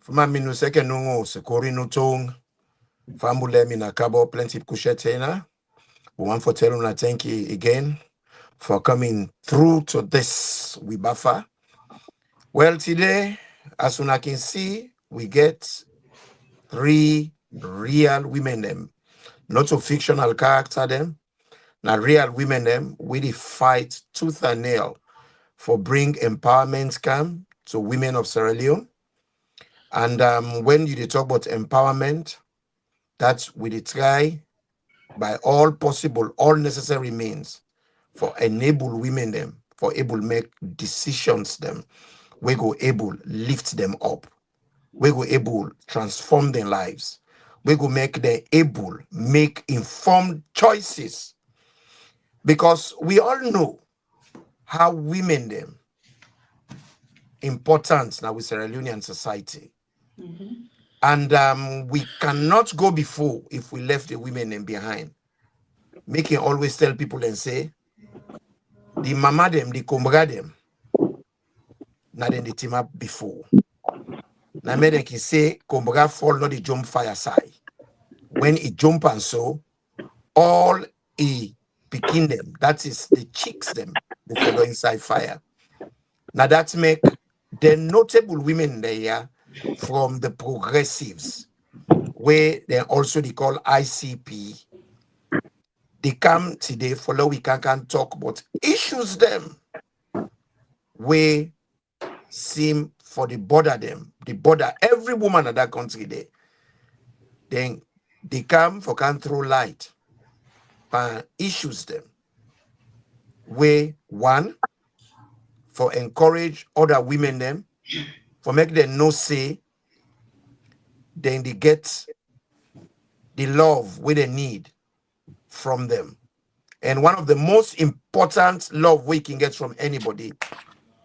Fuma minu seke nungo se kori no tong. Fambule mina kabo plenty kushetena. We want for telling una thank you again for coming through to this Wibafa. Well, today, as una can see, we get 3 real women them. Not a fictional character them. Now real women them really fight tooth and nail for bring empowerment come to women of Sierra Leone. And when you talk about empowerment, that's we dey try by all possible, all necessary means for enable women them, for able make decisions them. We go able lift them up. We go able transform their lives. We go make them able make informed choices. Because we all know how women them important now with Sierra Leonean society. And we cannot go before if we left the women them behind. Making always tell people and say, the mama them, the kombra them, now then the team up before. Now me they can say kombra fall not the jump fire side. When it jump and so, all e picking them, that is the chicks them, they follow inside fire. Now that make the notable women there from the progressives, where they also they call ICP. They come today, follow we can talk about issues them where seem for the border them, the border, every woman in that country there. Then they come for can throw light and issues them. Where one, for encourage other women them, for make them no say, then they get the love where they need from them. And one of the most important love we can get from anybody,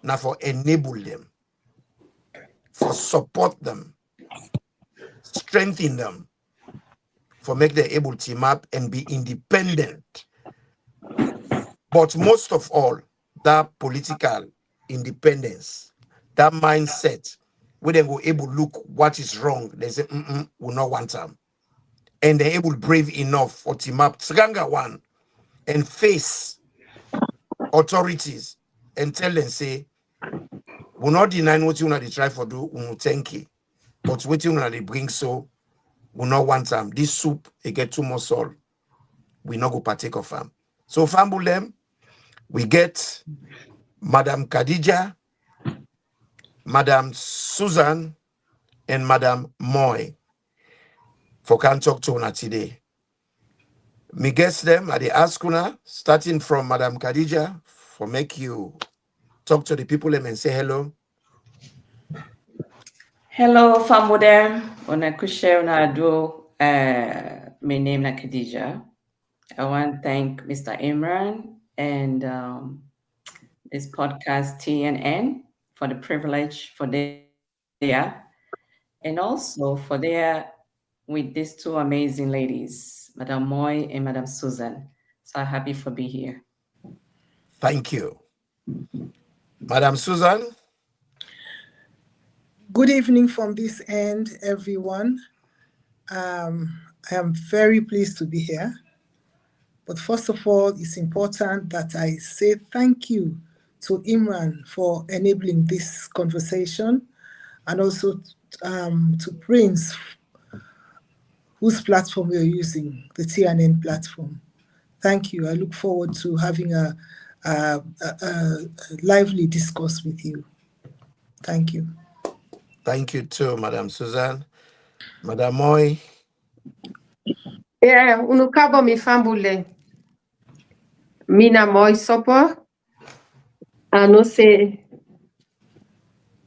now for enable them, for support them, strengthen them, for make them able to team up and be independent. But most of all, that political independence, that mindset, where they go able to look what is wrong, they say, we not want them. And they're able brave enough for team up, Tsganga one, and face authorities and tell them, say, we not deny what you want to try for do, we thank you. But what you want to bring so, we not want them. This soup, it get too much salt. We not go partake of them. So Fambulem, we get Madam Khadija, Madam Susan, and Madam Moy for can talk to una today. Me guess them at the ask una, starting from Madam Khadija, for make you talk to the people and say hello. Hello, Famode. On a kushe una do my name na Khadija. I want to thank Mr. Imran and this podcast TNN for the privilege for there, and also for there with these 2 amazing ladies, Madame Moy and Madame Susan. So happy for be here. Thank you. Madam Susan. Good evening from this end, everyone. I am very pleased to be here. But first of all, it's important that I say thank you to Imran for enabling this conversation, and also to Prince, whose platform we are using, the TNN platform. Thank you. I look forward to having a lively discourse with you. Thank you. Thank you too, Madam Susan. Madam Moy. Yeah, unukabo mi fambule. Mina Moy sopo. I know say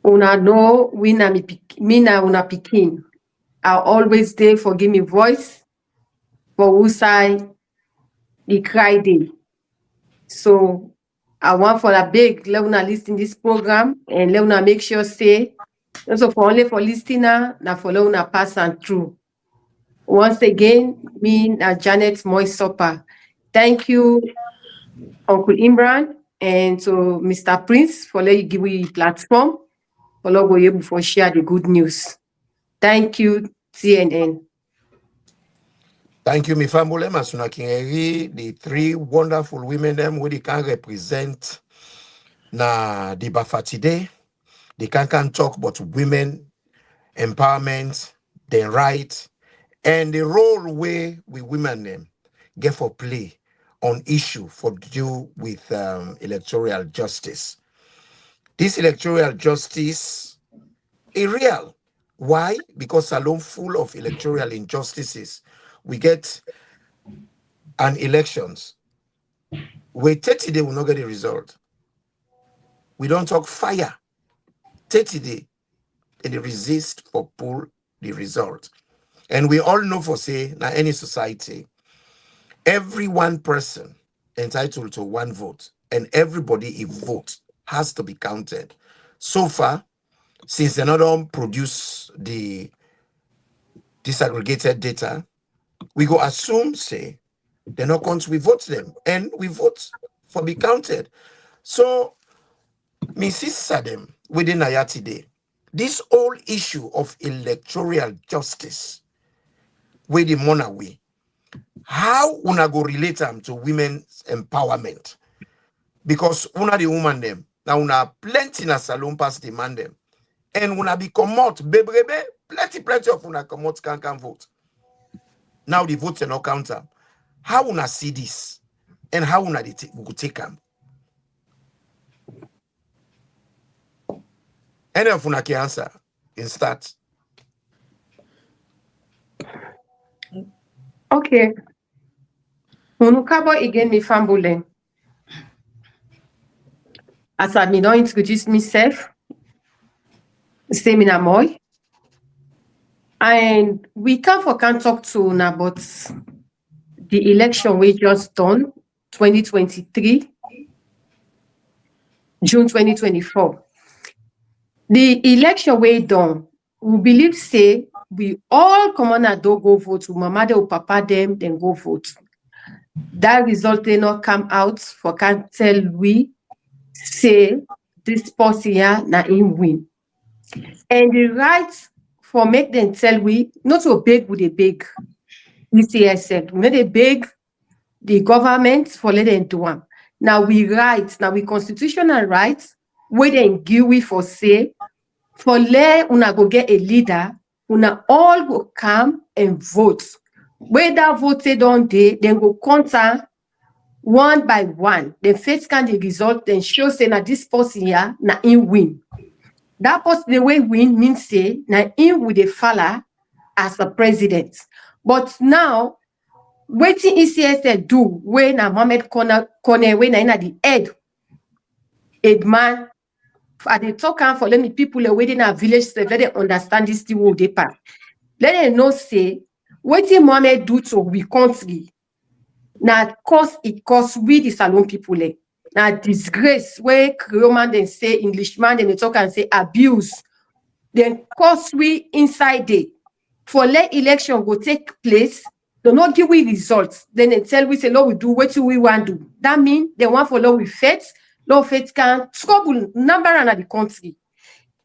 una know mina una pikin. I always there for give me voice for who side the cry day. So I want for a big let una listen this program and let una make sure say also for only for listener now for let una pass and through. Once again, me Janet Moy Sopa. Thank you, Uncle Imran, and to Mr. Prince for letting you give me platform for let go able for share the good news. Thank you, CNN. Thank you, Mifambule Masuna Kingeri, the three wonderful women them who they can represent na the Bafatide. They can talk about women empowerment, their right, and the role where we women them get for play on issue for do with electoral justice. This electoral justice is real. Why? Because alone full of electoral injustices. We get an elections where 30 day will not get a result. We don't talk fire. 30 day and they resist for pull the result. And we all know for say now any society, every one person entitled to one vote, and everybody a vote has to be counted. So far, since they don't produce the disaggregated data, we go assume say they're not going to we vote them and we vote for be counted. So Mrs. Sadem within Ayati Day, this whole issue of electoral justice, where the money how una go relate them to women's empowerment? Because una the woman them now una plenty na salon pass demand them and una be comot bebrebe plenty of una comot can vote. Now the votes are not counter. How una see this and how una we go take them? Any of una can answer in start. Okay. Unukabo again Mifambule. As I don't introduce myself, say me na Moy. And we can talk to now about the election we just done, 2023, June 2024. The election we done, we believe say we all come on and do go vote. Mama de or papa them, then go vote. That result they not come out for can tell we say this person here na him win. And the right for make them tell we not to beg with a beg. ECSL, we not a beg the government for let them do one. Now we right, now we constitutional rights, where then give we for say for let una go get a leader, una all go come and vote. Whether voted on day, then go counter one by one. The first can the result then show say na this person here na in win. That person the way win means say na in with a fella as a president. But now wetin ECSL do when na Mohammed Kone when na the head man at the talk for let me people within our village let them understand this thing will they pass. Let them know say wetin Mohammed do to we country na cause it cause we the Salon people na disgrace where Creole then say Englishman then they talk and say abuse then cause we inside day for let election go take place. They not give we results. Then they tell we say, Lord, we do what we want to do. That means they want for Lord we faith. Lord faith can trouble number and the country.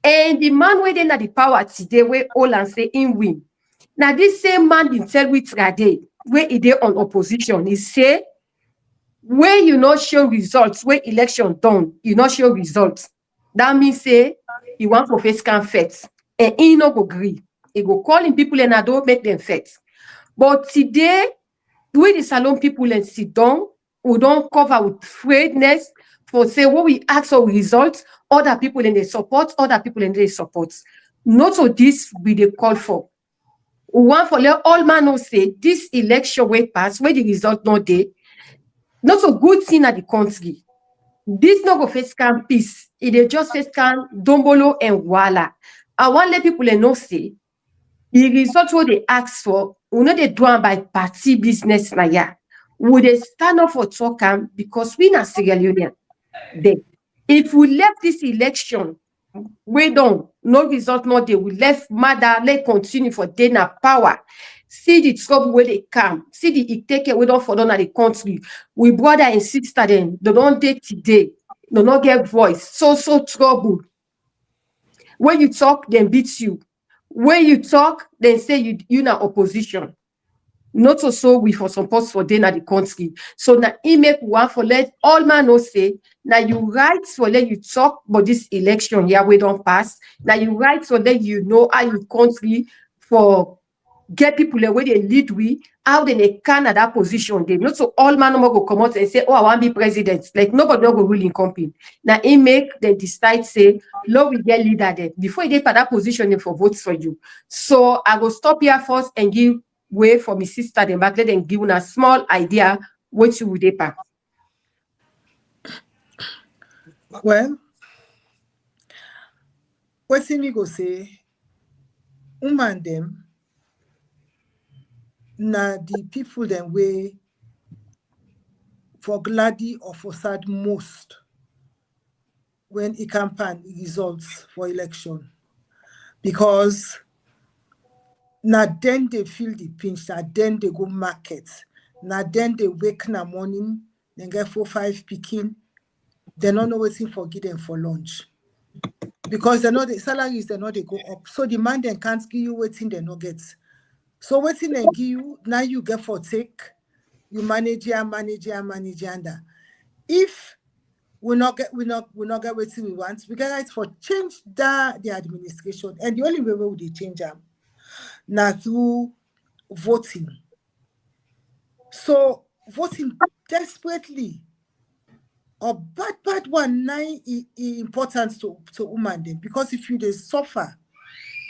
And the man waiting at the power today, where all and say in win. Now this same man didn't tell we today, where he dey on opposition. He say, where you not show results, where election done, you not show results. That means say you want for face can faith. And he no go agree. He go calling people and I don't make them faith. But today, we the Salon people and sit down, we don't cover with afraidness for say what we ask for results, other people in the support, other people in the support. Not so this we the call for. We want for let all man know say this election way pass, where the result not there, not a good thing at the country. This not go face can peace. It is just face can dombolo and wala. I want let people know say the result what they ask for, we know they do it by party business na ya. Would they stand up for talk because we not Sierra Leonean. Then, if we left this election, we don't no result, not they will left mother, let continue for day na power. See the trouble where they come, see the it take away don't fall down at the country. We brother and sister then, they don't date today, they not get voice, so trouble. When you talk, then beat you. Where you talk, then say you na opposition. Not so we for support for day na the country. So now he make one for let all man know say now you right for let you talk about this election here we don't pass. Now you right for let you know how you country for get people the way they lead we, how they can at that position. They not so all man no more go come out and say, oh, I want to be president. Like nobody no go rule in company. Now he make them decide say, Lord, we get leader there. Before they put that position for votes for you. So I will stop here first and give way for my sister then back then give una small idea what you would pack. Well, wetin we go say, woman them na the people them way for gladdy or for sad most when e campaign results for election. Because na then they feel the pinch, na then they go market, na then they wake in the morning, then get 4-5 picking, they don't know waiting for give them for lunch. Because they know the salaries, they know they go up. So the man then can't give you waiting they no get. So waiting they give you, now you get for take, you manage and that. If we not get waiting we want, we get right for change the administration. And the only way we would change them now through voting. So voting desperately or bad one nine importance to woman them, because if you they suffer,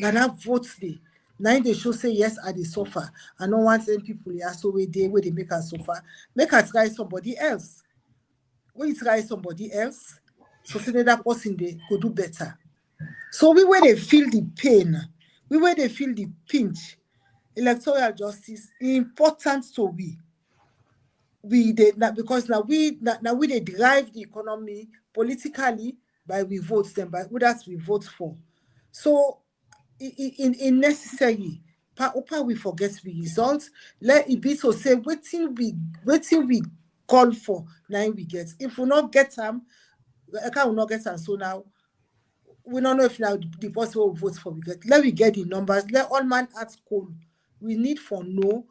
now that votes they now they should say yes I they suffer. I don't want them people here so where they make us suffer, make us try somebody else. When you try somebody else, so say that person they could do better. So we where they feel the pain, we where they feel the pinch. Electoral justice important to we did not, because now we they drive the economy politically by we vote them by who that we vote for. So in necessary pa we forget the results. Let it be so say waiting we call for now we get. If we not get them, I can't not get them. So now we don't know if now the possible votes for we get. Let we get the numbers. Let all man at school. We need for no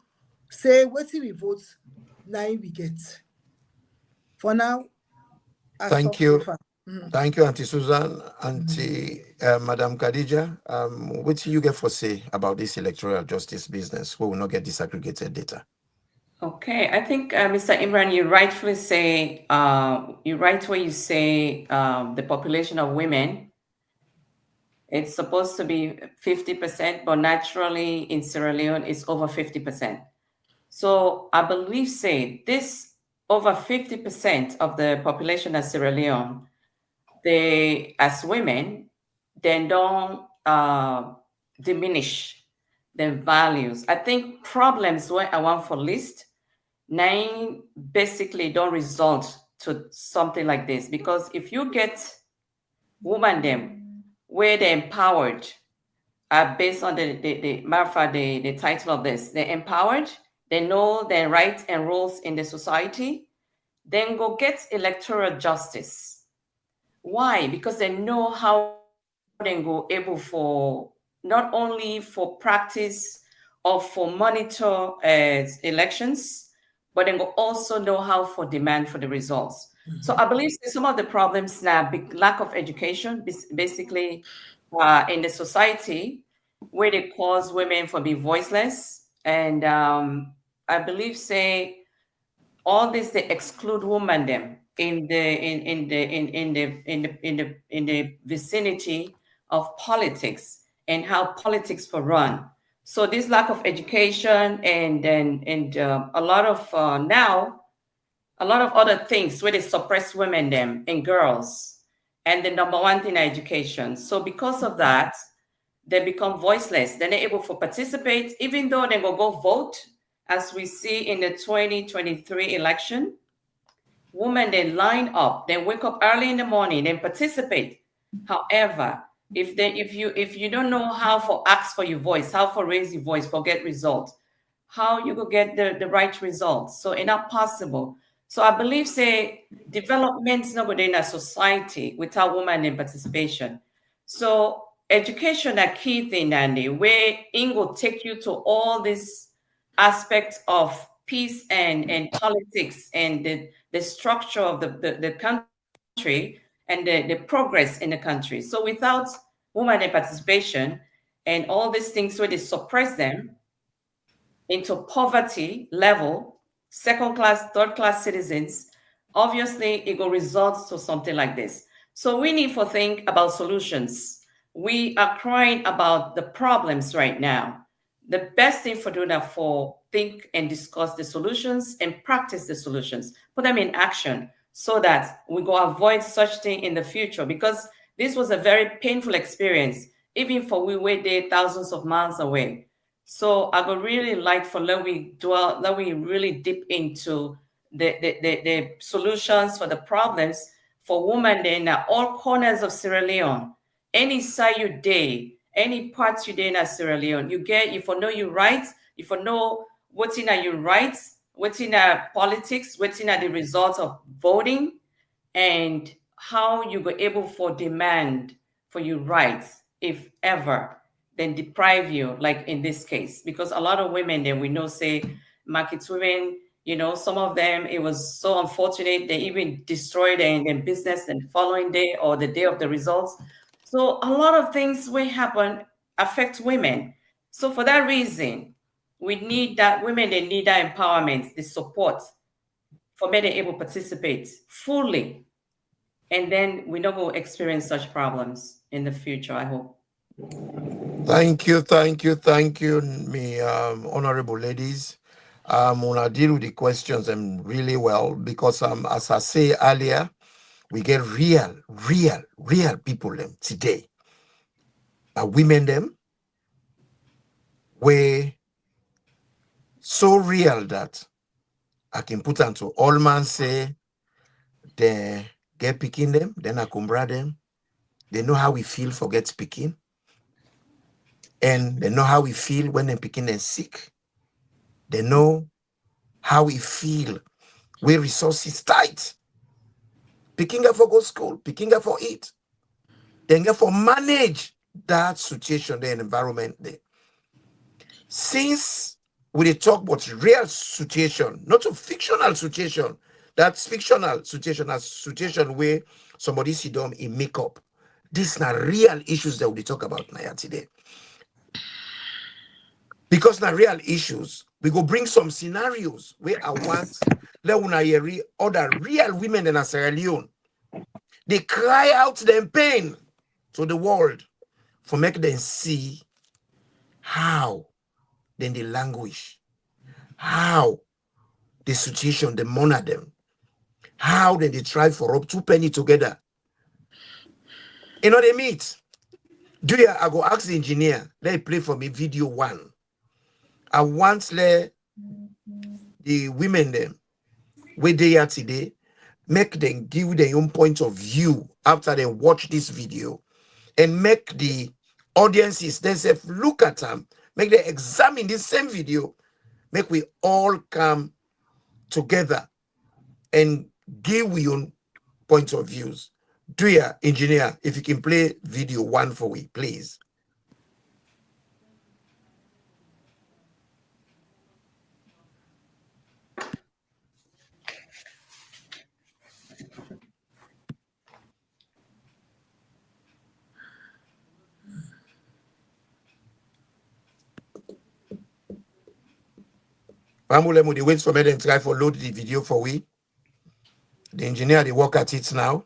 say waiting we vote now we get. For now, Thank you. Thank you, Auntie Susan. Auntie Madam Khadija, what do you get for say about this electoral justice business? We will not get disaggregated data. Okay, I think Mr. Imran, you rightfully say, you right where you say the population of women, it's supposed to be 50%, but naturally in Sierra Leone, it's over 50%. So I believe, say, this over 50% of the population of Sierra Leone, they, as women, they don't diminish their values. I think problems where I want for list, 9 basically don't result to something like this. Because if you get women them where they're empowered, based on the title of this, they're empowered, they know their rights and roles in the society, then go get electoral justice. Why? Because they know how they go able for not only for practice or for monitor elections, but they will also know how for demand for the results. Mm-hmm. So I believe some of the problems now, lack of education, basically in the society, where they cause women for be voiceless, and I believe say all this they exclude women them in the vicinity of politics and how politics for run. So this lack of education and a lot of now a lot of other things where they suppress women them and girls, and the number one thing education. So because of that, they become voiceless. They're not able to participate, even though they will go vote, as we see in the 2023 election. Women, they line up, they wake up early in the morning, they participate. However, if you don't know how to ask for your voice, how to raise your voice for get results, how you go get the right results. So it's not possible. So I believe say development's not within a society without women in participation. So education a key thing, Andy, where it will take you to all these aspects of peace and politics and the structure of the country and the progress in the country. So without women participation and all these things where they suppress them into poverty level, second class, third class citizens, obviously it will result to something like this. So we need to think about solutions. We are crying about the problems right now. The best thing for doing that for think and discuss the solutions and practice the solutions, put them in action so that we go avoid such thing in the future, because this was a very painful experience, even for we were there thousands of miles away. So I would really like for let we really dip into the solutions for the problems for women in all corners of Sierra Leone. Any side you day, any parts you day in Sierra Leone, you get if you know your rights, if you know what's in your rights, what's in politics, what's in the results of voting, and how you go able for demand for your rights, if ever, then deprive you, like in this case, because a lot of women then we know say market women, you know, some of them, it was so unfortunate they even destroyed their business the following day or the day of the results. So a lot of things will happen affect women. So for that reason, we need that women, they need that empowerment, the support for men to able to participate fully, and then we don't go experience such problems in the future, I hope. Thank you, me honorable ladies. When I deal with the questions really well, because as I say earlier, we get real people them today. Women them were so real that I can put on to all man say they get picking them, then I can bring them. They know how we feel for get speaking. And they know how we feel when they're picking them sick. They know how we feel where resources tight. Picking up for go school, picking up for eat. Then get for manage that situation, the environment there. Since we talk about real situation, not a fictional situation, that's fictional situation, a situation where somebody sit down in makeup. These are real issues that we talk about now today. Because now real issues, we go bring some scenarios where I want other real women in Sierra Leone. They cry out their pain to the world for make them see how then they languish, how the situation, they monitor them, how then they try for up 2 penny together. You know they meet. Do you I go ask the engineer, let play for me video 1. I want the women them where they are today, make them give their own point of view after they watch this video, and make the audiences themselves look at them, make them examine this same video, make we all come together and give your own point of views. Do you, engineer, if you can play video 1 for we, please. Pamulemu, they wait for me and try for load the video for we. The engineer, they work at it now.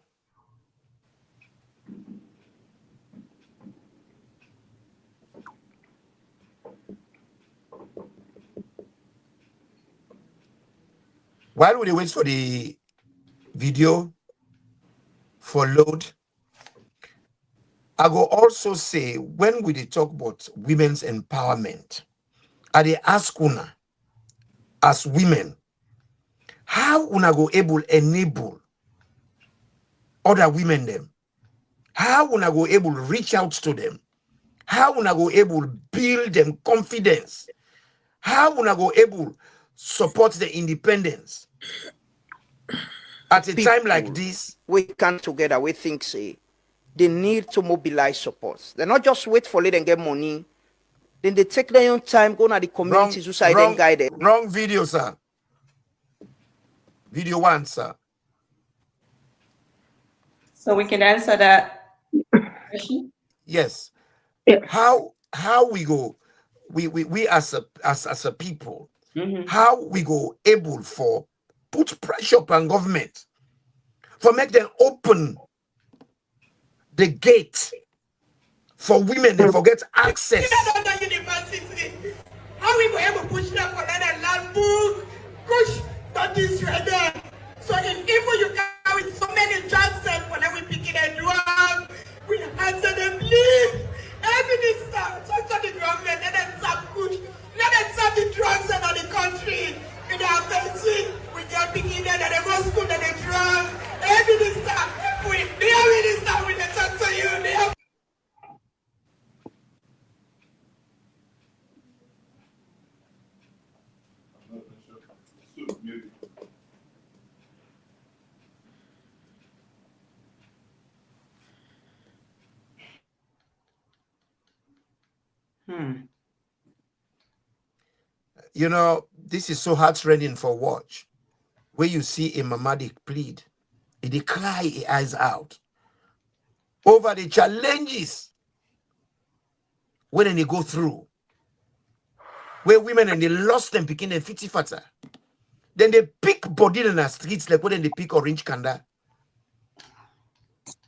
While we wait for the video for load, I go also say, when we talk about women's empowerment, I dey ask una, as women, how una go able enable other women them? How una go able reach out to them? How una go able build them confidence? How una go able support the independence? At a time like this, we come together, we think say they need to mobilize support. They not just wait for let them get money. Then they take their own time, go to the communities who side and guide them. Wrong video, sir. Video 1, sir. So we can answer that question. Yes. Yeah. How we go? We as a people, how we go able for put pressure upon government for make them open the gate for women and forget access. University. How we go able to push them for that land book, push that is right there. So if even you come with so many jobs and when we pick it and drug, we answer them, please. Every minister, talk to the government, let them stop good. Let them stop the drugs in the country. In our country, we get picking them and they go school and they drug. Every minister, dear minister, we let talk to you. You know, this is so heart-rending for watch. Where you see a mama they plead, they cry her eyes out over the challenges when they go through. Where women and they lost them picking them fitty fatter. Then they pick body in the streets like when they pick orange kanda.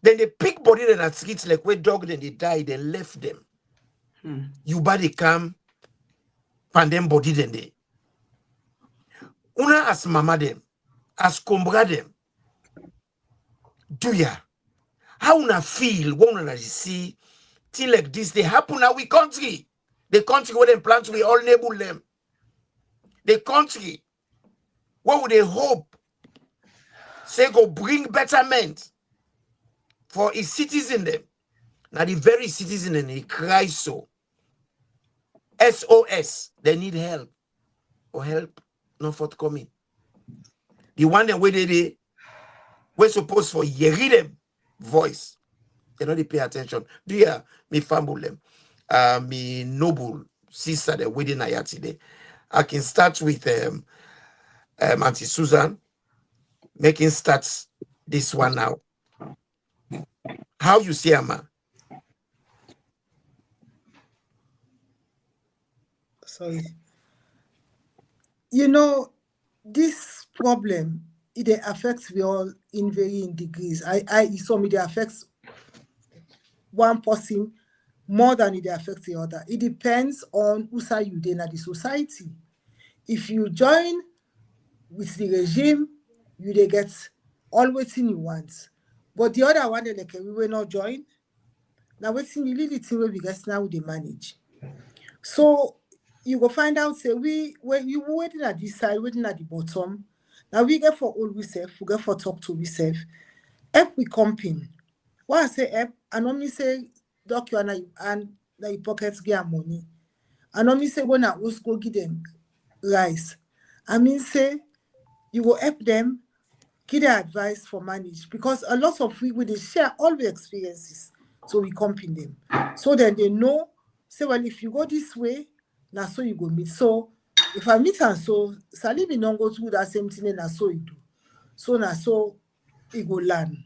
Then they pick body in the streets like where dog then they die, they left them. You body come pandem body then they. Una as mama them, as kombra them. Do ya? How una feel when una see things like this they happen in our country? The country where they plant we all enable them. The country what would they hope say go bring betterment for its citizen them. Now the very citizen and they cry so. SOS, they need help. Or help not forthcoming. The one that where they we're supposed for hear them voice. They don't pay attention. Do you hear me fumble them? Me noble sister the wedding I today. I can start with Auntie Susan. Making starts this one now. How you see Amma? Sorry. You know, this problem, it affects we all in varying degrees. I saw me, it affects one person more than it affects the other. It depends on who side you in the society. If you join with the regime, you they get all waiting you want. But the other one, like we will not join. Now waiting the little thing where we get now they manage. So you go find out say when you waiting at this side, waiting at the bottom. Now we get for all we self, we get for talk to we self. If we comping. Why I say help, I normally say doc you and the pockets get money. I normally say when I was go give them rice. I mean say you will help them, give their advice for manage because a lot of we will share all the experiences. So we comping them. So then they know, say, well, if you go this way, now so you go meet. So if I meet and so Sally be not go through that same thing and so you do. So now so it go learn.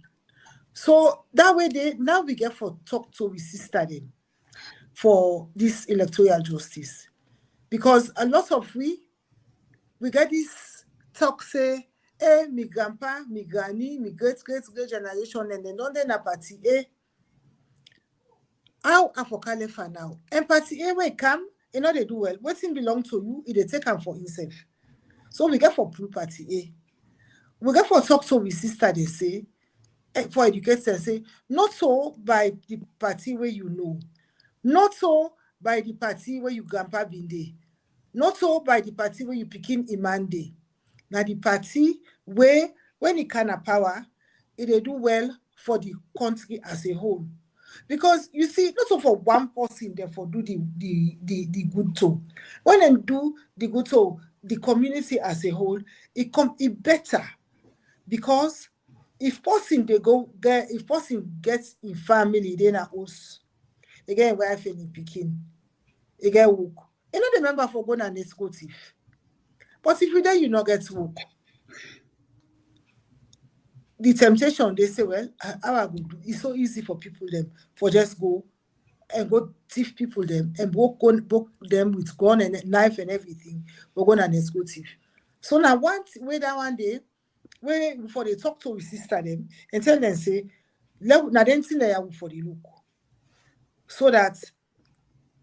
So that way they now we get for talk to with sister them for this electoral justice. Because a lot of we get this talk say, eh, me grandpa, me granny, me great generation, and then don't then a party eh. How Afokale for now? And party eh where come, you know they do well. What's belong to you, it they take them for himself. So we get for blue party eh. We get for talk to with sister, they say, for educators say, not so by the party where you know, not so by the party where you grandpa been there, not so by the party where you picking Iman day. Now the party where when it can have power, it they do well for the country as a whole. Because you see, not so for one person therefore do the good to. When they do the good to the community as a whole, it better because if person gets in family, then a house, again wife and picking, again work. You know the member for going and executive. But if you then you not get work, the temptation they say, well, how I go do? It's so easy for people them for just go and go thief people them and book them with gun and knife and everything. We're going and executive. So now one day, where before they talk to his sister them and tell them say, now then thing they have for the look. So that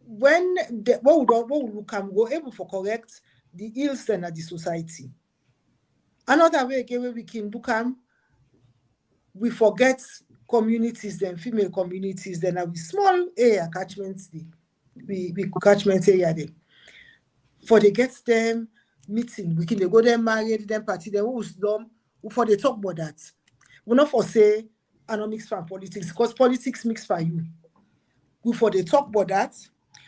when what would look can go able for correct the ills then at the society. Another way again where we can look we forget communities, then female communities, then have small area catchments, we catchment area them. For they get them meeting, we can they go there married, then party, then who's them, for they talk about that. We not for say I don't mix from politics, because politics mix for you. We for they talk about that.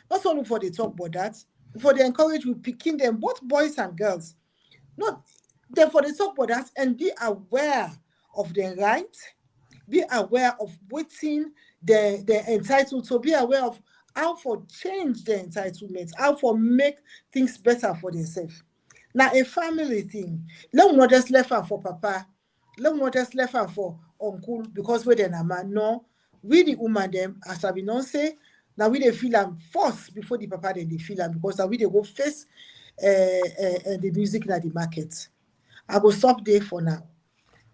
Not only for they talk about that, for they encourage we picking them, both boys and girls. Not then for they talk about that and be aware of their right, be aware of waiting they're entitled to, be aware of how for change their entitlements, how for make things better for themselves. Now a family thing. Let me not just left her for papa. Let me not just left her for uncle because we're the man. No, we the woman them, as I be not say, now we they feel them first before the papa then they feel them because now we they go face the music in the market. I will stop there for now.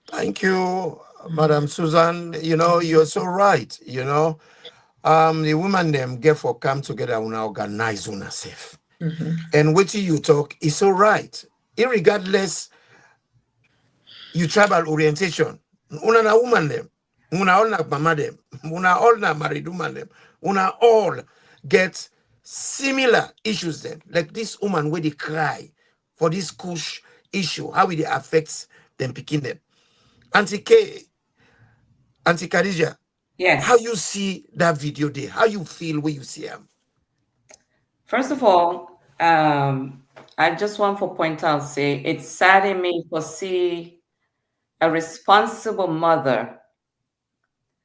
Thank you, Madam Susan. You know, you're so right. You know, the women them get for come together and organize on safe. And what you talk is so right. Irregardless, you tribal orientation. Una na woman them, una all na mama them, una all na married woman them, una all get similar issues then. Like this woman where they cry for this kush issue, how it affects them picking them. Auntie K, Auntie Khadija, Yes. how you see that video there? How you feel when you see him? First of all, I just want to point out, say, it's saddening me to see a responsible mother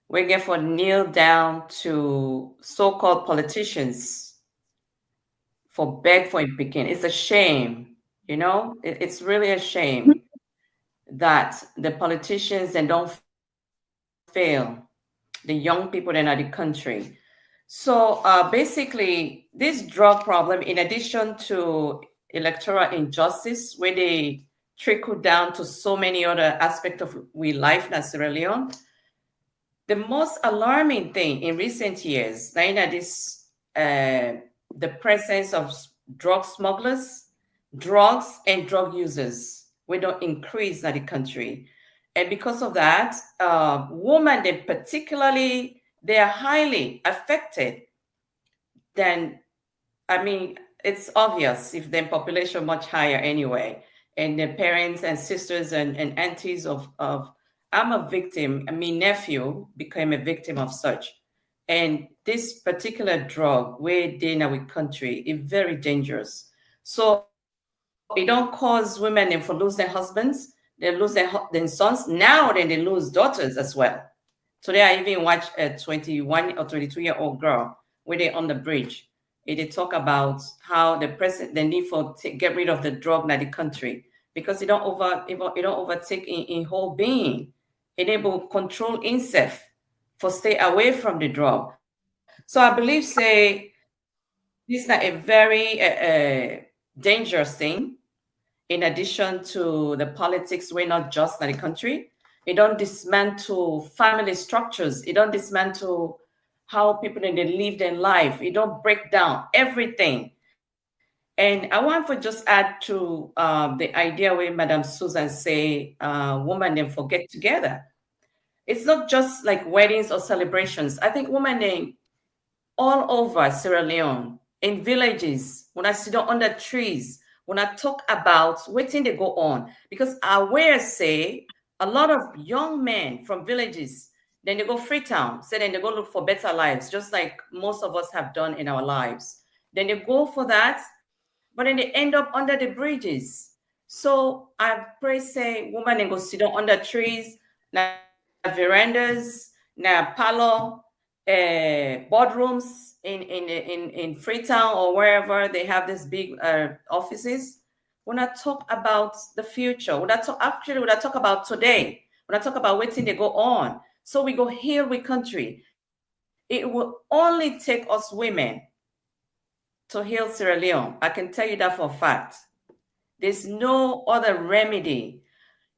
we get for kneel down to so-called politicians for beg for a picking. It's a shame, you know. It's really a shame that the politicians and don't fail the young people in the country. So basically, this drug problem, in addition to electoral injustice, where they trickle down to so many other aspects of we life in Sierra Leone, the most alarming thing in recent years, the presence of drug smugglers, drugs, and drug users, we don't increase in the country. And because of that, women, they particularly, they are highly affected. Then, I mean, it's obvious if the population much higher anyway, and the parents and sisters and aunties of I'm a victim, and my nephew became a victim of such. And this particular drug, where they in our country, is very dangerous. So it don't cause women to lose their husbands, they lose their sons, now then they lose daughters as well. Today I even watched a 21 or 22-year-old girl where they on the bridge. They talk about how the need for get rid of the drug in the country because it don't overtake in whole being. Enable control itself for stay away from the drug. So I believe say this is not a very dangerous thing. In addition to the politics, we're not just in the country. It don't dismantle family structures. It don't dismantle how people they live their life. It don't break down everything. And I want to just add to the idea where Madam Susan say, women then forget together. It's not just like weddings or celebrations. I think women they all over Sierra Leone, in villages, when I sit down under trees, when I talk about waiting they go on, because I will say a lot of young men from villages, then they go Freetown, so then they go look for better lives, just like most of us have done in our lives. Then they go for that, but then they end up under the bridges. So I pray say women and go sit down under trees, na verandas, na parlor, boardrooms in Freetown or wherever they have these big offices. When I talk about the future, when I talk about today, when I talk about waiting they go on, so we go heal we country. It will only take us women to heal Sierra Leone. I can tell you that for a fact. There's no other remedy.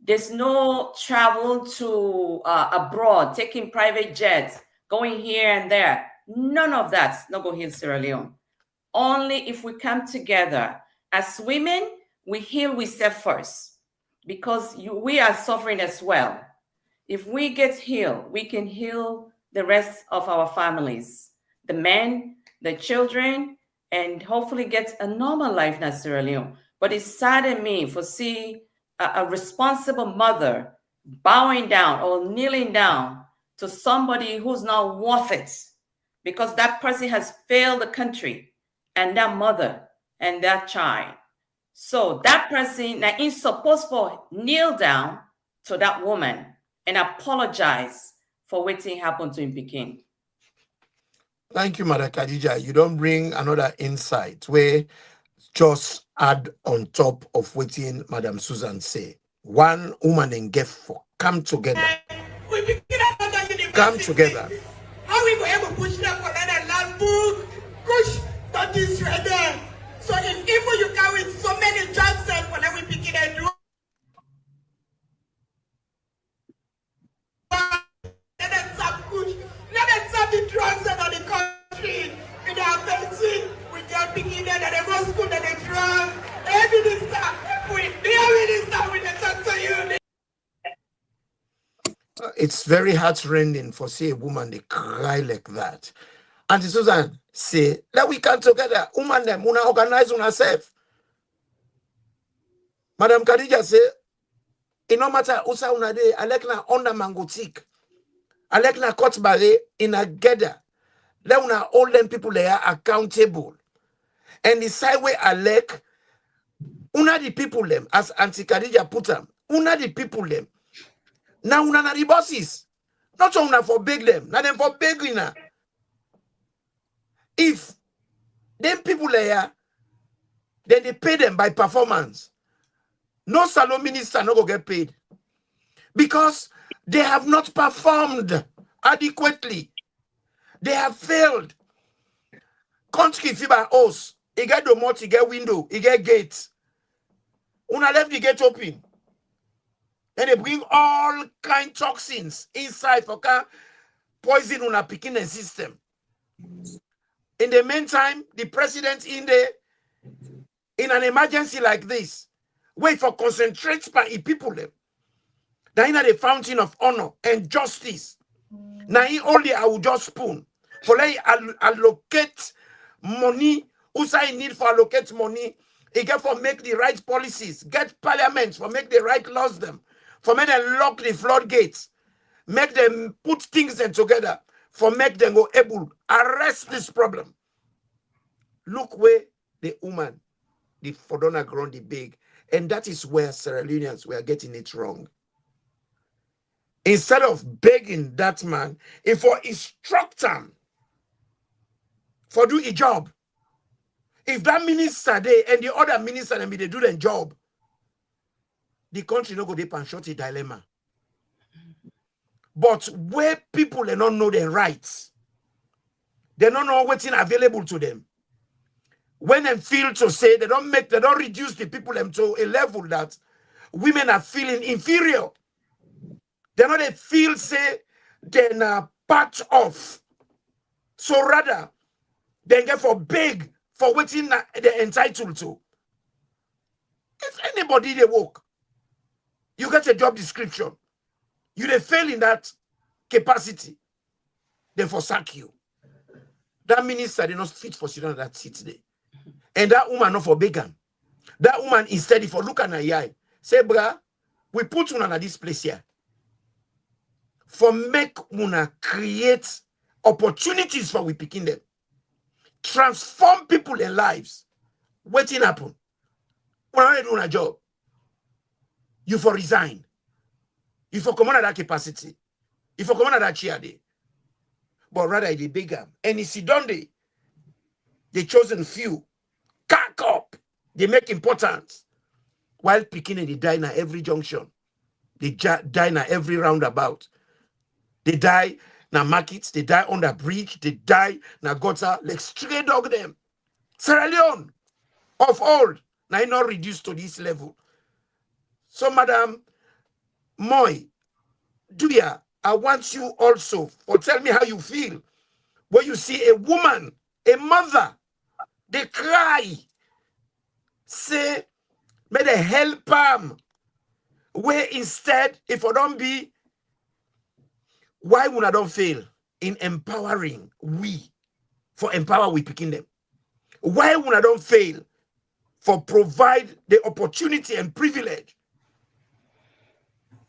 There's no travel to abroad, taking private jets, going here and there. None of that's not going to heal Sierra Leone. Only if we come together. As women, we heal ourselves first because we are suffering as well. If we get healed, we can heal the rest of our families, the men, the children, and hopefully get a normal life in Sierra Leone. But it saddened me for see a responsible mother bowing down or kneeling down to somebody who's not worth it because that person has failed the country and that mother and that child. So that person now is supposed to kneel down to that woman and apologize for what happened to him Peking. Thank you, Mother Khadija. You don't bring another insight where just add on top of what Madam Susan say. One woman and get for come together. We begin another university. Come together. How we go able to push them for another land book? Push that is right there. So if even you come with so many jobs and when we begin and do let them stop push. Let them stop the drugs that are the country. In our fancy, we can begin that they go school that they drug. Every minister, we dear minister, we talk to you. It's very heart-rending for see a woman they cry like that. Auntie Susan say, let we come together. Woman them, una organize una self. Madam Khadija say, it no matter usa una day, I like na under mangotik. I like na cut bare in a gather. Let una all them people they are accountable. And the side way I like, una the people them, as Auntie Khadija put them, una the people them. Now una na the bosses. Not so una for beg them, not them for begging her. If them people there, then they pay them by performance. No salon minister no go get paid. Because they have not performed adequately. They have failed. Country fiber house. He get the moat, he get window, he get gates. Una left the gate open. Then they bring all kind toxins inside for can poison una picking the system. In the meantime, the president in an emergency like this, wait for concentrate by people them. Now in the fountain of honor and justice. Now in only I will just spoon for like allocate money. Who's I need for allocate money? He get for make the right policies, get parliament for make the right laws them, for make them lock the floodgates, make them put things in together, for make them go able arrest this problem. Look where the woman, the Fodona grown the big, and that is where Sierra Leoneans were getting it wrong. Instead of begging that man, if for instruct him for do a job, if that minister they and the other minister and they do their job, the country no go deep and short a dilemma. But where people they don't know their rights, they don't know what's available to them. When they feel to say they don't reduce the people them to a level that women are feeling inferior. They know they feel say they're not part of. So rather, they get for beg for what they're entitled to. If anybody they work, you get a job description, you they fail in that capacity, they forsake you. That minister they not fit for sitting on that seat today. And that woman not for begging. That woman instead for look at her eye, say, brah, we put you on this place here. For make una create opportunities for we picking them. Transform people in lives. Waiting happen. When I doing a job, you for resign. Il faut comment that capacity. Il faut comment that chair day. But rather they big them. And you see done the chosen few cack up. They make importance. While picking they die at every junction. They die at every roundabout. They die na markets, they die on the bridge, they die na gutter, like stray dog them. Sierra Leone of old, now not reduced to this level. So, Madam Moy, Duya, I want you also for tell me how you feel when you see a woman, a mother, they cry, say, may they help them. Where instead, if I don't be, why would I don't fail in empowering for empower we picking them? Why would I don't fail for provide the opportunity and privilege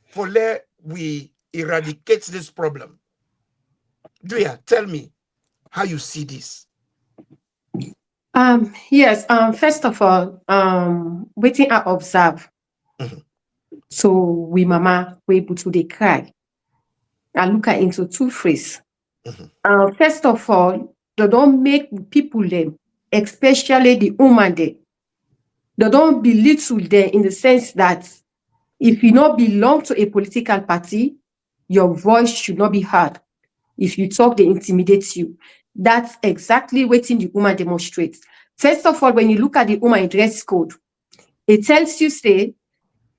for let we eradicate this problem? Duya, tell me how you see this. Yes, first of all, waiting I observe. So we mama we able to they cry. I look at into two phrases. First of all, they don't make people them, especially the woman they don't belittle them in the sense that if you not belong to a political party, your voice should not be heard. If you talk, they intimidate you. That's exactly what the woman demonstrates. First of all, when you look at the woman dress code, it tells you say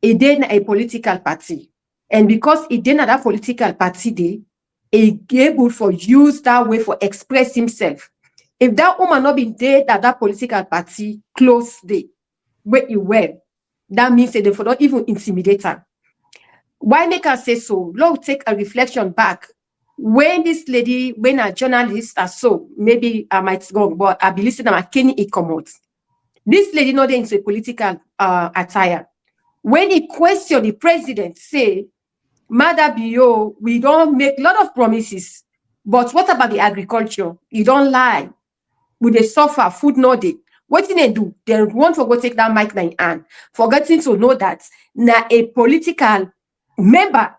it then a political party. And because it then that political party day, it able for use that way for express himself. If that woman not been there that political party close day, where you were, that means that they for not even intimidate her. Why make her say so? Lord, take a reflection back. When this lady, when a journalist or so, maybe I might go, but I be listening to Kenny it come out. This lady not into a political attire. When he questioned the president, say, Mother Bio, we don't make a lot of promises, but what about the agriculture? You don't lie. Would they suffer? Food no day. What did they do? They want to go take that mic in hand, forgetting to know that now a political member,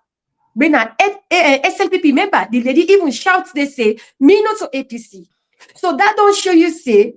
when an SLPP member, the lady even shouts, they say, me not to APC. So that don't show you, say,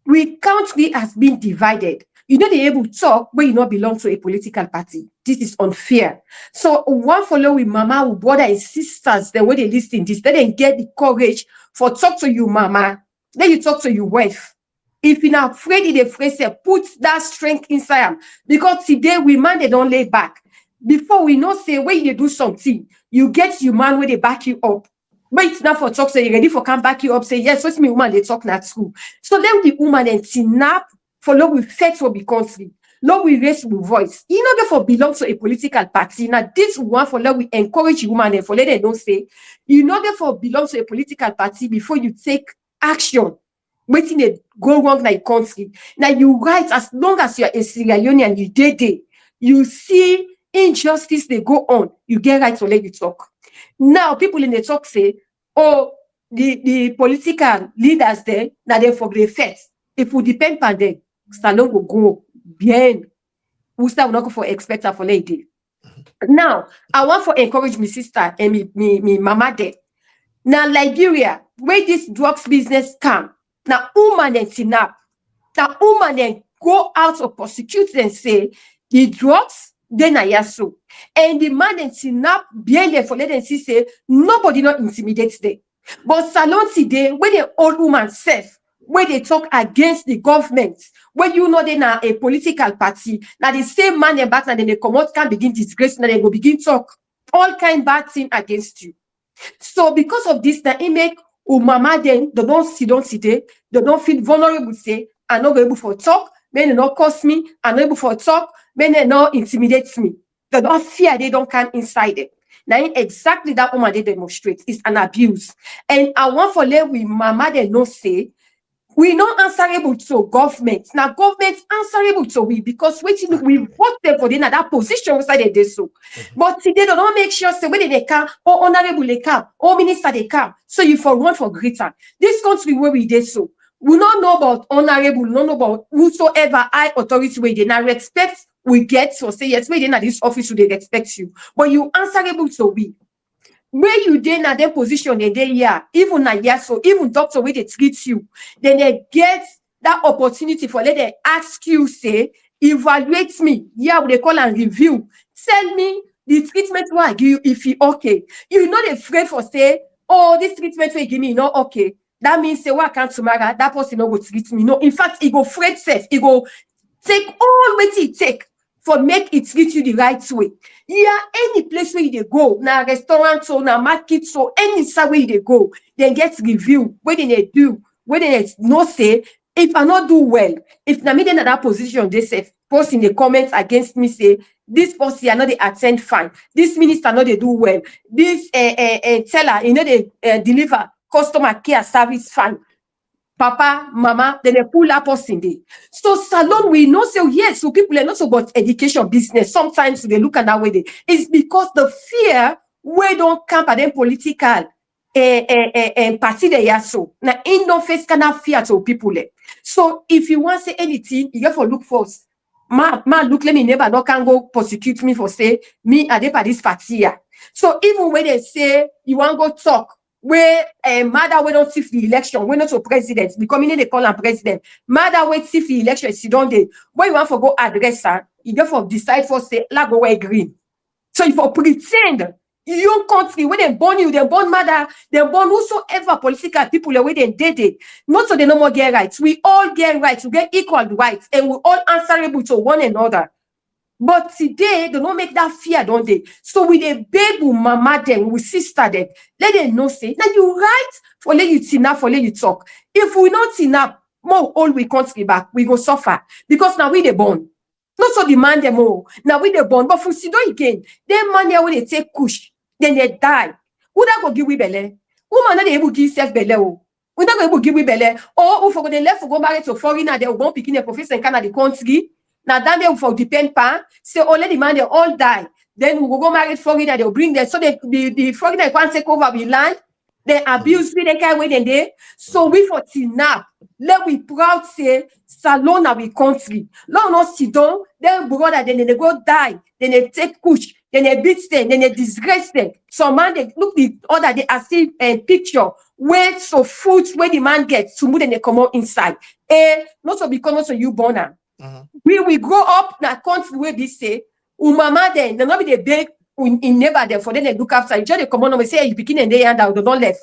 we country has been divided. You know they able to talk when you not belong to a political party. This is unfair. So one follow with mama, with brother and sisters, the way they listen this, then they get the courage for talk to you, mama. Then you talk to your wife. If you're not afraid, the phrase put that strength inside them. Because today we man they don't lay back. Before we know say when you do something, you get your man where they back you up. Wait now for talk, so you're ready for come back you up, say, yes, what's me woman, they talk not school. So then the woman and snap, follow with facts will be country. Lord, we raise with voice. You know, therefore belong to a political party. Now, this one for Lord, we encourage woman and for let them don't say, you know, therefore belong to a political party before you take action. Waiting to go wrong like country. Now you write as long as you're a Sierra Leonean, you did it. You see injustice they go on, you get right to let you talk. Now people in the talk say, oh, the political leaders there, now they for the first. If we depend on them, salon will go bien. We start not go for expecter for lady. Now, I want to encourage my sister and me mama there. Now Liberia, where this drugs business come, now woman and sinap, now woman then go out or prosecute and say the drugs then I yaso. And the man and sinap bien there for let them see say nobody not intimidates them. But salon today, when the old woman says, when they talk against the government, when you know they are a political party, now the same man and back and then they come out can begin disgrace, and they go begin talk all kind bad thing against you. So because of this, that it make mama then they don't sit there, they don't feel vulnerable, say, I'm not able for talk, men they not cost me, I'm not able for talk, men they not intimidate me. They don't fear, they don't come inside it. Now exactly that woman they demonstrate is an abuse. And I want for let we mama they no say we not answerable to government. Now government answerable to we because waiting we vote them for them at that position inside they do so. But today they don't make sure say when they come or honorable they come or minister they come. So you for one for greater. This country where we did so. We don't know about honorable, we don't know about whosoever high authority where they now respect we get so say yes, we in this office they respect you, but you answerable to we. Where you then at their position they here, even a year so even doctor where they treat you, then they get that opportunity for let them ask you, say, evaluate me. Yeah, they call and review. Tell me the treatment why I give you if you okay. You're not afraid for say, oh, this treatment will give me not okay. That means say, why can't tomorrow that person not go treat me? No, in fact, it go afraid self, it go take all what it take for make it treat you the right way. Yeah, any place where they go, na restaurant so, na market so, any side where they go, then get review, where they do, where they no say, if I not do well, if na me then at that position, they say, post in the comments against me, say, this person are not they attend fine, this minister not they do well, this teller, you know, they deliver customer care service fine. Papa, mama, then they pull up us in there. So salon, we know say yes, so people are not so about education business. Sometimes they look at that way. It's because the fear we don't camp at them political party they are so. Now in no face cannot fear to people. So if you want to say anything, you have to look first. Ma look, let me never no can go prosecute me for say me at this party here. So even when they say you want to go talk, where mother we don't see the election, we're not to president, becoming they call him president. Mother wait see the election, she don't they. When you want to go address her, you therefore decide for say la go wear green. So if you pretend your country, when they born you, they born mother, they born whosoever political people the way they did it. Not so they no more get rights. We all get rights, we get equal rights, and we all answerable to one another. But today, they don't make that fear, don't they? So with a baby mama them, with sister them, let them know say, now you right for let you tina, for let you talk. If we not tina, more all we country back, we go suffer. Because now we the born. Not so demand them all. Now we the born. But for Sido again, them man here when they take kush, then they die. Who that go give we belly? Woman not able to give self belly. Who that go able to give we belly? Or who for the left for go marry to foreigner, they won't pick in a professor in Canada country. Now that they will depend pan. Say all the man they all die. Then we will go marry foreigner, they'll bring them. So the foreigner can't take over the land. They abuse me, they can't wait in there. So we for now, let we proud say salon our country. Let not sit down, then brother, then they go die, then they take push, then they beat them, then they disgrace them. So man, they look the other they are see a picture where so food where the man gets to move then they come out inside. Not so because not so you born her. We grow up in a country where they say, mama then, they not be the big in neighbor there for them they look after. You just come on and say you begin and they hand out, they don't left.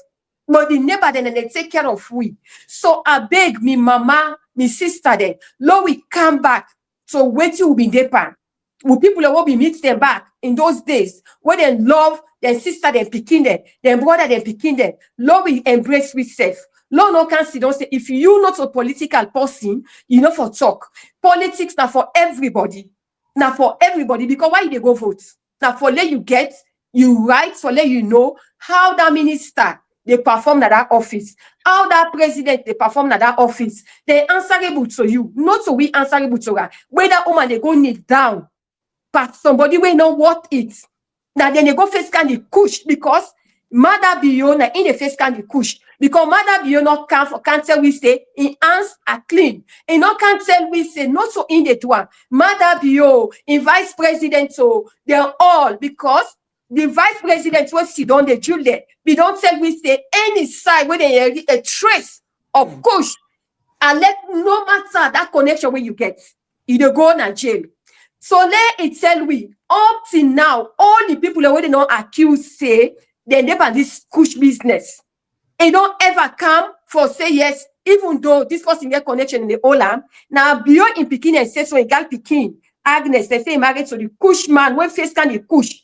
But the neighbor then and they take care of we. So I beg me mama, me sister then, Lord we come back. So wait till we be there. Will people that will be meet them back in those days where they love their sister, their picking them, their brother, their picking them. Lord we embrace we self. Lord no can see don't say if you not a political person, you know for talk. Politics now for everybody. Now for everybody, because why they go vote? Now for let you get you right, for let you know how that minister they perform at that office, how that president they perform at that office. They answerable to you, not so we answerable to her. Whether woman they go kneel down, but somebody will know what it. Now then they go face can the kush because mother beyond in the face can the kush. Because mother beyond not can't tell we say in hands are clean. And not can't tell we say not so in the one. Mother beyond in vice president so they're all because the vice president will sit on the children. We don't tell we say any side where they a trace of kush and let no matter that connection where you get, you don't go to jail. So let it tell we up till now, all the people that they don't accuse say they never this kush business. They don't ever come for say yes, even though this person get connection in the Olam. Now beyond in Pekin and say so in Gal Pekin, Agnes, they say married to the kush man, when face can the kush.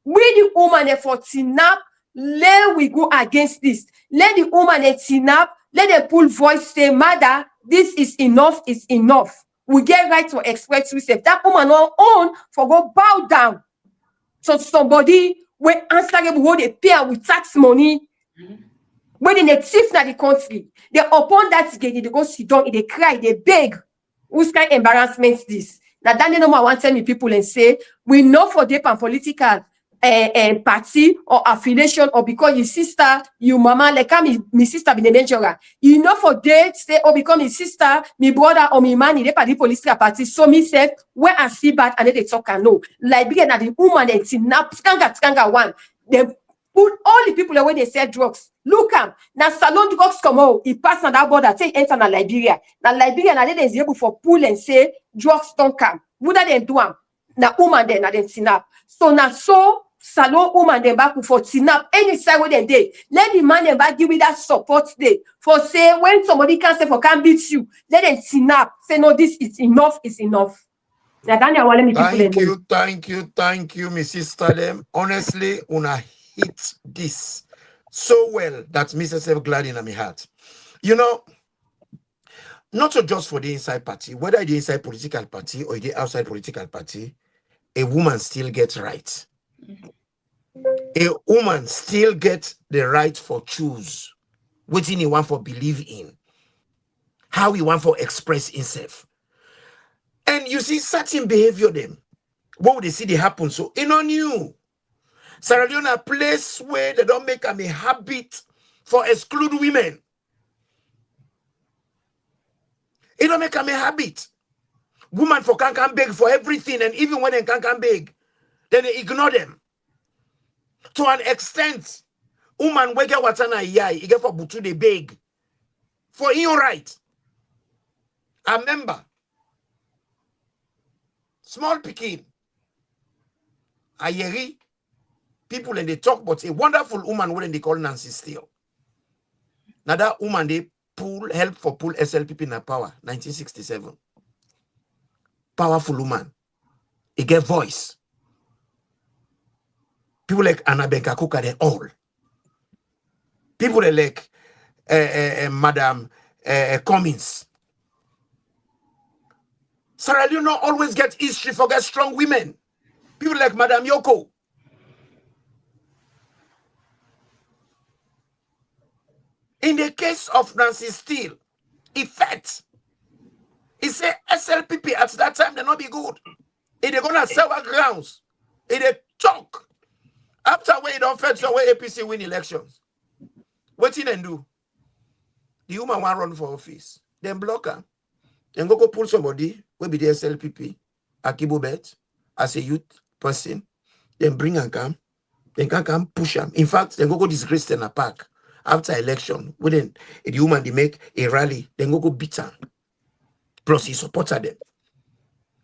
We the woman for tinap, let we go against this. Let the woman tinap, let them pull voice say, mother, this is enough, is enough. We get right to express ourselves. That woman on own for go bow down. So somebody when answerable what they pay with tax money. When they thief na the country, they upon that gate, they go sit down, they cry, they beg. Whose kind of embarrassment this? Now, that no more want tell me people and say, we know for deep and political party or affiliation or because your sister, your mama, like my sister be the mentor. You know for date, say, or become my sister, my brother, or my man in the party police party. So me say, where I see bad and then they talk and no. Like being at the woman and skanga one. They put all the people away they sell drugs. Look now salon drugs come out. He pass on that border, say enter na Liberia. Now Liberia, now they is able for pull and say drugs don't come. Would they do them? Now woman then, now then sinap. So now so salon woman then back for sinap any side where they dey. Let the man then back give me that support day. For say when somebody can say for can beat you, let them sinap. Say no, this is enough, is enough. Now Daniel want let me people Thank you, Miss Sister them. Honestly, una hit this so well that Mrs. F glad in my heart. You know, not so just for the inside party, whether the inside political party or the outside political party, a woman still gets right. A woman still gets the right for choose what he want for believe in, how he want for express himself. And you see certain behavior them, what would they see they happen? So in on you. Sierra Leone a place where they don't make them a habit for exclude women. It don't make them a habit. Women for can beg for everything, and even when they can beg, then they ignore them. To an extent, woman wege watana yai, you get for butu they beg. For your right. I remember. Small pikin. Ayeri. People and they talk, but a wonderful woman when they call Nancy Steele. Now that woman they help for pull SLPP in power, 1967. Powerful woman. He get voice. People like Anna Benkakuka, they all. People like Madam Cummins. Sierra Leone always get history for get strong women. People like Madam Yoko. In the case of Nancy Steele, effect. He said SLPP at that time they not be good. If they're gonna sell our grounds, if they talk. After when you don't fetch your way APC win elections. What you then do? The woman want run for office. Then block her. Then go pull somebody, will be the SLPP, Akibo Bet, as a youth person. Then bring and come. Then can come push him. In fact, then go disgrace in a park. After election, within the woman they make a rally, then go beat her. Plus he supported them.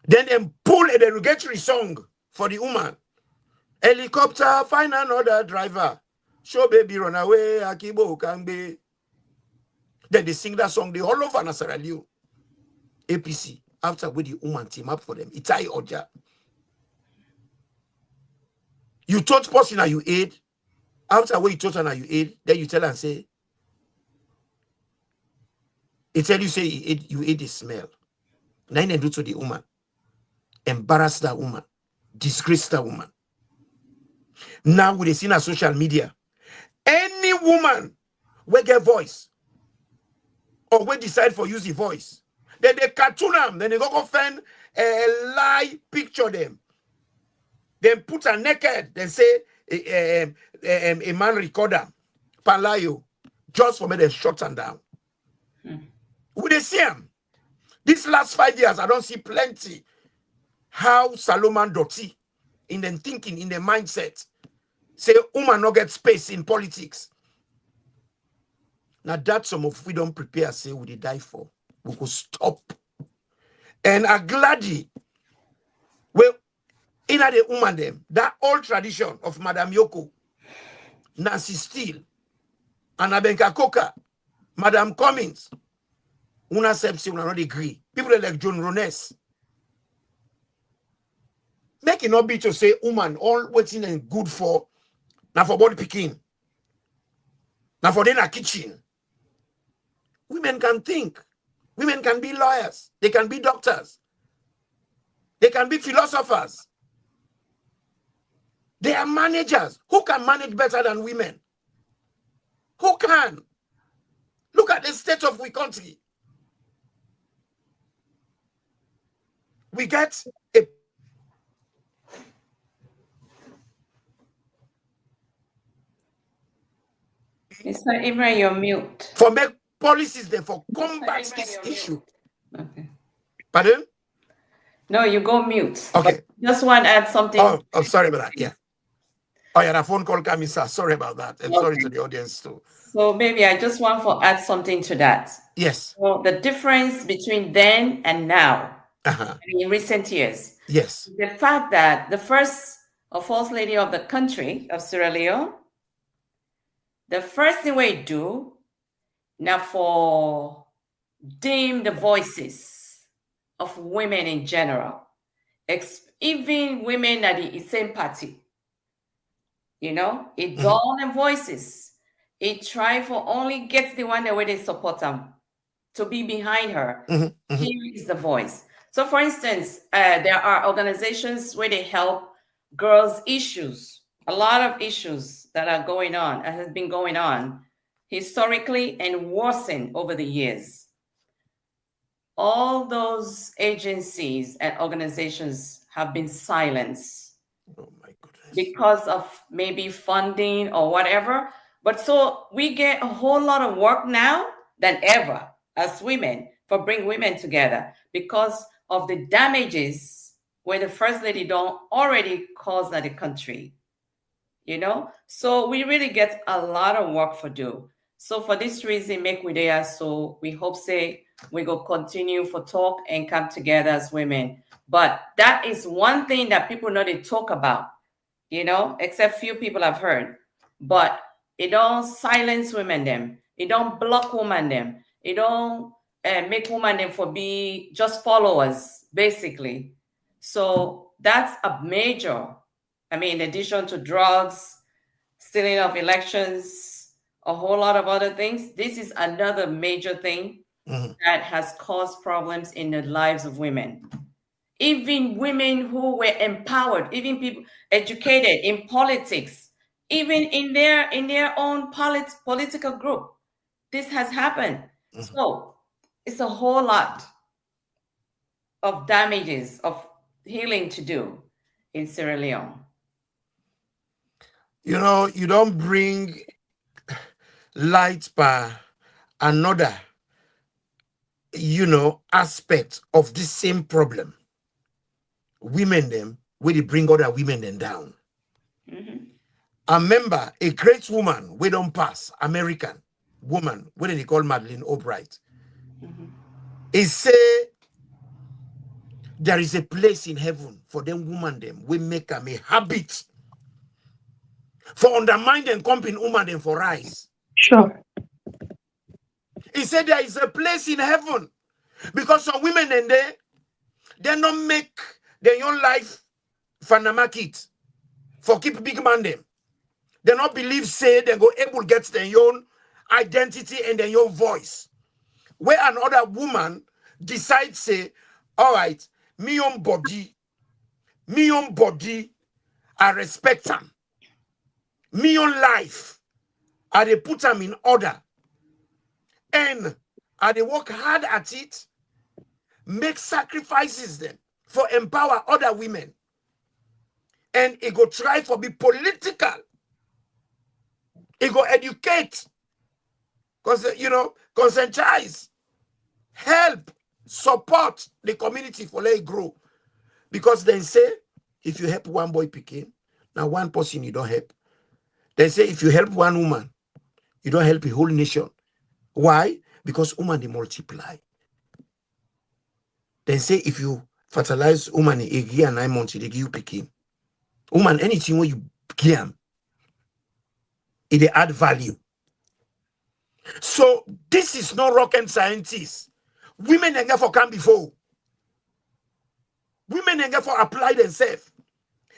Then pull a derogatory song for the woman. Helicopter, find another driver. Show baby run away, Akibo Kangbe. Then they sing that song, they all over Nasara Liu. APC, after with the woman team up for them. Itai Oja. You touch person that you aid. After what you touch and you aid, then you tell and say, it tell you say you ate the smell. Now you do to the woman. Embarrass that woman. Disgrace that woman. Now with the scene on social media, any woman will get voice or will decide for use the voice. Then they cartoon them, then they go find a lie picture them. Then put her naked, then say a man record them. Palayo, just for me they shut them down. Would they see him? These last 5 years, I don't see plenty how Salomon Doty in them thinking, in their mindset, say woman not get space in politics. Now that's some of we don't prepare, say we die for. We could stop. And I'm glad well, in the woman them, that old tradition of Madam Yoko, Nancy Steele, Anna Benkakuka, Madam Cummins, una sepsi una not agree. People like John Rones. Make it not be to say woman all waiting and good for now for body picking. Now for dinner kitchen. Women can think. Women can be lawyers. They can be doctors. They can be philosophers. They are managers. Who can manage better than women? Who can? Look at the state of our country. We get a Mr. Imran, you're mute. for make policies there for combat this issue. Okay. Pardon? No, you go mute. Okay. Just want to add something. Oh, sorry about that. Yeah. Oh, yeah, a phone call coming, sir. Sorry about that. I'm sorry to the audience too. So maybe I just want to add something to that. Yes. So the difference between then and now, in recent years, yes, the fact that the first lady of the country of Sierra Leone, the first thing we do now for dim the voices of women in general, even women at the same party, it dull the voices. It try for only gets the one that way they support them to be behind her. Here is the voice. So for instance, there are organizations where they help girls' issues, a lot of issues that are going on, has been going on historically and worsened over the years. All those agencies and organizations have been silenced. Oh my goodness. Because of maybe funding or whatever. But so we get a whole lot of work now than ever as women for bring women together because of the damages where the first lady don't already cause that the country, So we really get a lot of work for do. So for this reason, make we there. So we hope say we go continue for talk and come together as women. But that is one thing that people know they talk about, except few people have heard. But it don't silence women them. It don't block women them. It don't make women them for be just followers, basically. So that's a major, in addition to drugs, stealing of elections, a whole lot of other things. This is another major thing that has caused problems in the lives of women. Even women who were empowered, even people educated in politics, even in their own political group, this has happened. So it's a whole lot of damages of healing to do in Sierra Leone. You don't bring light by another, aspect of this same problem. Women them, where they bring other women them down. I remember a great woman, we don't pass, American woman, what they call Madeleine Albright. He say there is a place in heaven for them woman them. We make them a habit for undermine them company woman them for rise. Sure. He said there is a place in heaven because some women in there, they don't make their own life for the market for keep big man them. They not believe say they go able get their own identity and their own voice. Where another woman decides say, all right, me own body, I respect them. Me own life, I they put them in order. And I they work hard at it, make sacrifices them for empower other women. And it go try for be political. It go educate. Because, conscientize, help, support the community for let it grow. Because then say, if you help one boy picking, now one person you don't help. They say if you help one woman, you don't help the whole nation. Why? Because woman they multiply. They say if you fertilize woman a year and 9 months, they give you picking. Woman, anything where you give them, it add value. So this is not rocket scientists. Women ain't for come before. Women ain't for apply themselves.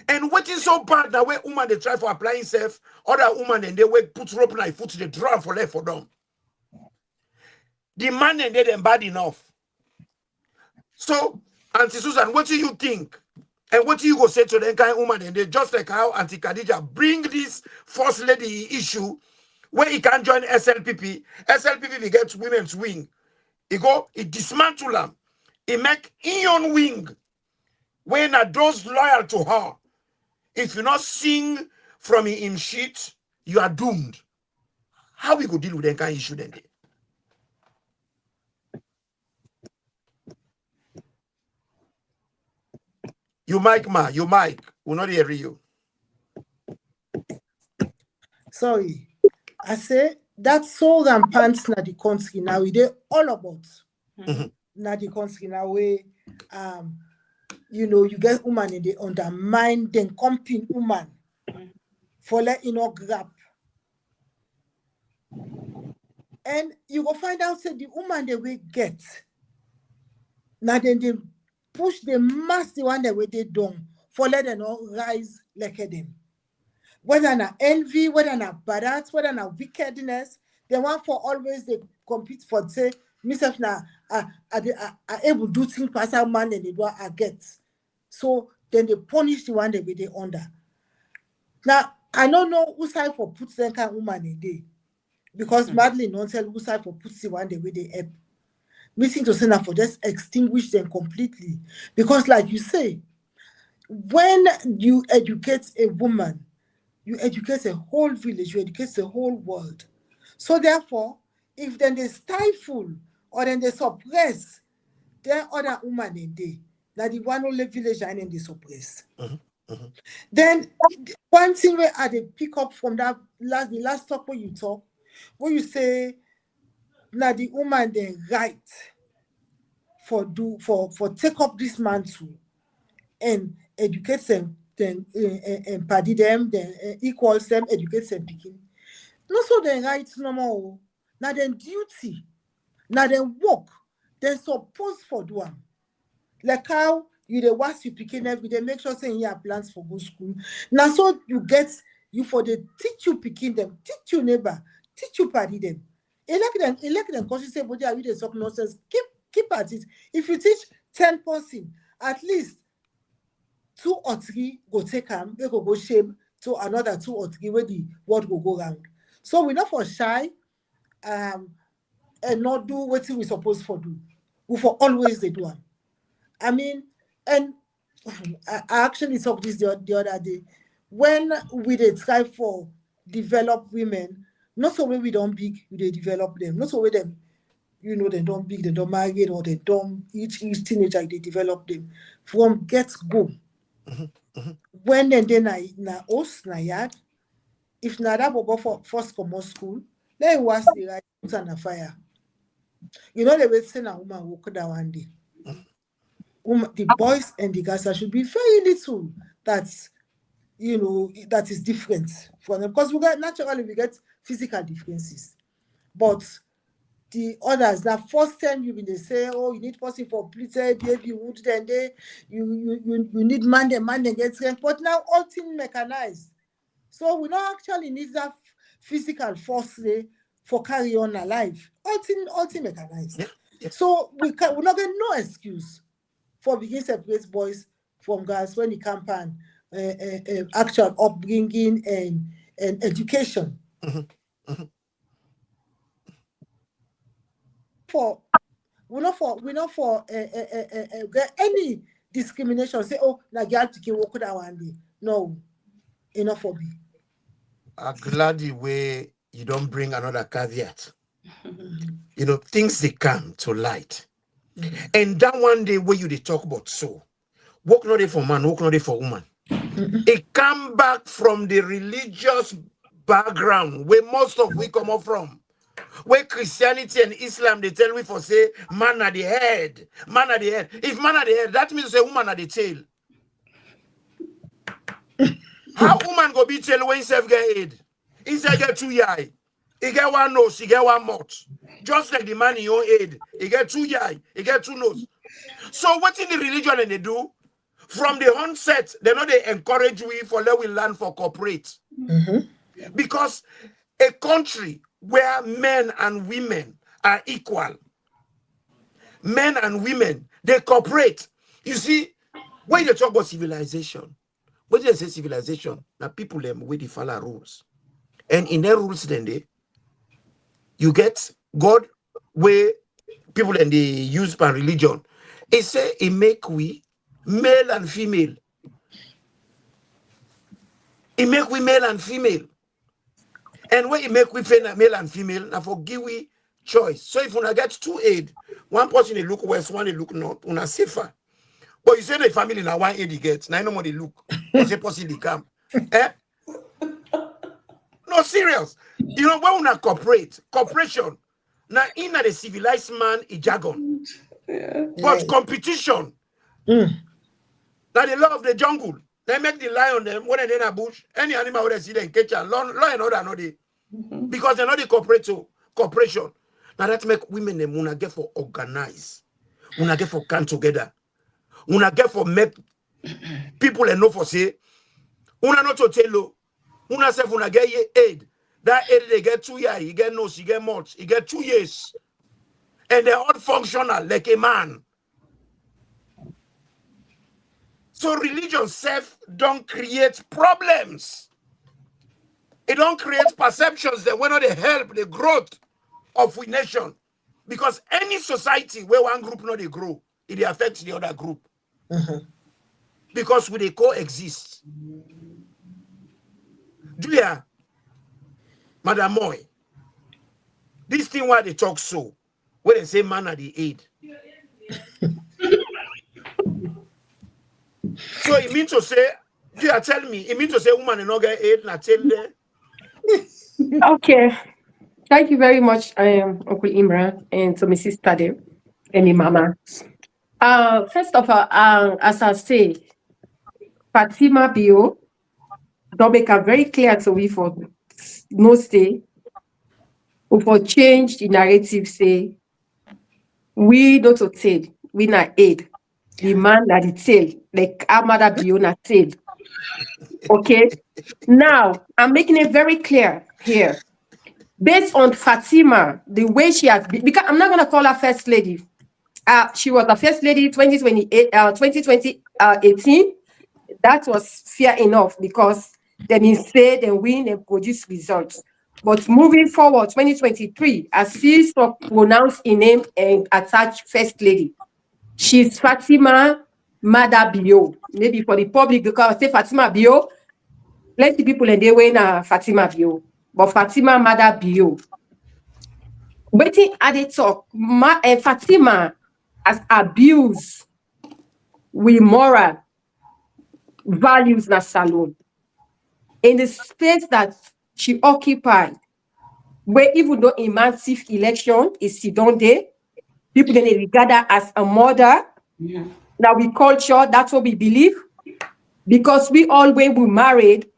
And what is so bad that way woman they try for applying themselves, other woman and they work put rope in foot they draw for left for them. The man and they them bad enough. So, Auntie Susan, what do you think? And what do you go say to them kind of woman and they just like how Auntie Khadija bring this first lady issue where he can join SLPP. SLPP gets women's wing. He dismantle them. He make ion wing. When are those loyal to her? If you not sing from him sheet, you are doomed. how we could deal with them kind of issue then? You mic, ma, you mic. We'll not hear you. Sorry. I say that so rampant na the country now, they all about. Na the country now way you know, you get woman and they undermine then comping woman for let you know grab. And you go find out say the woman they will get. Now then they push the mass the one that way they done for let them all rise like them. Whether na envy, whether na barat, whether na wickedness, they want for always they compete for say myself na are able to do things pass our man and they do I get. So then they punish the one that way they under. Now I don't know who side for put them kind of woman in day. Because Madeline don't tell who side for put the one the way they help. Missing to say now for just extinguish them completely. Because like you say, when you educate a woman, you educate a whole village, you educate the whole world. So therefore, if then they stifle or then they suppress their other woman in day, that the one only village and then they suppress. Then one thing where I they pick up from that the last talk where you talk, where you say now the woman then right for take up this mantle and educate them, then embody them, then equals them, educate them picking. Not so then rights no more. Now then duty, now then work, then suppose for do am. Like how you the was you picking every day, make sure saying you have plans for go school. Now so you get you for the teach you picking them, teach you neighbor, teach you party them. Elect them because you say body are we the talk nonsense. Keep at it. If you teach 10 person, at least 2 or 3 go take them, they go shame to another 2 or 3 where the word go round. So we're not for shy and not do what we supposed for do. We for always they do them. I mean, and I actually talked this the other day. When we they try for develop women, not so way we don't big, we they develop them. Not so way them, you know, they don't big, they don't marry, or they don't each teenager they develop them from get go. When then na os na yard, if na that bobo for first common school, then was the right put on a fire. You know they will say na woman walk down one day. The boys and the girls should be very little that's you know that is different from them because we get physical differences, but the others that first time you they say, oh, you need person for pleated baby wood, then you need man then get strength, but now all things mechanized. So we don't actually need that physical force for carry on our life. All things mechanized. Yeah. So we not get no excuse for begin separate boys from girls when it comes on actual upbringing and education. We're not for any discrimination. Say, oh, na girl to walk that one day. No, enough for me. I'm glad the way you don't bring another caveat. You know, things they come to light. And that one day where you they talk about so, work not there for man, work not there for woman. It come back from the religious background where most of we come up from. Where Christianity and Islam they tell we for say man at the head, man at the head. If man at the head, that means say woman at the tail. How woman go be tail when self get head? He say get 2 eye, he get 1 nose, he get 1 mouth. Just like the man in your head, he get 2 eye, he get 2 nose. So what in the religion and they do? From the onset, they know they encourage we for let we learn for corporate. Because a country where men and women are equal, men and women, they cooperate. You see, when you talk about civilization, when they say civilization, now people them with the follow rules. And in their rules, then you get God where people and they use by religion. It say it make we male and female. It make we male and female. And when you make we male and female, now for give we choice. So if una get 2 aid, one person they look west, one they look north, una safer. But you say the family now 1 aid they get, now no more they look. Or say possibly come. Eh? No, serious. You know, when una cooperation, now in the civilized man is jargon. Yeah. But competition, now the law of the jungle, they make the lion them when they're in a bush, any animal would see them catch and law and order, no they. Because they're not the cooperation. Now that make women them una get for organize, una get for come together, una get for make people and know for say, una not to tell you, una self una get ye aid. That aid they get 2 years, you get nose, you get months, you get 2 years, and they're all functional like a man. So religion self don't create problems. It don't create perceptions that will not help the growth of a nation. Because any society where one group not they grow, it affects the other group. Because we they coexist. Julia, Madam Moy, this thing why they talk so, when they say man are the aid. So it means to say, Julia, tell me, it means to say woman and not get aid, and I tell them. Okay. Thank you very much, Uncle Imran, and to Mrs. Tade and my mama. First of all, as I say, Fatima Bio, don't make it very clear to we for no stay, or for change the narrative, say, we not to tell, we not aid. The man that the tail, like Amada Bio not tail. Okay? Now, I'm making it very clear here. Based on Fatima, the way she has been, because I'm not going to call her first lady. She was the first lady 2018. That was fair enough because they been say they win and produce results. But moving forward, 2023, as she so pronounce in name and attach first lady, she's Fatima Mada Bio. Maybe for the public, because I say Fatima Bio, plenty people and they win Fatima Bio. But Fatima Mada Bio. Waiting at the talk, Fatima has abused with moral values na salon. In the space that she occupied, where even though a massive election is still there, people then regard her as a mother. Yeah. Now we culture, that's what we believe. Because we always were married,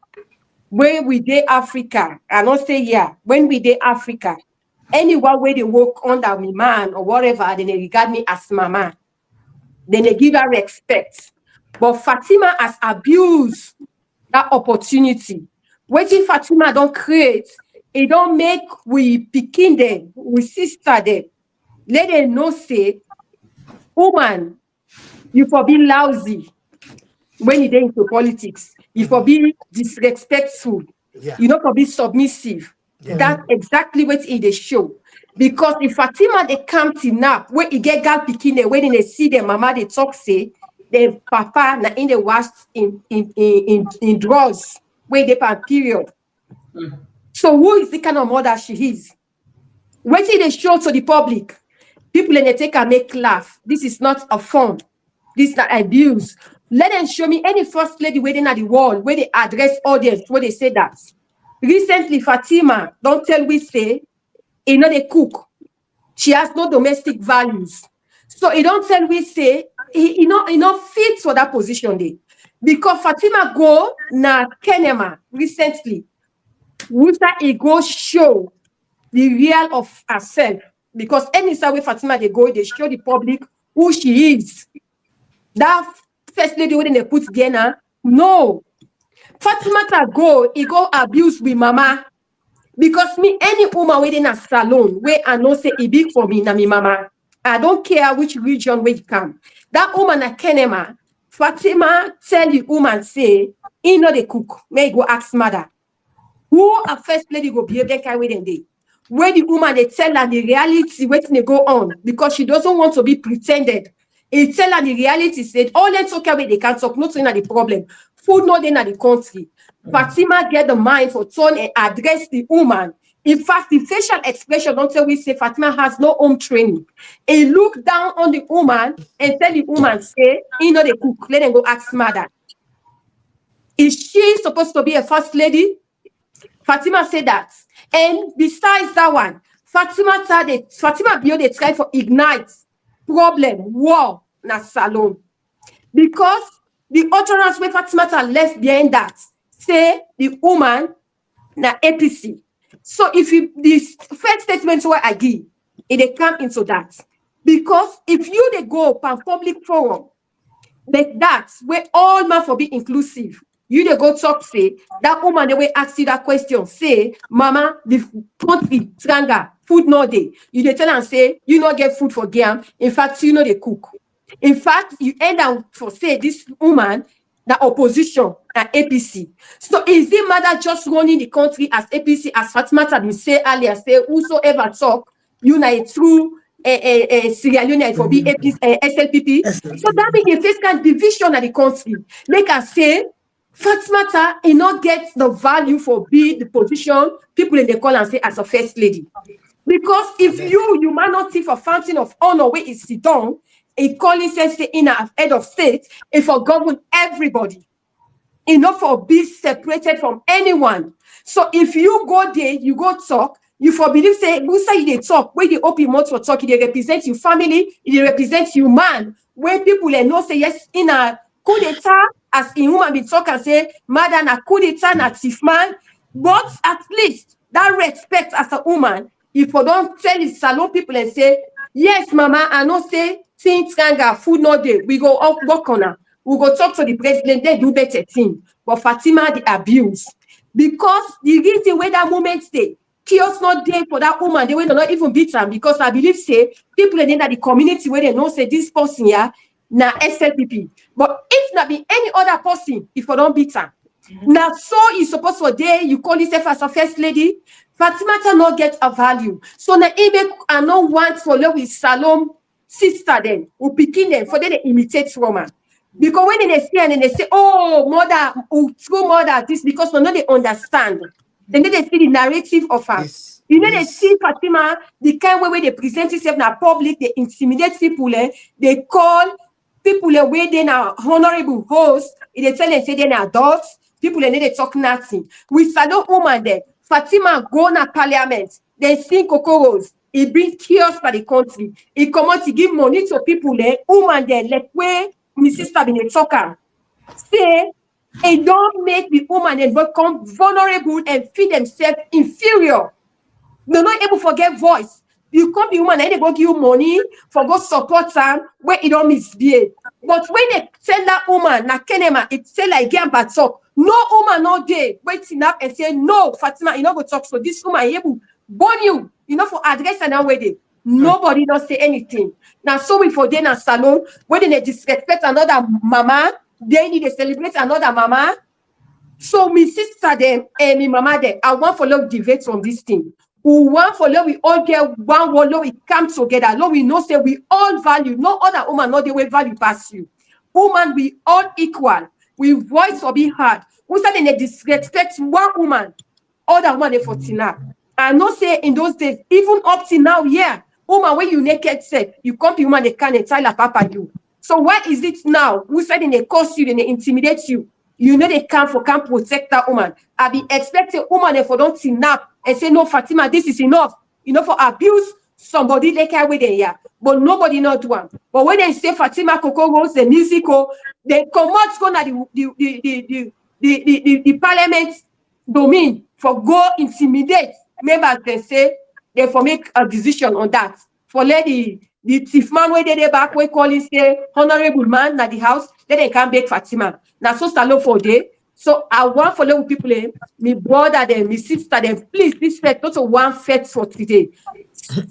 when we did Africa, I don't say yeah, when we did Africa, anyone where they work under me man or whatever, then they regard me as mama. Then they give her respect. But Fatima has abused that opportunity. Waiting Fatima don't create, it don't make we picking them, we sister them. Let them know say, woman, you for be lousy when you get into politics. You for be disrespectful. Yeah. You not for be submissive. Yeah. That's exactly what it is show. Because if Fatima they come to nap, where you get gal picking them, when they see their mama they talk say, then papa na in the wash in drawers where they pan period. So who is the kind of mother she is? Waiting they show to the public. People in the take and make laugh. This is not a fun. This is not abuse. Let them show me any first lady waiting at the wall where they address audience, where they say that. Recently, Fatima, don't tell we say, you know they cook. She has no domestic values. So he don't tell we say, he not fit for that position there. Because Fatima go na Kenema recently. Wusa he go show the real of herself. Because any way Fatima they go, they show the public who she is. That first lady when they put Diana, no. Fatima ta go, he go abuse with mama. Because me, any woman within a salon, where I know say it big for me, na me mama. I don't care which region where you come. That woman at Kenema, Fatima tell the woman say, he know they cook. May go ask mother. Who a first lady go behave that kind of day? Where the woman they tell her the reality waiting they go on because she doesn't want to be pretended He tell her the reality said, all let's talk away they can't talk, not in the problem. Food not in the country. Fatima get the mind for turn and address the woman. In fact, the facial expression until we say Fatima has no home training. He look down on the woman and tell the woman, say, you know the cook, let them go ask mother. Is she supposed to be a first lady? Fatima said that. And besides that one, Fatima build a try for ignite problem, war, na salon. Because the utterance where Fatima left behind that, say the woman na APC. So if you this first statement where I give, it come into that. Because if you they go pan public forum, like that, where all man for be inclusive, you they go talk, say, that woman they will ask you that question, say, Mama, the country, tranga, food no day. You they tell and say, you not get food for game. In fact, you know they cook. In fact, you end up for say this woman, the opposition, APC. So is the mother just running the country as APC, as Fatima been say earlier, say whosoever talk, you know a true Sierra Leone for be APC, SLPP. So that means a fiscal division of the country. Like I say, Fatima he not get the value for be the position people in the call and say as a first lady. Because if you might not see for fountain of honor where is sit down, a calling says in a head of state, if for govern everybody, enough for be separated from anyone. So if you go there, you go talk, you for believe say, who say they talk, where they open mouth for talk, they represent your family, they represent you man, where people they know say yes in a coup d'etat, as in woman be talk and say, madam a coup d'etat na thief man, but at least that respect as a woman, if you don't tell the salon people and say, yes, mama, I know say things can food no day. We go up work on her. We go talk to the president, they do better thing. But Fatima the abuse. Because the reason where that moment stay, chaos not there for that woman, they will not even beat her. Because I believe say people in the community where they know say this person here na SLPP. But if not be any other person, if you don't beat her. Now, so you supposed for day, you call yourself as a first lady. Fatima cannot get a value. So now, I don't want for love with Salom sister then, who picking them for them to imitate Roman. Because when they see and they say, oh, mother, oh, true mother, this because no, they understand. Then they see the narrative of her. They see Fatima, the kind way they present itself in the public, they intimidate people, they call people where they are honorable hosts, they tell them say they're adults. People they talk nothing. We Salon woman there. Fatima go na parliament. They sing cocoros. It brings chaos for the country. It come out to give money to people there. Woman there, like where my sister been a talker. Say it don't make the woman and become vulnerable and feel themselves inferior. They're not able to get voice. You come the woman and they go give you money for go support them where it don't misbehave. But when they tell that woman, na kenema, it tell like again but talk. No woman no day waiting up and say no, Fatima, you know go talk. So this woman able burn you, you know for address and that way they nobody not say anything. Now so we for dinner salon when they disrespect another mama, they need to celebrate another mama. So my sister them and my mama them, I want for love debate from this thing. We want for love, we all get one love, we come together. Love, we know say we all value. No other woman, no they will value past you. Woman, we all equal. We voice for be heard. We say they disrespect one woman, other woman they for tina. I know say in those days, even up to now, yeah, woman when you naked say you come to woman they can't tell her papa you. So why is it now? We said they curse you, they intimidate you. You know they can't protect that woman. I be expecting woman if don't snap and say no, Fatima, this is enough. You know for abuse somebody they carry with them here, but nobody not do one. But when they say Fatima Coco Rose, the musical, they come out go na the parliament domain for go intimidate members. They say they for make a decision on that. For let the thief man where they back where calling say honorable man at the house, then they can't beg Fatima. Now so salon for day. So I want follow with people, me brother them, me sister them, please respect not to one fete for today.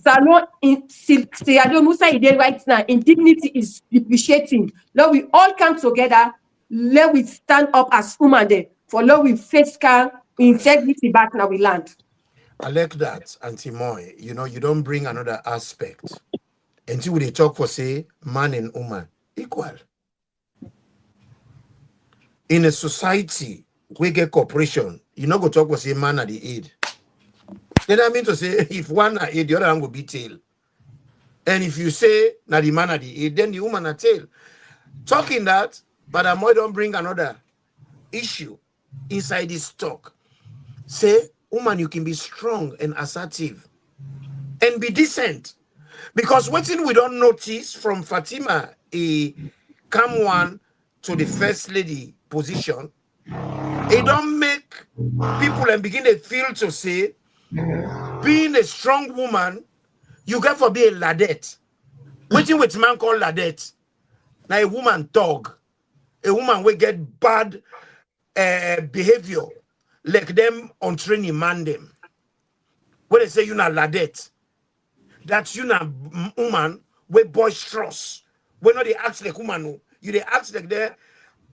Salon in Sierra Musa ide right now, indignity is depreciating. Let we all come together, let we stand up as women there, for let we face can integrity back now we land. I like that, Auntie Moy. You know, you don't bring another aspect. Until they talk for say man and woman. Equal. In a society, we get cooperation. You know, go talk with a man at the aid. Then I mean to say, if one at aid, the other one will be tail. And if you say, na the man at the aid, then the woman at tail. Talking that, but I might don't bring another issue inside this talk. Say, woman, you can be strong and assertive and be decent. Because what thing we don't notice from Fatima, a come one to the first lady position, it don't make people and begin to feel to say, being a strong woman, you got to be a ladette. Waiting with man called ladette. Now a woman dog, a woman will get bad behavior, like them on training man them. When they say you na ladette, that's you na woman with boisterous. When not they act like woman, no, you they act like they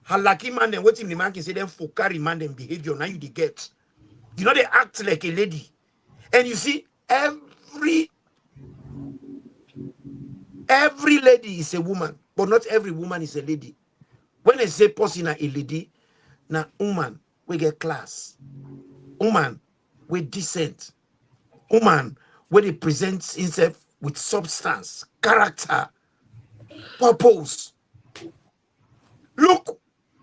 halaki man them. Waiting the man can say them for carry man them behavior. Now you they get, you know they act like a lady, and you see every lady is a woman, but not every woman is a lady. When they say person a lady, na woman we get class, woman we decent, woman when they present himself with substance, character, purpose. Look,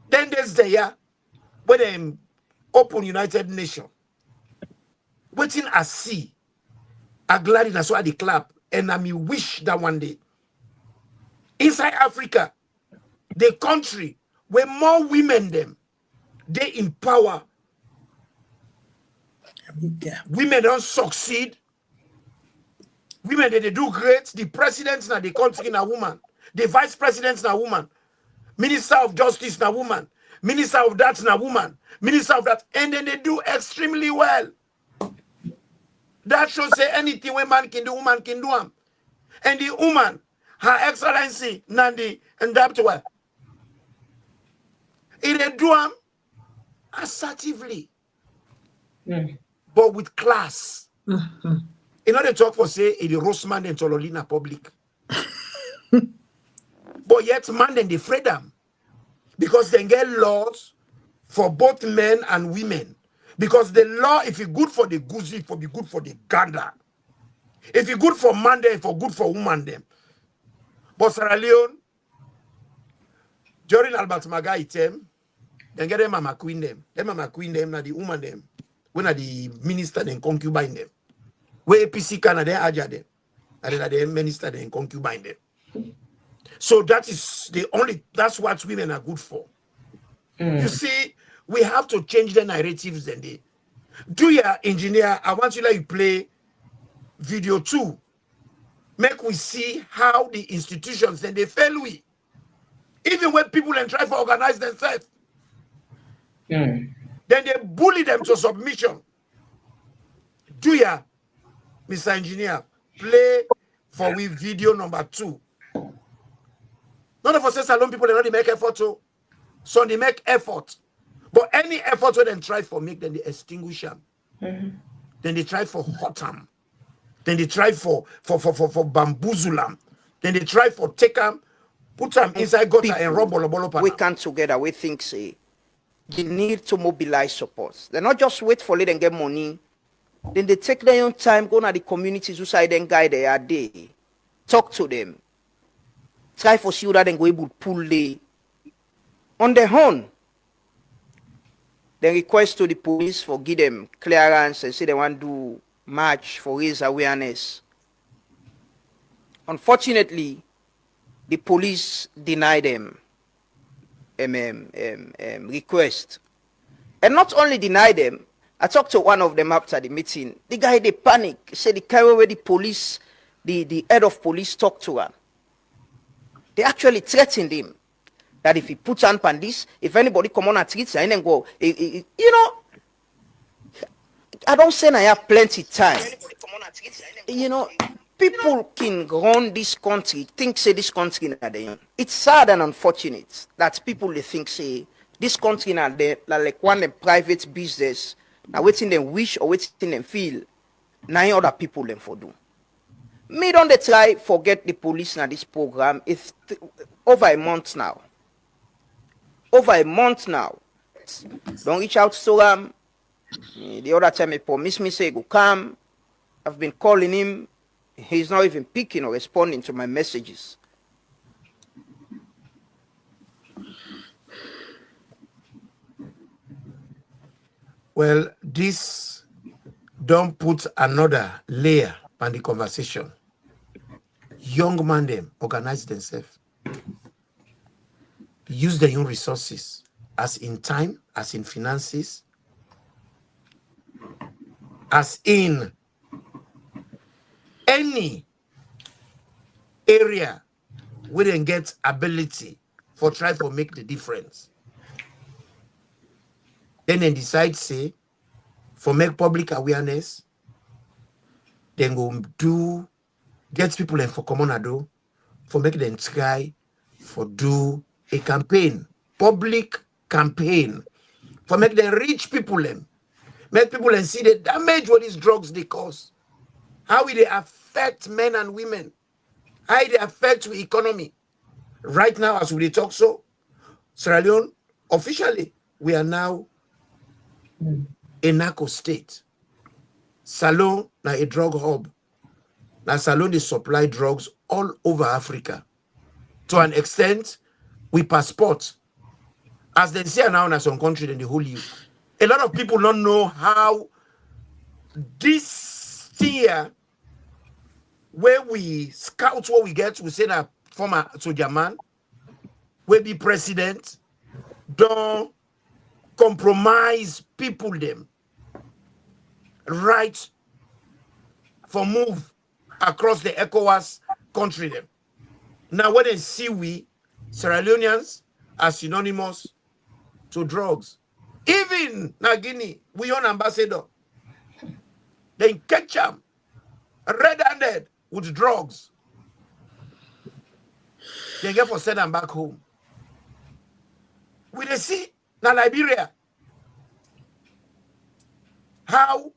then there's the year when they open United Nations, waiting I see, I glad in as well the clap, and I mean wish that one day inside Africa, the country where more women them, they empower. Yeah. Women don't succeed. Women they do great. The presidents now the country na woman. The vice presidents na woman. Minister of Justice na woman. Minister of that na woman. Minister of that, and then they do extremely well. That shows say anything when man can do, woman can do them. And the woman, Her Excellency Nandi and that way. It do them assertively, but with class. In order to talk for say in the Roseman and Tololina public. But yet man then they freedom. Because they get laws for both men and women. Because the law, if it's good for the goose, it will be good for the gander. If it's good for man, then it's good for woman them. But Sierra Leone, during Albert Magai time, then get them Mama Queen them. Them Mama Queen them, na the woman them. When are the minister and concubine them. Where APC can they aja them. And then the minister and concubine them. So that is the only, that's what women are good for. You see, we have to change the narratives then they. Do ya engineer, I want you to play video 2. Make we see how the institutions then they fail we. Even when people then try to organize themselves. Then they bully them to submission. Do ya, Mr. Engineer, play for we video number 2. None of us alone people they not make effort to. So they make effort. But any effort when they try for make, then they extinguish them. Then they try for hurt them. Then they try for bamboozle them. Then they try for take them, put them inside gutter and rub all we come together, we think say you need to mobilize support. They not just wait for let them get money. Then they take their own time, go to the communities who side and guide they are there. Talk to them. Try for see that then go able to pull the on their own. Then request to the police for give them clearance and say they want to do march for raise awareness. Unfortunately, the police deny them request. And not only deny them, I talked to one of them after the meeting. The guy, they panic. Say the carry where the police, the head of police talked to her. They actually threatened him that if he puts on this, if anybody come on and treats her, and then go, you know, I don't say I have plenty time. You know, people can run this country, think say this country na there. It's sad and unfortunate that people they think say this country na there like one of private business. Now waiting them wish or waiting them feel, 9 other people them for do. Me don't they try forget the police na this program. It's over a month now. Over a month now. Don't reach out to him. The other time he promised me say he go come. I've been calling him. He's not even picking or responding to my messages. Well, this don't put another layer on the conversation. Young man them organize themselves. Use their own resources, as in time, as in finances, as in any area where they get ability for try for make the difference. Then they decide, say, for make public awareness, then go do, get people in for common ado, for make them try for do a campaign, public campaign, for make them reach people them, make people and see the damage what these drugs they cause, how will they affect men and women, how they affect the economy. Right now, as we talk so, Sierra Leone, officially, we are now a narco state. Salone, now a drug hub. Now Salone, they supply drugs all over Africa. To an extent, we passport. As they say now in some country, then they hold you. A lot of people don't know how this year, where we scout what we get, we say that former soldier man, will be president, don't compromise people them right for move across the ECOWAS country them. Now when they see we Sierra Leoneans are synonymous to drugs. Even na Guinea, we own ambassador. They catch them red-handed with drugs. They get for send them back home. We they see na Liberia how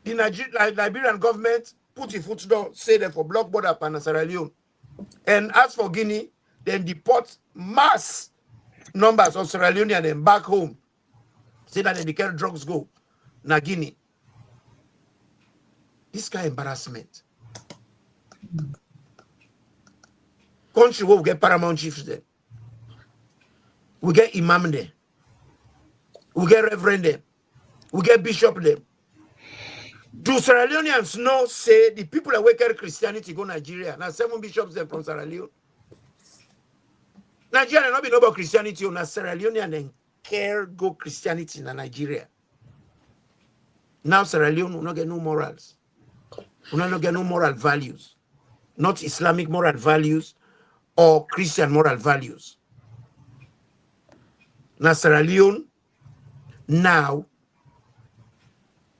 the Liberian government put a foot down, say them for block border upon Sierra Leone. And as for Guinea, then deport mass numbers of Sierra Leoneans and back home. Say that they carry drugs go. Na Guinea. This kind of embarrassment. Country where we get paramount chiefs there. We get imam there. We get reverend there. We get bishop there. Do Sierra Leoneans know, say, the people that carry Christianity go Nigeria? Now 7 bishops there from Sierra Leone. Nigeria not be know about Christianity, or Sierra Leonean and care go Christianity in Nigeria. Now Sierra Leone will not get no morals. Will not get no moral values. Not Islamic moral values or Christian moral values. Now Sierra Leone, now,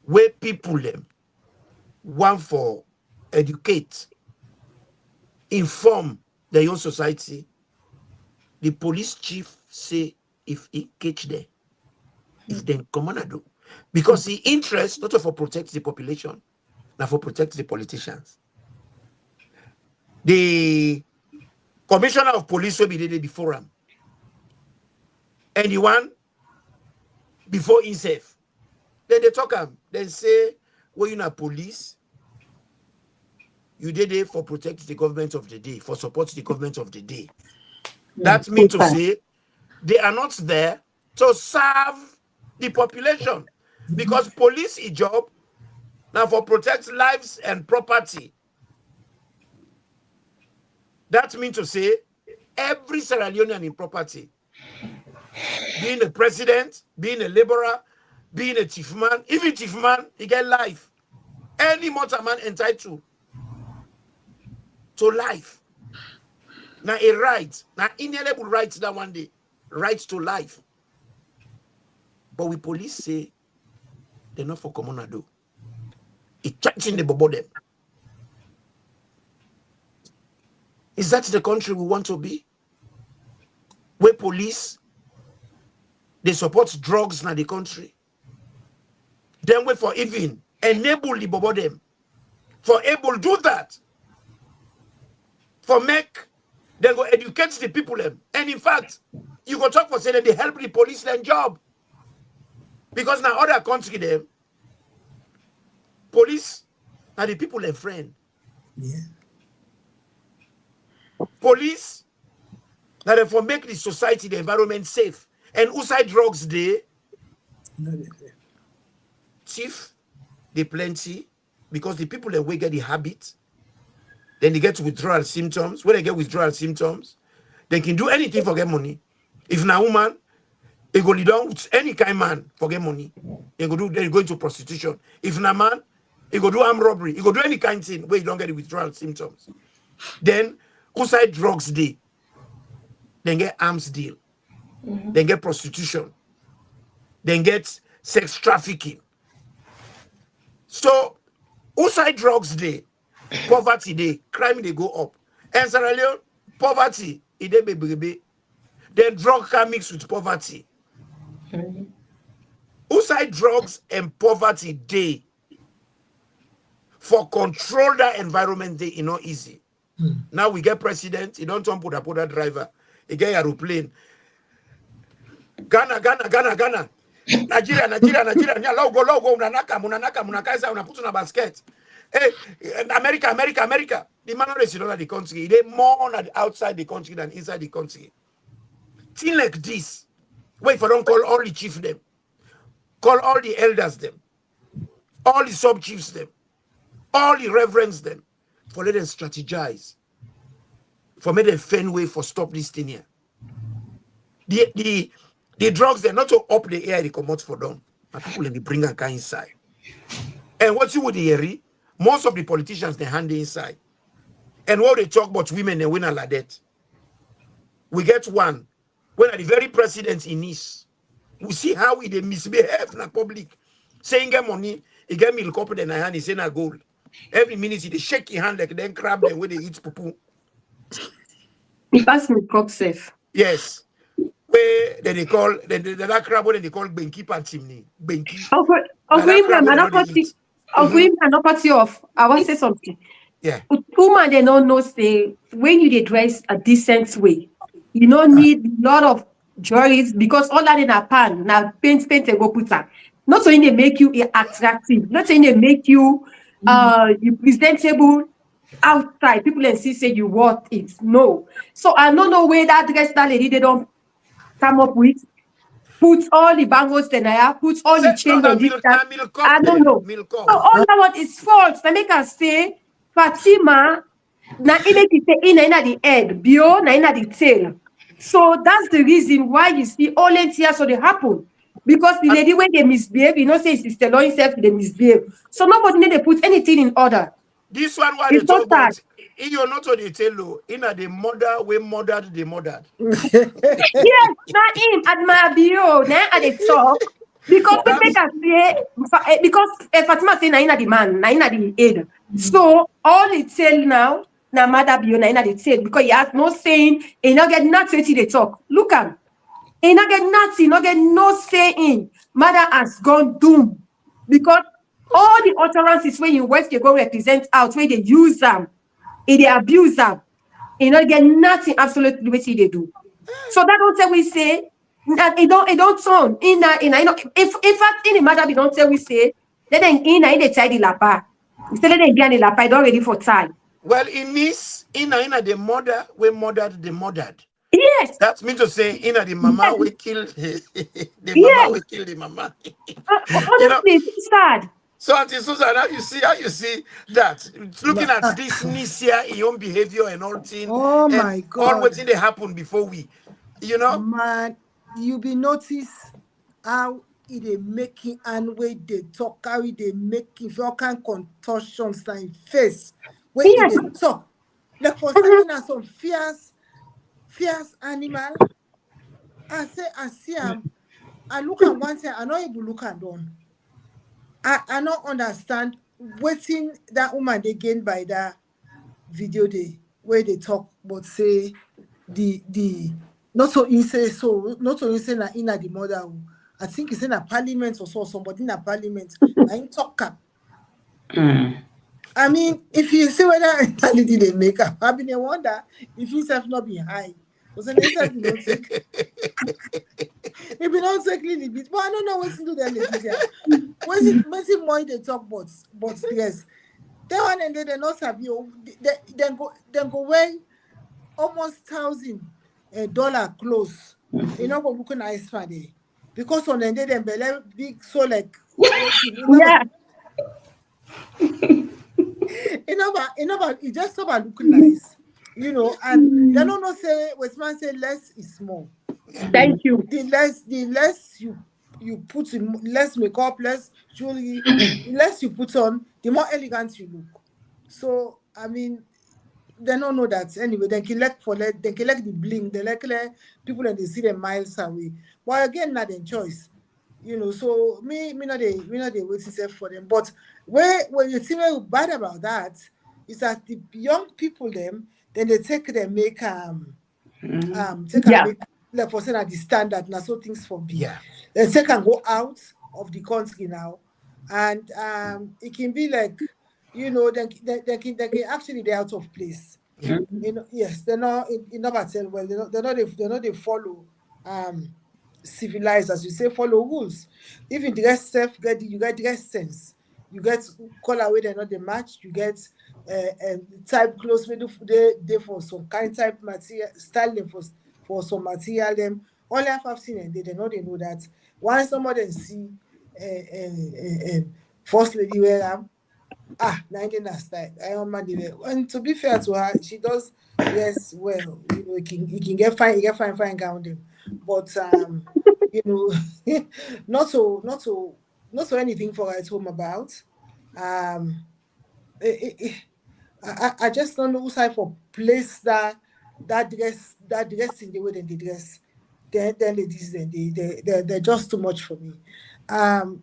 where people them want for educate, inform their own society, the police chief say if he catch them, if they come on do. Because the interest not for protect the population, not for protect the politicians. The commissioner of police will be there before him. And the one before himself. Then they talk him. Then say, well, you're not police. You did it for protect the government of the day, for support the government of the day. That means to say they are not there to serve the population. Because police is job now for protect lives and property. That means to say every Sierra Leonean in property, being a president, being a laborer, being a chief man, even chief man, he get life. Any mortal man entitled to life. Now a right, now inalienable rights that one day, rights to life. But we police say they're not for common ado. It's touching the bobo them. Is that the country we want to be? Where police, they support drugs in the country. Then wait for even enable the bobo them for able do that. For make they go educate the people them. And in fact, you go talk for say that they help the police then job. Because now other country them police are the people their friend. Yeah. Police now therefore make the society, the environment safe. And outside drugs they chief they plenty because the people that we get the habit, then they get withdrawal symptoms. When they get withdrawal symptoms, they can do anything for get money. If na woman, they go lead down with any kind man for get money. They go into prostitution. If na man, he go do armed robbery. He go do any kind of thing where you don't get the withdrawal symptoms. Then outside drugs day, then get arms deal, then get prostitution, then get sex trafficking. So outside drugs day, poverty day, crime they go up. And Sierra Leone, poverty, then drug can mix with poverty. Outside drugs and poverty day, for control that environment day, you know, easy. Now we get president, you don't put a driver, you get aeroplane. Ghana. Nigeria, logo, unanaka, put on a basket. Hey, America. The man is in the country. They more on the outside the country than inside the country. Thing like this. Wait for don't call all the chiefs them. Call all the elders them. All the sub-chiefs them. All the reverends them. For let them strategize. For make them find way for stop this thing here. The drugs, they're not to up the air, they come out for them. And people they bring a kind inside. And what you would hear, most of the politicians they hand inside. And what they talk about women, they win a like that. We get one. When at the very president in Nice, we see how they misbehave in the public. Saying get money, he get milk up in the hand, he say na gold. Every minute they shake your hand like then crab them when they eat poo. He pass me cup safe. Yes. Where they call that crab when they call Benki Pantimni. Benki. Uncle Imran, I not party off. I want to say something. Yeah. Woman, they don't know say when you dress a decent way, you don't need a lot of jewelries because all that in a pan now paint and go put on. Not only they make you attractive, not only they make you you presentable outside. People and see say you worth it. No. So I don't know where that dress that lady they don't come up with. Put all the bangles then I have, put all the chains and this that. I don't know. So all that what is false. I make her say Fatima na make it say in the head, bio na in the tail. So that's the reason why you see all here so they happen. Because the lady when they misbehave, you know, say Sister Law himself they misbehave. So nobody need to put anything in order. This one why they talk about you're not on the tail, in the mother we murdered the murdered. Yes, not him at my bio, now at the talk. Because we make us say because Fatima say na in the man, na in the head. So all it tell now, na mother bio na in the tail because he has no saying, he not get nothing to they talk. Look at he not get nothing, not get no saying. Mother has gone doom because all the utterances when you West they go represent out where they use them, they abuse them, he not get nothing absolutely what they do. So that don't say we say that it don't sound in if fact in the matter we don't say we say then in they tie the lapa. Instead they get the lapa, don't ready for time. Well, in this, in the mother, we murdered the murdered. Yes. That means to say, the mama we kill the mama we kill the mama. Honestly, it's sad. So, Auntie Susan, how you see that? Looking at this Nisia, your own behavior and all things. Oh my God! All what thing they happen before we, Man, you be notice how they making and way they talk, how they making all kind contortions in face. When they talk, like for saying some fierce animal. I see him. I look at one side, I not able look at them. I don't understand waiting that woman they gain by that video day where they talk but say the not so insane that in the mother. I think it's in a parliament or so somebody in a parliament. I talk. I mean, if you see whether entirely they make up, I mean, I wonder if himself not be high. Because then himself, you don't take, if you don't take little bit. But I don't know what's to do then, Leticia. What's it more they talk but stress? That one and then they not have you, then go away almost $1,000 close. You know what looking nice for there. Because on the day them belly big so like waiting. Yeah. It just about looking nice, and they don't know say Westman say less is more. Thank you. The less you put in, less makeup, less jewelry, the less you put on, the more elegant you look. So I mean, they don't know that anyway. They can like the bling, they like people and they see them miles away. But again, not their choice. So me not they waiting for them. But where you see very bad about that is that the young people them then they take them make take and Yeah. make like for saying at the standard now so things for be. Yeah. They take and go out of the country now, and it can be like they can actually they're out of place. Yes, they're not in Novatel. Well, they're not they follow civilized, as you say, follow rules. Even the rest self you get dress sense. You get color where they're not the match. You get type clothes where they for some kind type material styling for some material them. All I've seen and they know that once somebody see first lady wear now in style. I am mad with her. And to be fair to her, she does dress well. You can get fine gown them. But you know, not so anything for her at home about. Um eh, eh, eh, I just don't know who's I for place that dress in the way that they dress. Then ladies then they're just too much for me. Um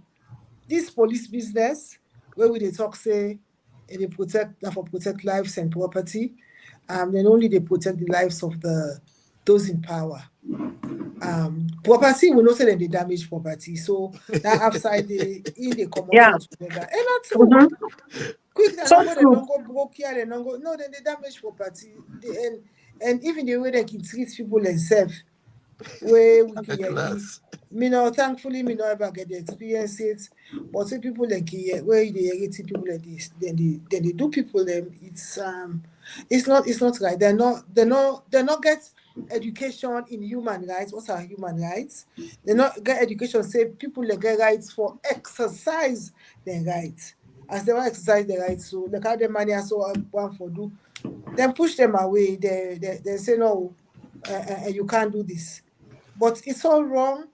this police business where we they talk say they protect for protect lives and property, then only they protect the lives of those in power. Property we know say that they damage property, so that outside they come out Yeah. altogether. And not true. Mhm. Quick, they So don't go, they true. don't go broke here, they don't go. No, then they damage property. And even the way they can treat people themselves where we The can class. me no thankfully me no ever get the experience it, but see people like where they get people like this, then they do people them. It's not right. They're not get education in human rights. What are human rights? They not get education. Say people like get rights for exercise their rights. As they want exercise their rights, so like how the money so one for do, then push them away. They say no, you can't do this. But it's all wrong,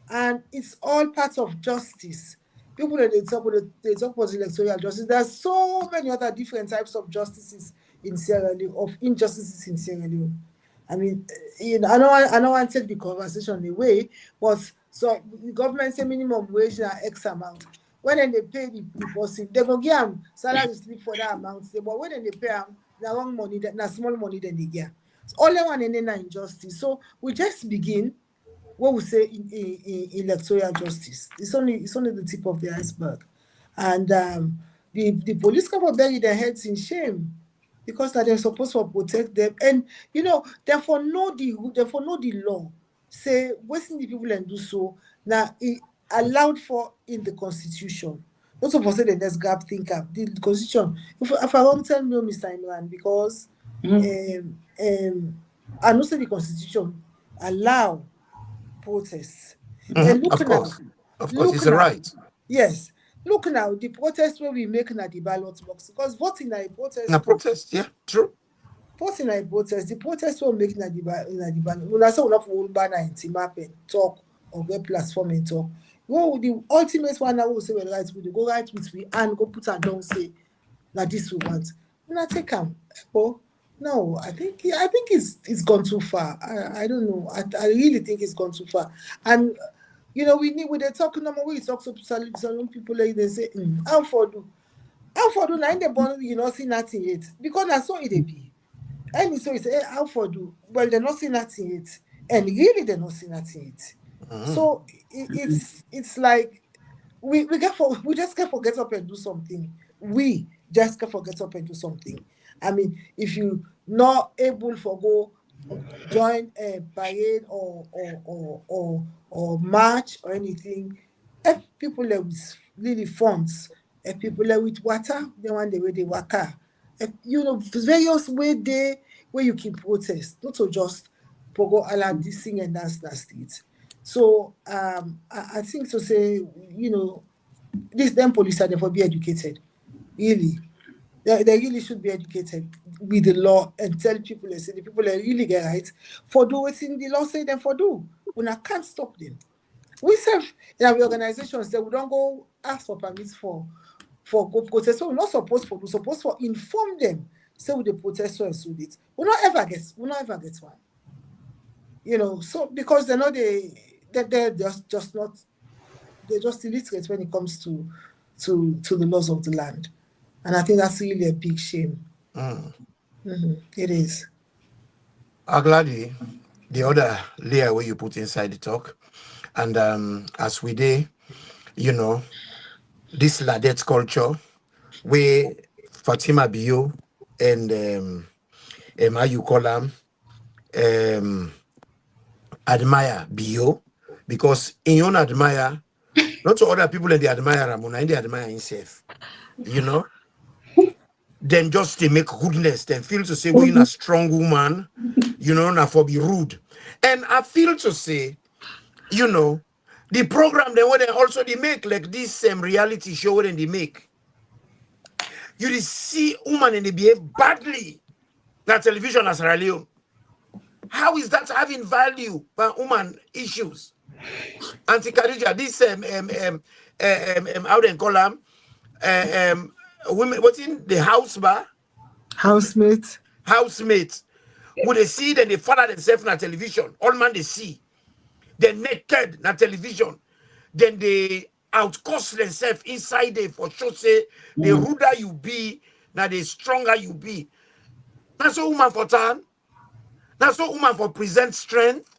and it's all part of justice. People that they talk about electoral justice. There are so many other different types of justices in Sierra Leone, of injustices in Sierra Leone. I mean, I don't want to take the conversation away, but so the government say minimum wage na X amount. When then they pay the person, they go give them salary slip for that amount. But when then they pay them, na wrong money, na small money then they get. So all they want in injustice. So we just begin what we say in electoral justice. It's only the tip of the iceberg, and the police come up bury their heads in shame because that they're supposed to protect them, and therefore know the law. Say wasting the people and do so now allowed for in the constitution. Not of us say the next gap thinker. The constitution. If I won't tell me, Mr. Imran, because I know say the constitution allow protests. And Of course. Of course, look it's a now, right. yes, look now, the protest where we make na the ballot box, because voting na a Na protest too. protest, yeah, true. Voting na a protest, the protest we make na the ballot. Una say una for banner in map and talk or get platform and talk. Well, the ultimate one now will say we right, we go right with we and go put and down say that this we want. Una take am. Oh, no, I think it's gone too far. I don't know. I really think it's gone too far. And we they talk number we talk to some people like they say, how for do now in the born see nothing yet. Because that's so it be. And so it's how for do well they're not seeing nothing yet. And really they're not seeing nothing yet. So it's like we just get up and do something. We Jessica forget up and do something. I mean, if you not able for go join a parade or march or anything, if people there with really funds, if people there with water, they want the way they waka. If, you know, various way they where you can protest, not to just pogo ala this thing and that's it. So I think to say, you know, this them police are therefore be educated. Really. They really should be educated with the law and tell people and say the people that really get right for do what's in the law say them for do. When I can't stop them. We serve in our organizations that we don't go ask for permits for go protest. So we're not supposed for, we're supposed to inform them. Say with the protester and so it. We not ever get one. You know, so because they're not they're just not they're just illiterate when it comes to the laws of the land. And I think that's really a big shame. It is. Agladi, the other layer where you put inside the talk, and as we did, you know, this Ladette culture, where Fatima Bio and how you call them, admire Bio, because in your admire, not to other people that they admire Ramona, and they admire himself, you know. Then just to make goodness, then feel to say we're a strong woman, you know, not for be rude. And I feel to say, you know, the program they want also they make like this reality show when they make. You see woman and they behave badly. That television as Sierra Leone. How is that having value for woman issues? Auntie Khadija, this how they call them women, what's in the house bar? Housemates. Would they see then they father themselves on television? All man they see. They're naked na television. Then they outcost themselves inside there for sure say the ruder you be, now the stronger you be. That's a woman for turn. That's a woman for present strength.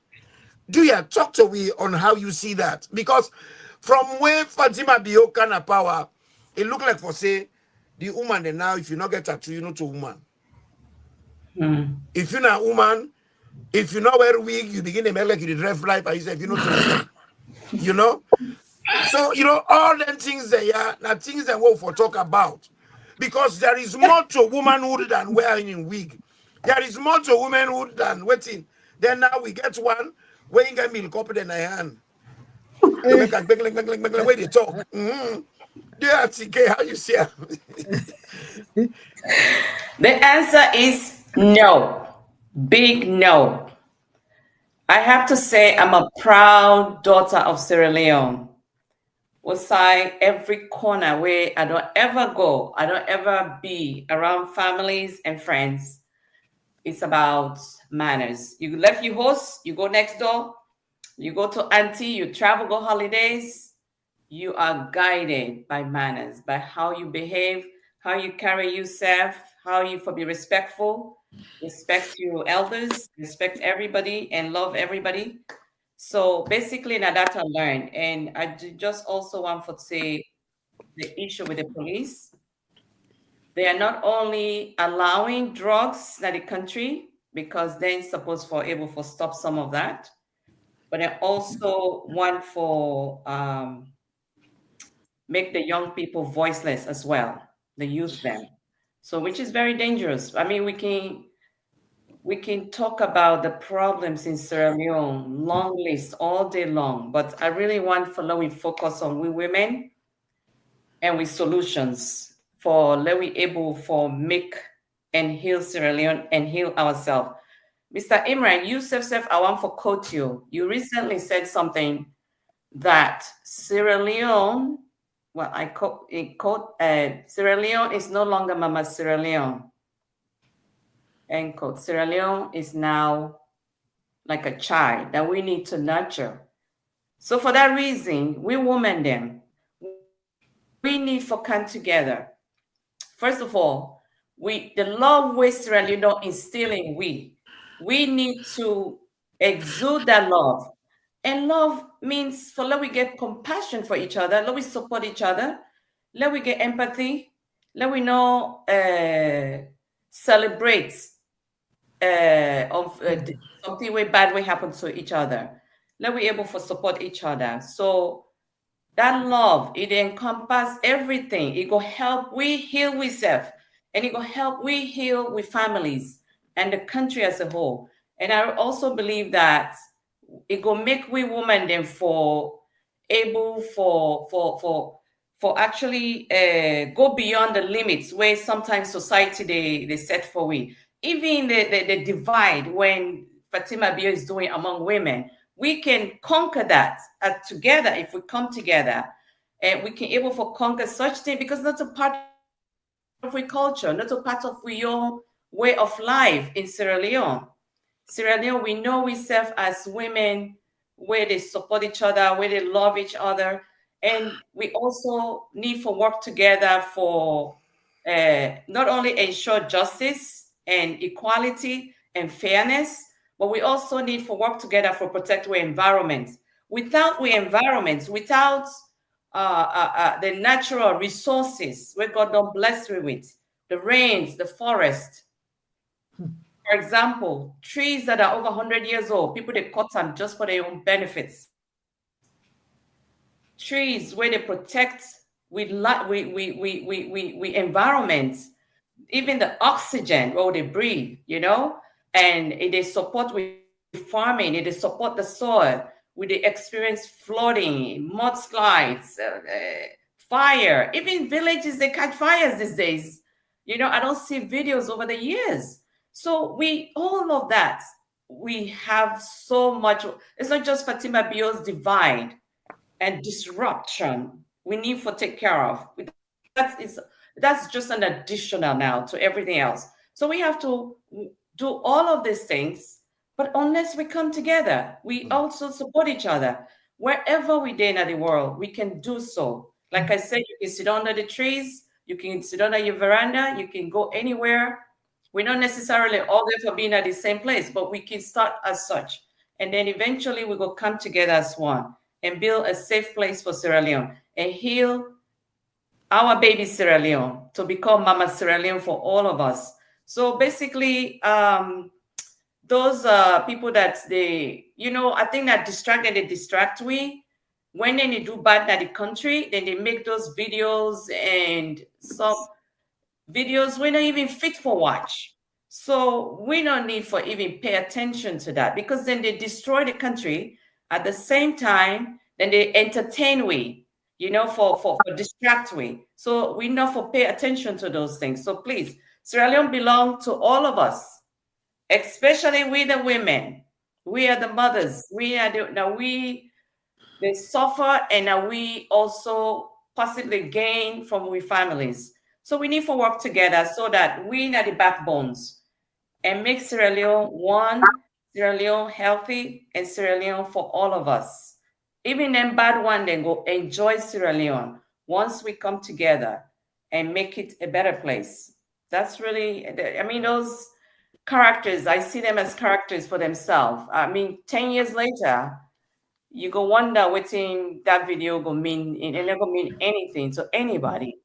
Do you talk to me on how you see that? Because from where Fatima Bio kind of power, it look like for say the woman then now if you not get tattoo, you know to woman. If you're not a woman, if you not wear wig, you begin to make like you drive life and you say if you know to woman. You know? So, you know, all them things they are now things that we'll for talk about. Because there is more to womanhood than wearing a wig. There is more to womanhood than waiting. Then now we get one where you get milk up in their hand. They make like where they talk. Yeah, TK, how you see it? The answer is no. Big no. I have to say I'm a proud daughter of Sierra Leone. Osai, every corner where I don't ever go, I don't ever be around families and friends. It's about manners. You left your house, you go next door, you go to auntie, you travel, go holidays. You are guided by manners, by how you behave, how you carry yourself, how you for be respectful, respect your elders, respect everybody, and love everybody. So basically, now that I learned, and just also want to say the issue with the police. They are not only allowing drugs in the country because they're supposed for able to stop some of that, but they also want for make the young people voiceless as well, the youth them. So which is very dangerous. I mean, we can talk about the problems in Sierra Leone, long list all day long, but I really want for now we focus on we women and with solutions for let we able for make and heal Sierra Leone and heal ourselves. Mr. Imran, you self, I want for quote you. You recently said something that Sierra Leone, well, I quote, Sierra Leone is no longer Mama Sierra Leone. End quote. Sierra Leone is now like a child that we need to nurture. So for that reason, we women them, we need for come together. First of all, the love we Sierra Leone instilling we need to exude that love. And love means for let we get compassion for each other, let we support each other, let we get empathy, let we know celebrate of something way bad will happen to each other. Let we able to support each other. So that love, it encompass everything. It go help we heal we self, and it go help we heal with families and the country as a whole. And I also believe that it go make we women then for able for actually go beyond the limits where sometimes society they set for we. Even the divide when Fatima Bio is doing among women, we can conquer that together if we come together, and we can able to conquer such thing, because that's a part of our culture, not a part of your way of life in Sierra Leone. Sierra Leone, we know ourselves as women where they support each other, where they love each other, and we also need to work together for not only ensure justice and equality and fairness, but we also need to work together for protect our environment. Without the environment, without the natural resources where God don't bless we with, the rains, the forest, for example, trees that are over 100 years old, people they cut them just for their own benefits. Trees where they protect we environment, even the oxygen where they breathe, and they support with farming, they support the soil, we they experience flooding, mudslides, fire. Even villages they catch fires these days. I don't see videos over the years. So we all of that, we have so much. It's not just Fatima Bio's divide and disruption we need to take care of. That's just an additional now to everything else. So we have to do all of these things, but unless we come together, we also support each other. Wherever we are in the world, we can do so. Like I said, you can sit under the trees, you can sit under your veranda, you can go anywhere. We're not necessarily all there for being at the same place, but we can start as such. And then eventually we will come together as one and build a safe place for Sierra Leone and heal our baby Sierra Leone to become Mama Sierra Leone for all of us. So basically, those people that I think that they distract we. When they do bad at the country, then they make those videos, and some videos we're not even fit for watch. So we don't need for even pay attention to that, because then they destroy the country. At the same time, then they entertain we, for distract we. So we not for pay attention to those things. So please, Sierra Leone belong to all of us, especially we the women. We are the mothers. They suffer, and we also possibly gain from we families. So we need to work together so that we are the backbones and make Sierra Leone one, Sierra Leone healthy, and Sierra Leone for all of us. Even them bad one, then go enjoy Sierra Leone once we come together and make it a better place. That's really, those characters, I see them as characters for themselves. 10 years later, you go wonder what that video go mean. It never mean anything to anybody.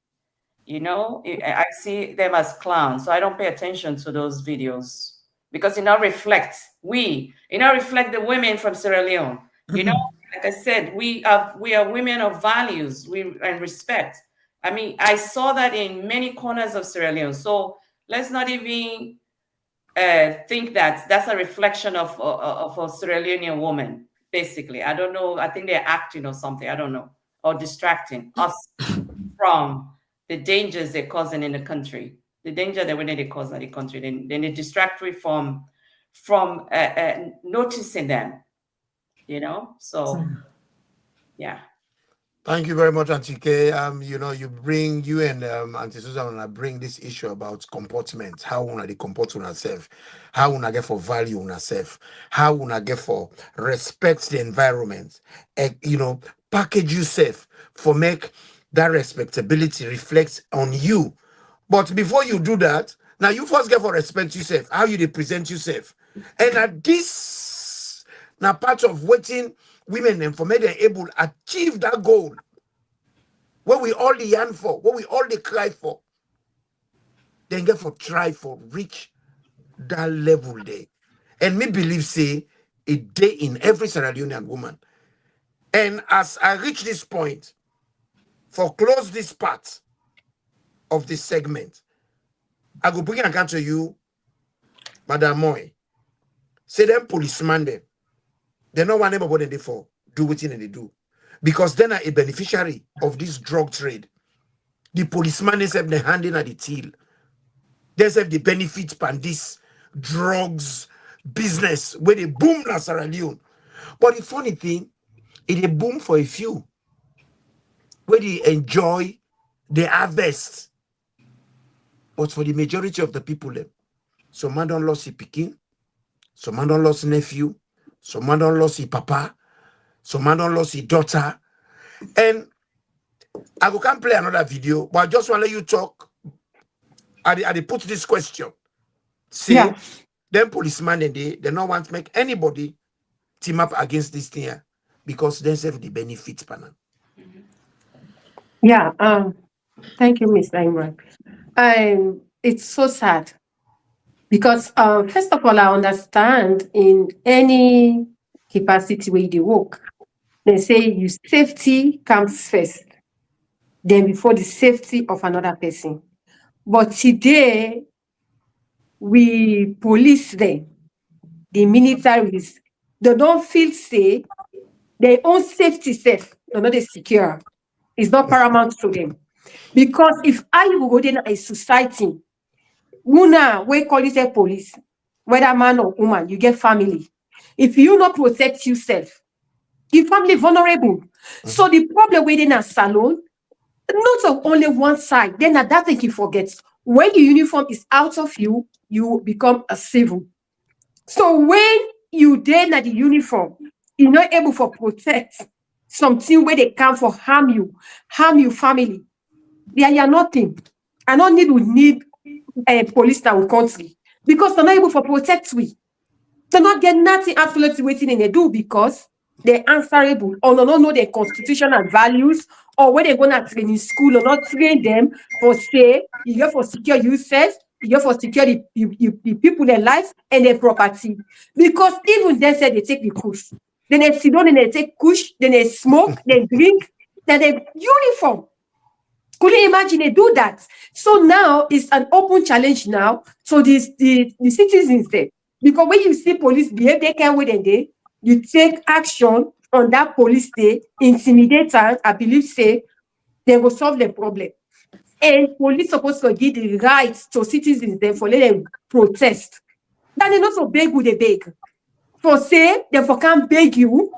I see them as clowns, so I don't pay attention to those videos, because it now reflects the women from Sierra Leone. Like I said, we are women of values and respect. I saw that in many corners of Sierra Leone. So let's not even think that that's a reflection of a Sierra Leonean woman. Basically, I don't know. I think they're acting or something. I don't know, or distracting us from the dangers they're causing in the country. The danger that when they cause in the country, then they distract you from noticing them. So yeah. Thank you very much, Auntie K. You and Auntie Susan bring this issue about comportment, how they comport on ourselves, how get for value on ourselves, how get for respect the environment, package yourself for make that respectability reflects on you. But before you do that, now you first get for respect yourself, how you present yourself. And at this now part of waiting women and for me they're able to achieve that goal. What we all yearn for, what we all cry for. then get for try for reach that level there. And me believe say a day in every Sierra Leonean woman. And as I reach this point, for close this part of this segment, I go bring account to you, Madam Moy. Say them policeman them. They don't want anybody they for do what they do. Because then are a beneficiary of this drug trade. The policeman is have the handing at the till. They have the benefit from this drugs business where they boom in Sierra Leone. But the funny thing, it a boom for a few. Where they enjoy the harvest. But for the majority of the people, some man don't lost his picking, some man don't lost nephew, some man don't lost his papa, some man don't lost his daughter. And I can't play another video, but I just want to let you talk. I put this question. Say, them policemen and they don't want to make anybody team up against this thing here because they have the benefits, panel. Yeah, thank you, Mr. Imran. It's so sad because, first of all, I understand in any capacity where you work, they say your safety comes first, then before the safety of another person. But today, we police them, the militaries, they don't feel safe, their own safety safe, they're not secure. It's not paramount to them. Because if I will go in a society, Una, we call it a police, whether man or woman, you get family. If you not protect yourself, your family vulnerable. So the problem within a salon, not of only one side, then at that thing you forget. When your uniform is out of you, you become a civil. So when you then at the uniform, you're not able to protect something where they come for harm your family. They are nothing. I don't need a police in our country because they're not able to protect we. They're not getting nothing absolutely waiting in they do because they're answerable or don't know their constitutional values or when they're going to train in school or not train them for say you have for secure yourself, you have for secure the people their lives and their property. Because even they said they take the kush, then they sit down and they take kush, then they smoke, they drink, then they uniform. Could you imagine they do that? So now it's an open challenge now. So the citizens there. Because when you see police behave, they can't wait and you take action on that police day, intimidate them, I believe say they will solve the problem. And police supposed to give the rights to citizens there for let them protest. Then they not so beg with they beg. For say they for can't beg you,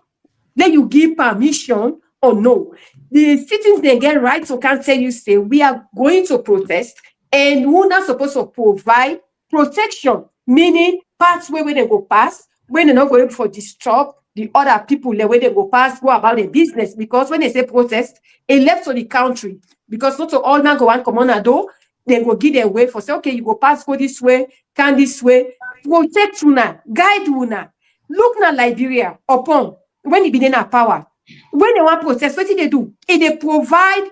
then you give permission or no. The citizens they get right so can't tell you say we are going to protest and we're not supposed to provide protection, meaning parts where they go pass, when they're not going for disturb the other people the way they go past, go about their business. Because when they say protest, it left to the country. Because not all now go and come on a door, they go give their way for say, okay, you go pass, go this way, can this way, protect una, guide una. Look na Liberia upon when it be in power. When they want protest, what did they do? They provide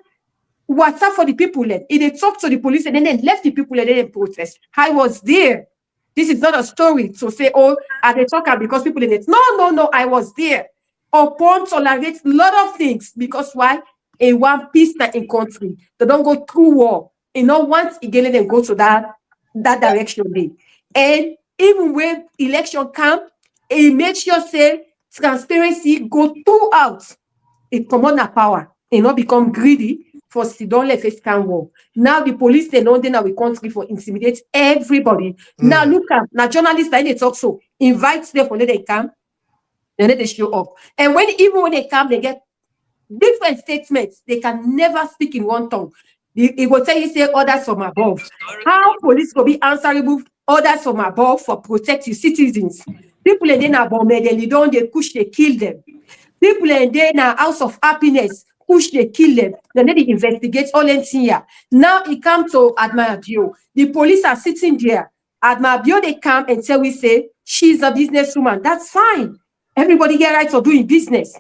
water for the people. They talk to the police and then they left the people and then they protest. I was there. This is not a story to say, oh, are they talking because people in it? No, I was there. Upon tolerate a lot of things because why? A one peace in country. They don't go through war. Once again, they go to that direction. And even when election come, it makes sure say transparency go throughout. It come on power. It not become greedy for don't let face can war. Now the police they know that we country for intimidate everybody. Now look at now journalists that they talk so invite them for let they come, and then they show up. And even when they come, they get different statements. They can never speak in one tongue. It will tell you say orders from above. How police will be answerable orders from above for protect your citizens. People in there bomb they don't they push they kill them. People in there now house of happiness push they kill them. Then they investigate all in here. Now it comes to Admabio. The police are sitting there. Admabio they come and tell we say she's a businesswoman. That's fine. Everybody get rights of doing business.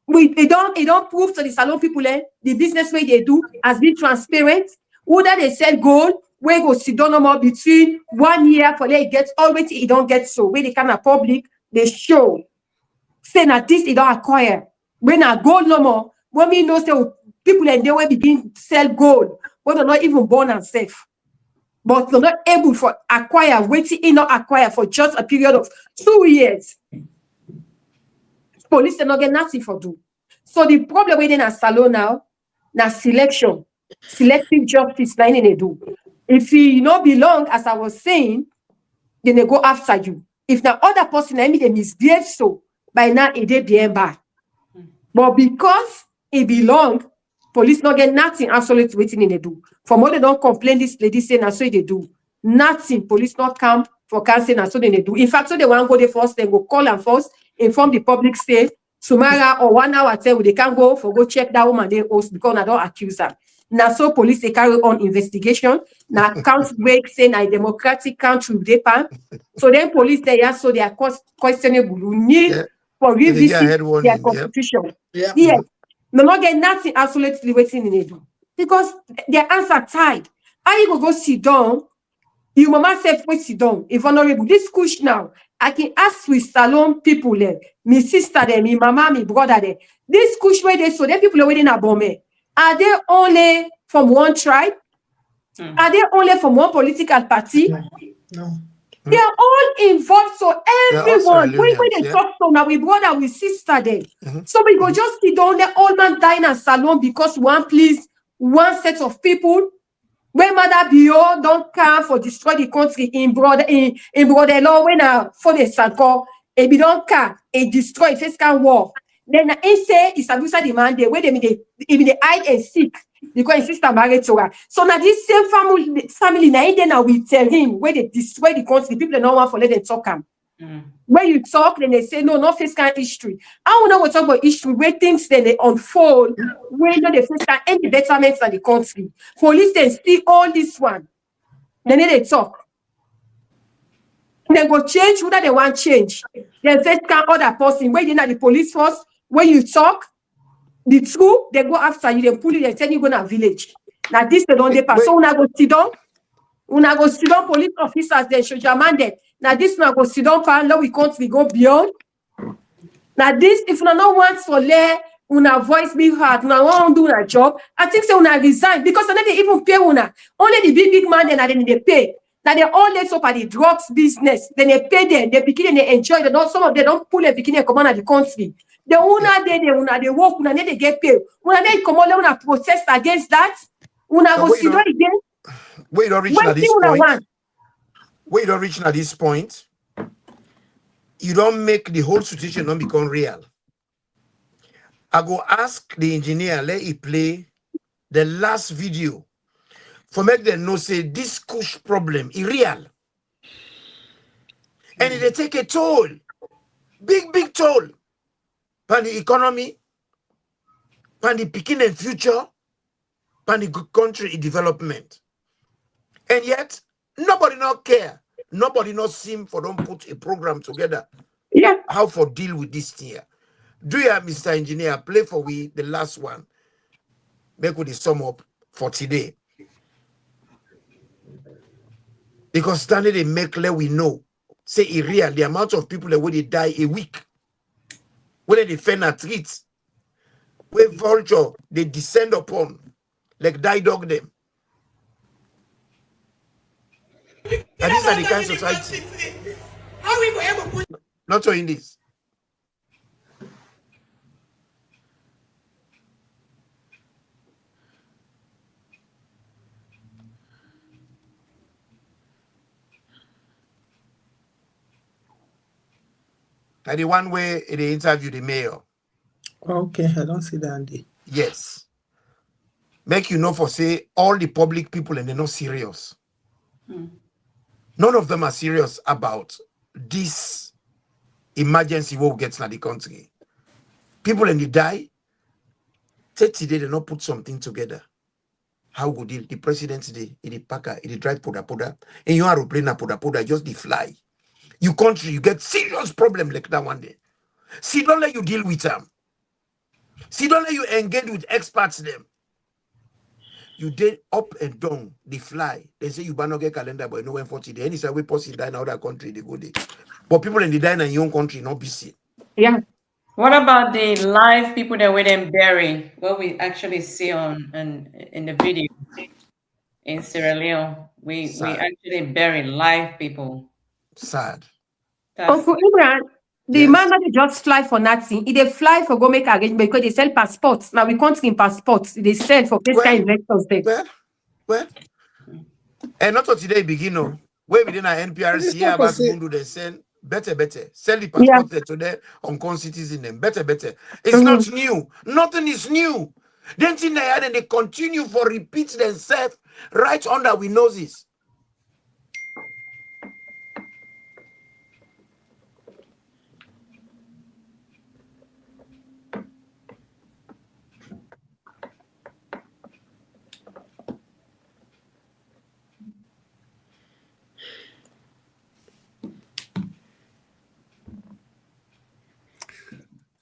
It don't prove to the salon people the business way they do has been transparent. Whether they sell gold, where go sit down no more between 1 year for it gets always it don't get so where they kind of public they show say that this it don't acquire when I gold no more when we know say people and they will begin to sell gold when they're not even born and safe. But they're not able to acquire, waiting in not acquire for just a period of 2 years. Police are not get nothing for do. So the problem within a salon now, now selection, selective justice, na they do. If you not belong, as I was saying, then they go after you. If the other person, I mean, they misbehave so, by now it they be bad. But because it belong, police not get nothing absolutely waiting in they do. For more they don't complain this lady saying and so they do. Nothing. Police not come for canceling and so they do. In fact, so they want to go there first, then go call and first, inform the public state, tomorrow or 1 hour tell they can't go for go check that woman they host because I don't accuse her. Now so police they carry on investigation. Now count break saying a democratic country they pan. So then police they are so they are questionable. You need for revisit their constitution. Yeah. Yes. No not get nothing absolutely waiting in it because their hands are tied. How you go sit down? You mama self wait sit down. If honorable this kush now, I can ask with salon people there, me sister there, me mama, me brother there. This kush where they so them people are waiting about me. Are they only from one tribe? Are they only from one political party? No. They are all involved. So everyone, when they talk to now, we brother, we sister there. So we go just sit down there, all man dine and salon because one please one set of people. When Mother Bio don't come for destroy the country in brother law when for the Sanko, and we don't come and destroy first can war. Then he say it's a visa demand where they hide and seek because his sister married to her. So now this same family now we tell him where they destroy the country, people don't want for let them talk him. When you talk, then they say no, not fiscal history. I don't know what talk about history where things then they unfold, where no the fiscal any betterments in the country. Police then see all this one. Then they talk. Then go change whether they want change. Then fiscal other person where you know the police force, when you talk, the truth, they go after you, they pull you, they tell you go to village. Now this they don't they pass. So una go sit down. Una go sit down police officers, they should demand them. Now this una go sit down pan, now we go beyond. Now this, if una no want to let una voice be heard, una won't do a job, I think say una resign because they even pay una. Only the big man then they pay. Now they all let up at the drugs business, then they pay them, they begin and they enjoy the don't some of them don't pull a beginning and come on at the country. The una they work, una they get paid. Una they come on, una protest against that. Una go sit down again. Wait, don't reach at this point. Wait, don't reach at this point. You don't make the whole situation not become real. I go ask the engineer, let he play the last video for make them know say this kush problem is real. And they take a toll, big toll, on the economy, on the beginning future, on the country development. And yet, nobody not care. Nobody not seem for don't put a program together. Yeah. How for deal with this thing. Do you, Mr. Engineer, play for we the last one? Make with the sum up for today. Because standing they make let we know. Say it real, the amount of people that when they die a week. When they defend a treat. When vulture they descend upon. Like die dog them. And these are the kind of society. How we go ever put Not so in this. And the one way they interview the mayor. Okay, I don't see that, Andy. Yes. Make you know for say all the public people and they're not serious. None of them are serious about this emergency war gets in the country. People and they die. 30 days they not put something together. How good the president today, the packer, the drive poda, and you are playing a poda, just the fly. You country, you get serious problem like that one day. See, don't let you deal with them. See, don't let you engage with experts them. You did up and down, they fly. They say you not get calendar, but no one 40 days. Any way possible die in other country, they go there. But people in the die in your own country, not busy. Yeah. What about the live people that were then bury? What we actually see on in the video in Sierra Leone, we Sad. actually bury live people. Sad. That's Uncle Imran, the man Yes. that just fly for nothing, they fly for go make arrangement because they sell passports. Now we can't in passports. They sell for this kind Well, of investors there. well. And not today begin, no. Where within our NPRC, Minister about Kose, Bundu, they send better. Sell the Yeah. passport to them on citizens them. Better. It's Mhm. not new. Nothing is new. Then thing they had and they continue for repeat themselves right under we noses.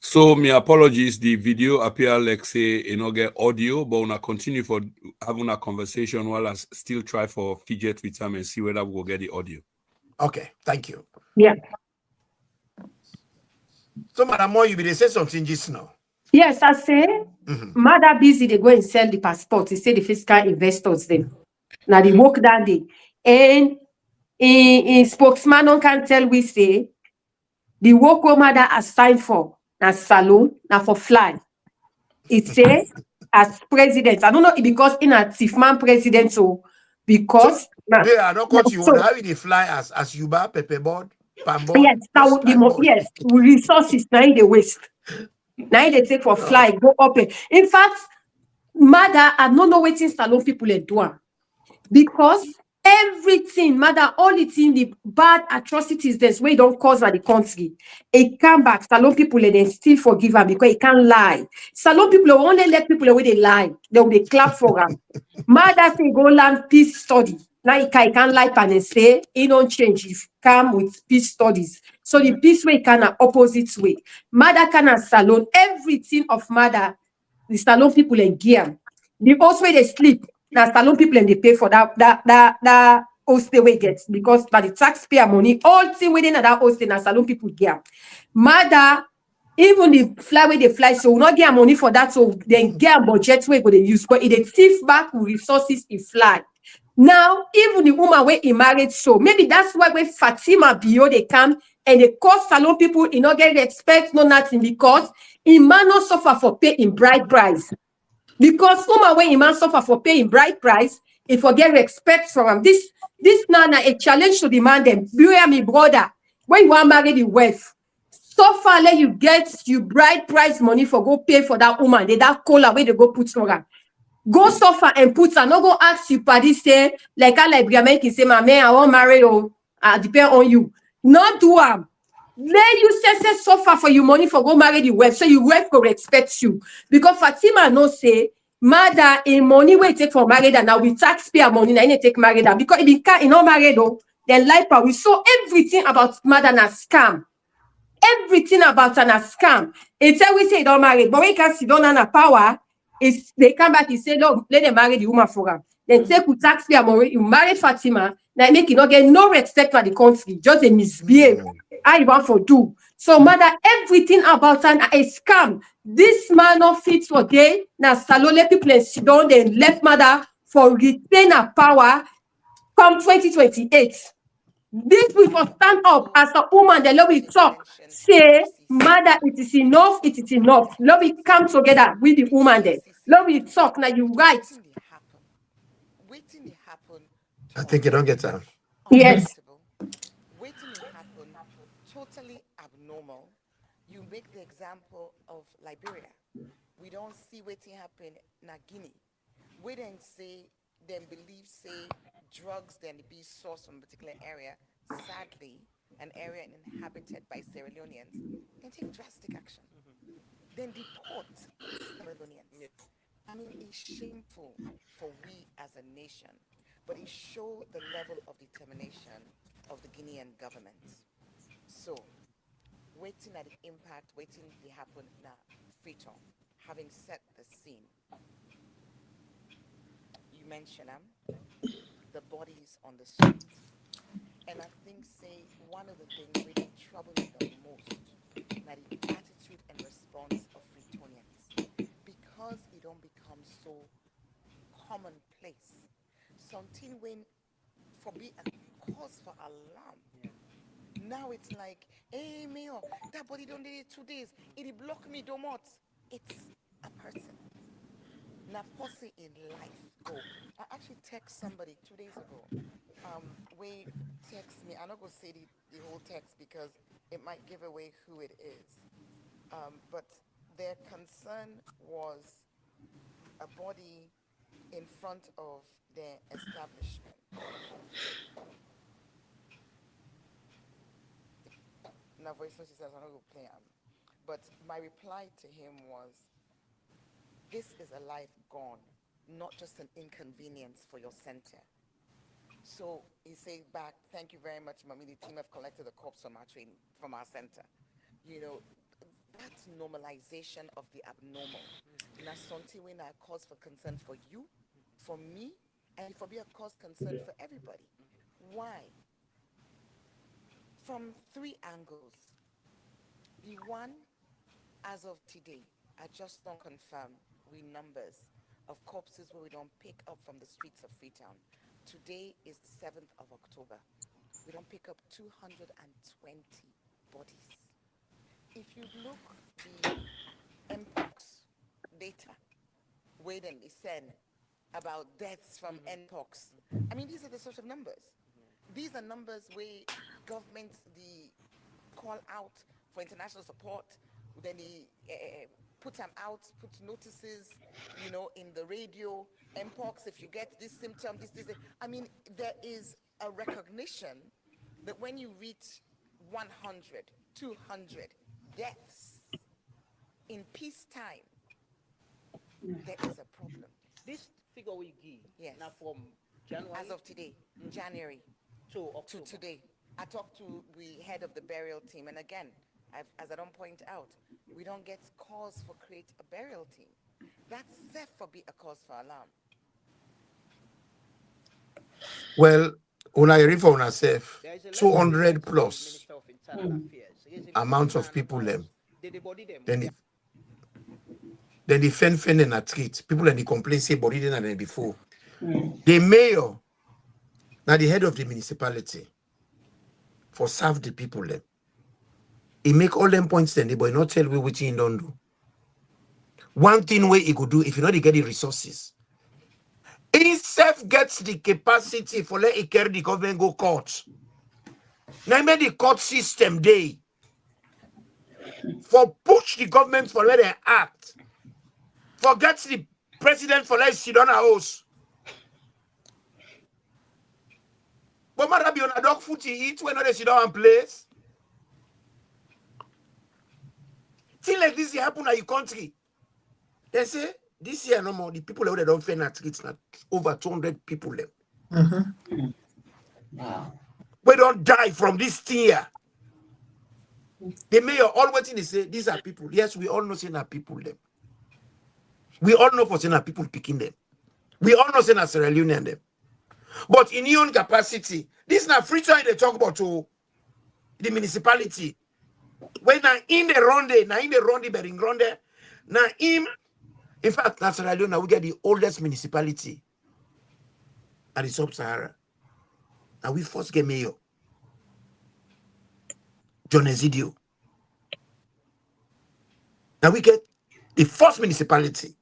So my apologies, the video appear like say you know get audio, but we'll continue for having a conversation while I still try for fidget with them and see whether we'll get the audio. Okay, thank you. Yeah. So, Madam Moy, you be they say something just now. Yes, I say, Mhm. mother busy, they go and sell the passport. They say the fiscal investors them. Now they work that day. And in spokesman on can tell we say the work where mother has signed for na salon, now for fly. It say as president. I don't know if because in a man president, so So, because na- they are not na- cut you on so how they fly as Yuba, pepper board, pan board, yes, which now kind board? yes, resources now in the waste. Now they take for No. fly, go up. In fact, mother, I don't know waiting salon people are doing. Because everything, matter all it's in the bad atrocities that's where don't cause by the country. It come back. Salon people and then still forgive her because it can't lie. Salon people will only let people away they lie. They will they clap for them. Mother say go learn peace study. Now he can't lie and say it don't change if come with peace studies. So the peace way can opposite way. Mother can salon everything of mother. The salon people and gear. The house where they sleep, now salon people and they pay for that house they way gets because by the taxpayer money, all thing within that house na salon people get. Mother, even the fly where they fly, so we not get money for that, so then get a budget where they use, but it they thief back with resources in fly. Now, even the woman where he married, so maybe that's why when Fatima Bio they come and they cause salon people in not get respect, no nothing because in man not suffer for pay in bride price. Because woman when man suffer for paying bride price, if forget respect from him. This now a challenge to demand them. Beware me, brother. When you want marry the wife, so far let you get you bride price money for go pay for that woman. They that cola where they go put for her. Go suffer and put her. No go ask you party say like I like make say my man I won't marry or I depend on you. Not do am. Let you say suffer for your money for go marry the wife, so your wife go respect you. Because Fatima no say, mother in money we take for married and now we taxpayer money now take married that because if you can't not married though, then life we saw everything about mother na scam. Everything about an a scam. It's we say don't marry, but we can see don't have power. Is they come back and say, no, let them marry the woman for them. Then take with taxpayer money, you marry Fatima, now make you not get no respect for the country, just a misbehave. I want for do. So mother, everything about an a scam. This man not fit for day. Now salole people and sit down, then left mother for retain a power come 2028. This we must stand up as a woman. The Lord will talk. Say, mother, it is enough. It is enough. Lord will come together with the woman. Then Lord will talk. Now you right. Waiting they happen I think you don't get totally time. Yes. unacceptable. Waiting they happen totally abnormal. You make the example of Liberia. We don't see waiting happen in Guinea. We then say then believe say drugs then be sourced from a particular area. Sadly, an area inhabited by Sierra Leoneans, then take drastic action. Then deport Sierra Leoneans. I mean, it's shameful for we as a nation, but it shows the level of determination of the Guinean government. So, waiting at the impact, waiting to happen now, Freetown, having set the scene. you mentioned the bodies on the street. And I think say one of the things where they trouble me the most, now the attitude and response of Fritonians, because it don't become so commonplace. Something when for be a cause for alarm. Now it's like, hey mayor, that body don't need it 2 days. It block me domot. It's a person. Now posse in life go. I actually text somebody 2 days ago. We text me. I'm not gonna say the whole text because it might give away who it is. But their concern was a body in front of their establishment. Now voice note says I'm not gonna play him. But my reply to him was, this is a life gone, not just an inconvenience for your center. So he said back, thank you very much, Mommy. The team have collected the corpse from our training, from our center. You know, that normalization of the abnormal. Now something when I cause for concern for you, for me, and for be a cause concern for everybody. Why? From three angles. The one, as of today, I just don't confirm we numbers of corpses where we don't pick up from the streets of Freetown. Today is the 7th of October. We don't pick up 220 bodies. If you look the mpox data, where then they send about deaths from mpox, I mean, these are the sort of numbers. These are numbers where government, the call out for international support, then they put them out, put notices, you know, in the radio, mpox, if you get this symptom, this. I mean, there is a recognition that when you reach 100, 200 deaths in peacetime, there is a problem. This figure we give, Yes. now from January As of today, January to October. to today, I talked to the head of the burial team, and again, as I don't point out, we don't get cause for create a burial team. That's therefore be a cause for alarm. Well, when I read for myself, There is a letter 200 sent to the plus Minister of Internal Affairs. Raising amount of concern people about them. the body them. Then the fen and a treat. People and the complain say body than before. The mayor, now the head of the municipality, for serve the people them. He make all them points then, but he not tell we which he don't do. One thing way he could do if you know they get the resources. He self gets the capacity for let it carry the government go court. Now make the court system day for push the government for let them act. Forget the president for let sit on a house. But matter be on a dog foot eat when they sit down and place. Things like this happen in your country. They say this year no more. The people that don't fail at it's not over 200 people left. Wow. We don't die from this thing here. The mayor always they say these are people. Yes, we all know saying are people them. We all know for saying are people picking them. We all know saying are Sierra Leonean them. But in your own capacity, this is not free time they talk about to the municipality. When now in the ronde, now in the ronde, but in ronde, now in fact, that's Sierra Leone, we get the oldest municipality at the sub-Sahara. And we first get mayor, John Ezidio. Now we get the first municipality.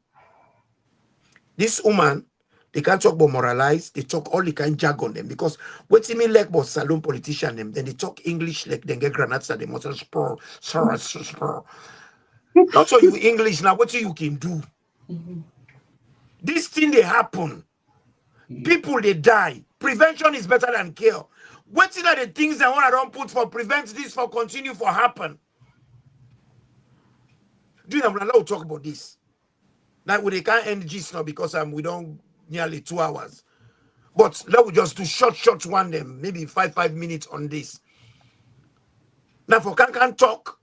This woman, they can't talk about moralize, they talk all the kind jargon them because what you mean like about saloon politician them, then they talk English like they get granates that they must spur. Not so you English now, what you can do. This thing they happen. People they die. Prevention is better than cure. What are the things that one I don't put for prevent this for continue for happen? Do you know I'm allowed to talk about this? Now we can't end this now because we don't nearly 2 hours. But let we just do short one them, maybe 5 minutes on this. Now for can talk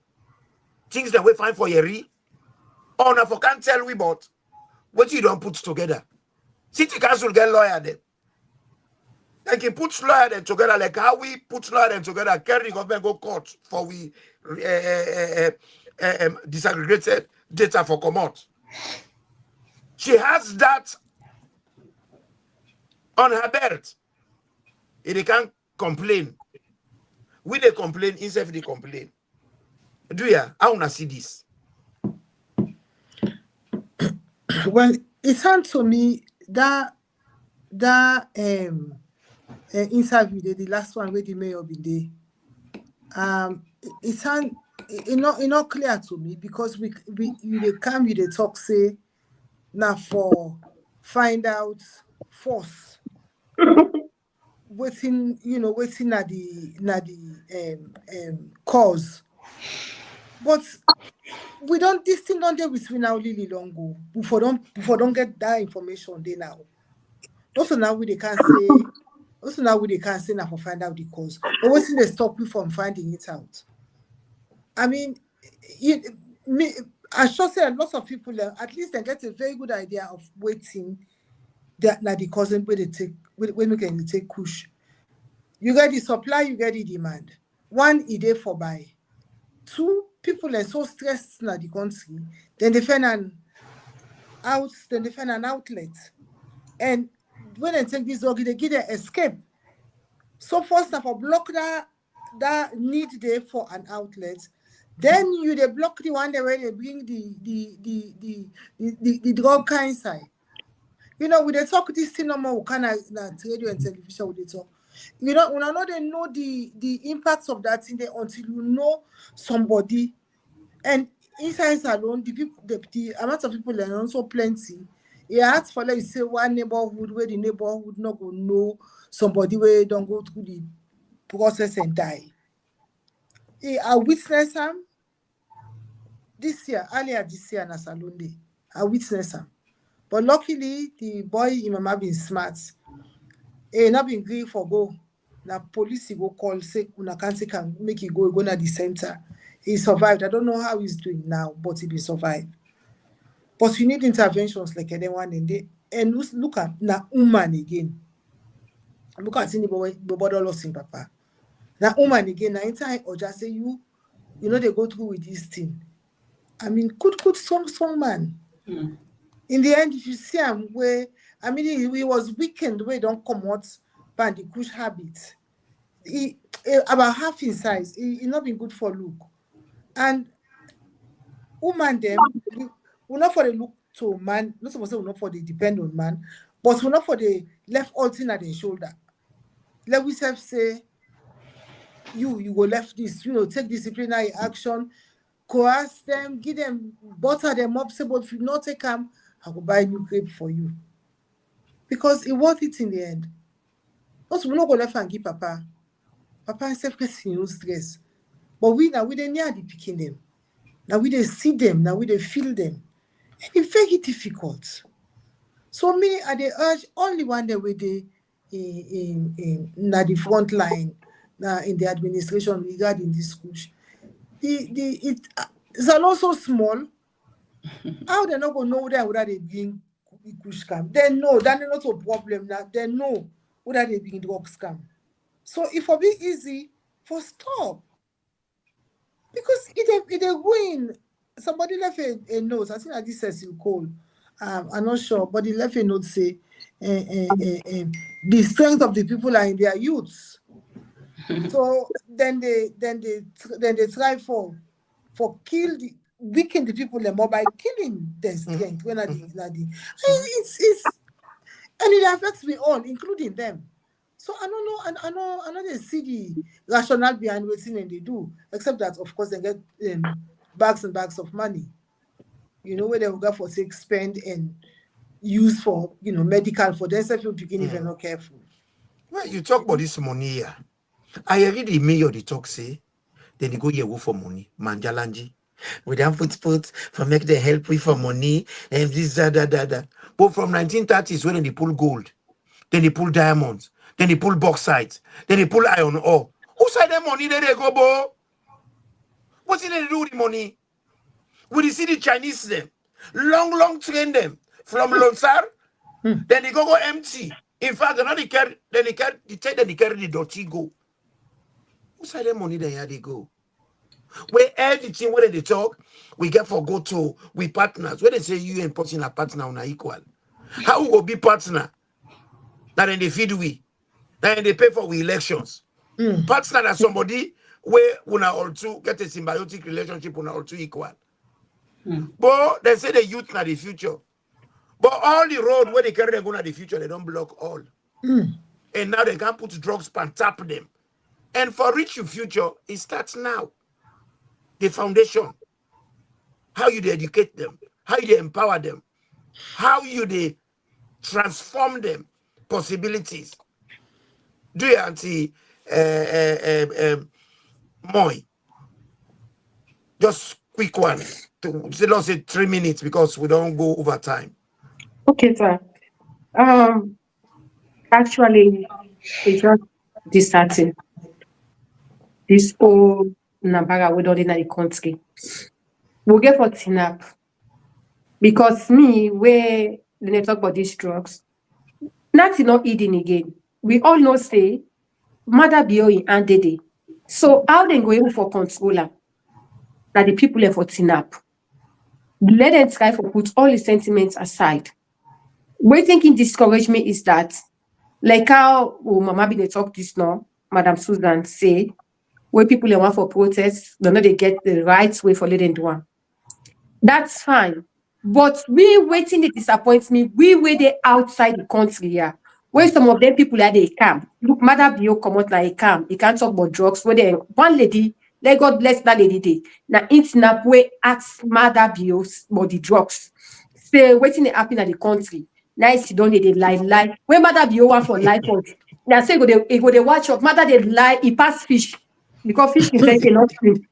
things that we find for Yeri, or now for can tell we about what you don't put together. City council get lawyer then. Like he puts lawyer them together, like how we put lawyer them together, carry the government go court for we disaggregated data for commot. She has that on her belt. They can't complain. We they complain, instead they complain. Do ya? I wanna see this. Well, it sounds to me that interview, the last one where the mayor be there, it sound it not clear to me because we they come with the talk say now for find out force waiting at the cause, but we don't this thing don't there with we now really long go before don't get that information they now. Also now we they can't say now for find out the cause. But what's they stop you from finding it out? I mean, I sure say lots of people at least they get a very good idea of waiting that now the cousin where they take when we can take push. You get the supply, you get the demand. One idea for buy. Two, people are so stressed in the country, then they find an outlet. And when they take this dog, they give them escape. So first of all, block that need there for an outlet. Then you they block the one where they bring the drug kind side. When they talk this thing no more, kind of radio and television they talk. When I know they know the impacts of that thing there until you know somebody. And inside alone, the amount of people are also plenty. It hard for like say one neighborhood where the neighborhood not gonna know somebody where don't go through the process and die. I witnessed him earlier this year in a salon day. I witnessed him. But luckily the boy in mama been smart. Not been green for go. Now police go call say una can't make it go to the center. He survived. I don't know how he's doing now, but he survived. But you need interventions like anyone in there. And look at na woman again. Look at the bother lost in papa. Now woman again, na entire or just say they go through with this thing. I mean, good strong man. In the end, if you see him where he was weakened where he don't come out by the kush habit. He about half in size. He not been good for look. And woman them we not for the look to man, not supposed to not for the depend on man, but we not for the left all thing at the shoulder. Let we say you go left this, take disciplinary action, coerce them, give them, butter them up, say, but if you not take them, I will buy a new grape for you. Because it worth it in the end. Also, we not go left and give Papa. Papa is self-pressing, no stress. But we they near the picking them. Now we they see them, now we they feel them. And it's very difficult. So me, I they urge only one day with the in the front line in the administration regarding this push. It's also small. How they not gonna know whether they being push scam? They know that's not a problem. Now they know whether they being drug scam. So if it be easy for stop. Because it a win. Somebody left a note. I think that this says you call. I'm not sure, but he left a note say the strength of the people are in their youths. So then they try for weaken the people more by killing their strength. When it's and it affects me all, including them. So I don't know. I know they see the rationale behind what and they do, except that of course they get bags and bags of money. Where they will go for spend and use for medical for themselves picking if they're not careful. Well, you talk about this money here. I already the mayor the talk say, then they go here for money. Manjalanji. We don't put for make the help with for money and this da. But from 1930s when they pull gold, then they pull diamonds, then they pull bauxite, then they pull iron ore. Who side them money then they go, bo? What's it they do with the money? We see the Chinese them, long train them from Lonsar Then they go empty. In fact, they carry the dirty go. Who said the money they had they go? Where everything where they talk, we get for go to we partners. Where they say you and Putin are partner on equal. How we will be partner? That then they feed we. Then they pay for we elections. Partner that somebody where una all two get a symbiotic relationship una all two equal. But they say the youth na the future. But all the road where they carry them go to the future, they don't block all. And now they can put drugs and tap them. And for reach your future, it starts now. The foundation. How you educate them, how you empower them, how you transform them, possibilities. Do you auntie Moy? Just quick one. Let's say 3 minutes because we don't go over time. Okay, sir. Actually, it's just disheartening. This whole Nambara we don't in the country. We'll get for TINAP. Because me, where they talk about these drugs, not eating again. We all know say mother bio and dede. So how they going for controller that the people are for TINAP? Let them try to put all the sentiments aside. What thinking discourage me is that, like how Mama been talk this now, Madam Susan say, where people are want for protests, they know they get the right way for letting do one. That's fine. But we waiting the disappointment, we waited outside the country here. Where some of them people are they camp. Look, Mother Bio come out like a camp. You can't talk about drugs. Where they one lady, let God bless that lady day. Now internet way ask Mother Bio about the drugs. Say waiting to happen at the country. Nice, don't they lie. When Mother Bio want for life of now say go they watch up. Mother they lie, he pass fish. Because fish inside cannot swim.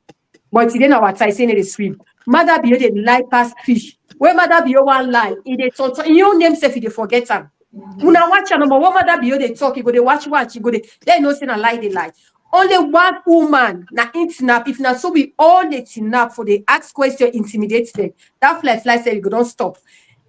But today our time saying they swim. Mother Bio they lie past fish. When Mother Bio one lie, in your name self, they forget them. When I watch number one Mother Bio they talk, you go they watch, you go they no say a lie, they lie. Only one woman na intinap. If not so we all the tinap for the ask question intimidate them. That fly say you go don't stop.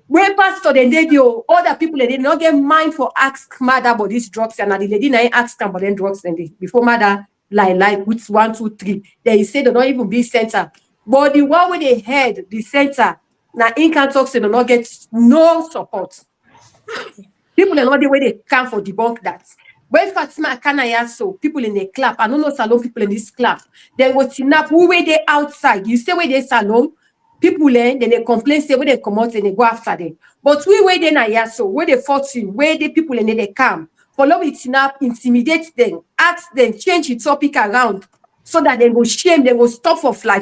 When pastor then they do other people they not get mind for ask mother about these drugs and the lady na ask them about them drugs and they before mother lie with 1, 2, 3. Then he said they don't even be center. But the one with the head, the center, now in can talk say they not get no support. People are not the way they come for debunk that. When Fatima Kanaya so people in the club, I don't know salon people in this club, they will tinap who way they outside. You say where they salon, people then they complain, say where they come out and they go after them. But we where they na so where they fortune, where the people in they come, follow it tinap, intimidate them, ask them, change the topic around so that they go shame, they go stop for fly,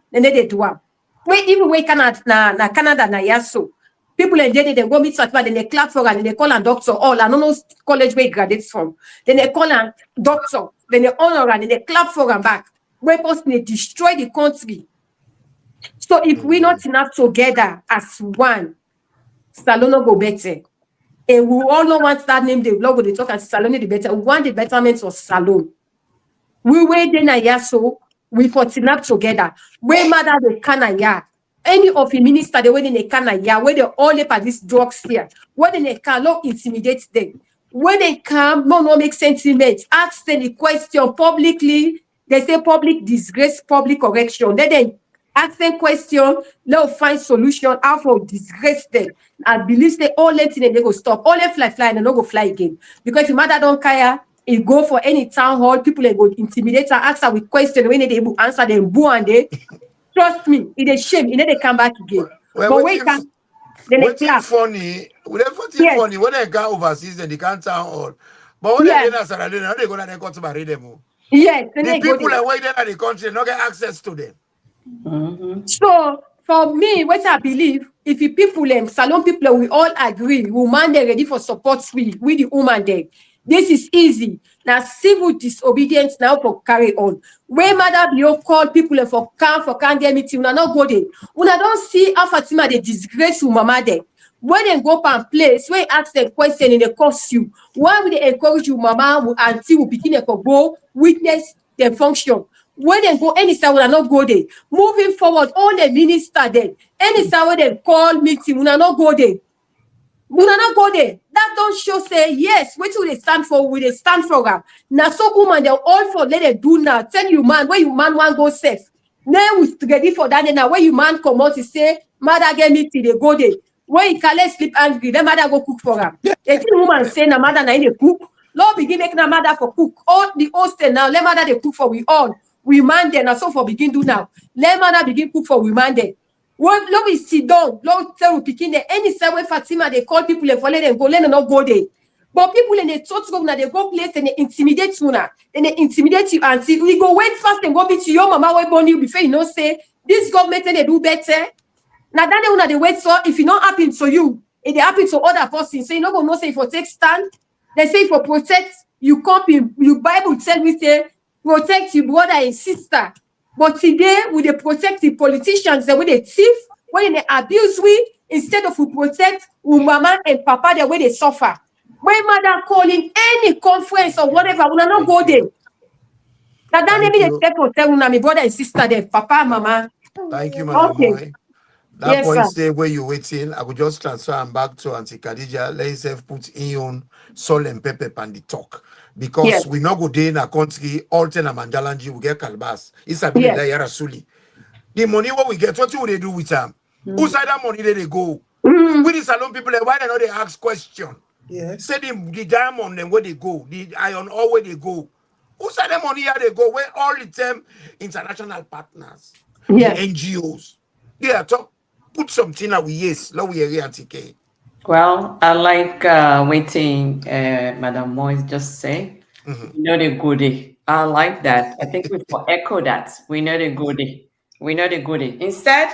then they do one. Wait, even where Canada na Canada na so. People in there, they go meet Fatima, then they clap for her, then they call her doctor, all I don't know college where he graduates from. Then they call her doctor, then they honor her, then they clap for her back. Where person they destroy the country. So if we not enough together as one, Salon go better. And we all know want that name, the blog they talk as Salon the better. We want the betterment of Salon. We wait then a so we for tinap together. Where mother the canaya. Any of the minister, the way they can, where they all up at these drugs here, where they can not intimidate them, when they come, no make sentiments, ask them the question publicly, they say public disgrace, public correction, then they ask them question, they'll find solution, how to disgrace them. I believe they all let in and they go stop, all them fly, and they don't go fly again. Because if mother don't care, it go for any town hall, people they go intimidate her, ask her with question, when they able answer them, boo and they. Trust me, it is shame. You know they come back again. Well, but wait, then they clap. Funny, Yes. funny when they go overseas and they can't town hall. But when Yes. they do that, now they go to the court to bury them. Yes, then The they go people there. are waiting at the country not get access to them. So for me, what I believe, if the people and salon people we all agree, woman they ready for support with the woman there. This is easy. Now civil disobedience now for carry on. Where mother you call people for can get meeting, una not go there. Una don't see how Fatima they disgrace mama there. When they go up and place, when ask them question and they curse you, why would they encourage you, mama, auntie will begin to go witness their function? When they go any side, will not go there. Moving forward, all the minister then, any side where they call meeting, will not go there. We not go there. That don't show say yes. What will they stand for? Will they stand for them? Now so woman they all for let it do now. Tell you man where you man want go safe. Now we ready for that. Now where you man come out to say mother get me till they go there. Where you can't sleep angry, then mother go cook for them. A woman say na mother na in the cook. Lord begin make na mother for cook. All the hostel now let mother they cook for we all. We man there now so for begin do now. Let mother begin cook for we man there. When love is sit down, love tell picking there any same way Fatima they call people and follow them go let them not go there. But people in the church go now they go place and they intimidate you now. Then they intimidate you and see we go wait fast and go beat your mama way born you before you know say this government they do better. Now that they una they wait so if it not happen to you, it happen to other person. So you not gonna know say if you take stand, they say if you protect you copy you Bible tell me say protect your brother and sister. But today, we dey protect the politicians, the way they thief, when they abuse we, instead of we protect we mama and papa, the way they suffer. When mother calling any conference or whatever, we not go there. Now that Thank maybe they you. take for tell my brother and sister there, papa, mama. Thank you, Madam Okay. Moy. That Yes, point sir. stay where you waiting. I could just transfer and back to Auntie Khadija. Let yourself put in on salt and pepper and the talk. Because Yes. we not go there in a country, all ten and manjalanji, we get kalbas. It's a Yes. billion yarasuli. The money what we get, what will they do with them? Who side that money they go? Mm. With the salon people, why they know they ask question? Yes. Say the diamond and where they go, the iron ore where they go. Who side the money here they go? Where all the time international partners, Yes. the NGOs, they are talk. Put something out with yes, now we are TK. Well, I like waiting, Madam Moise just say. We know the goodie. I like that. I think we for echo that. We know the goodie. We know the goodie. Instead,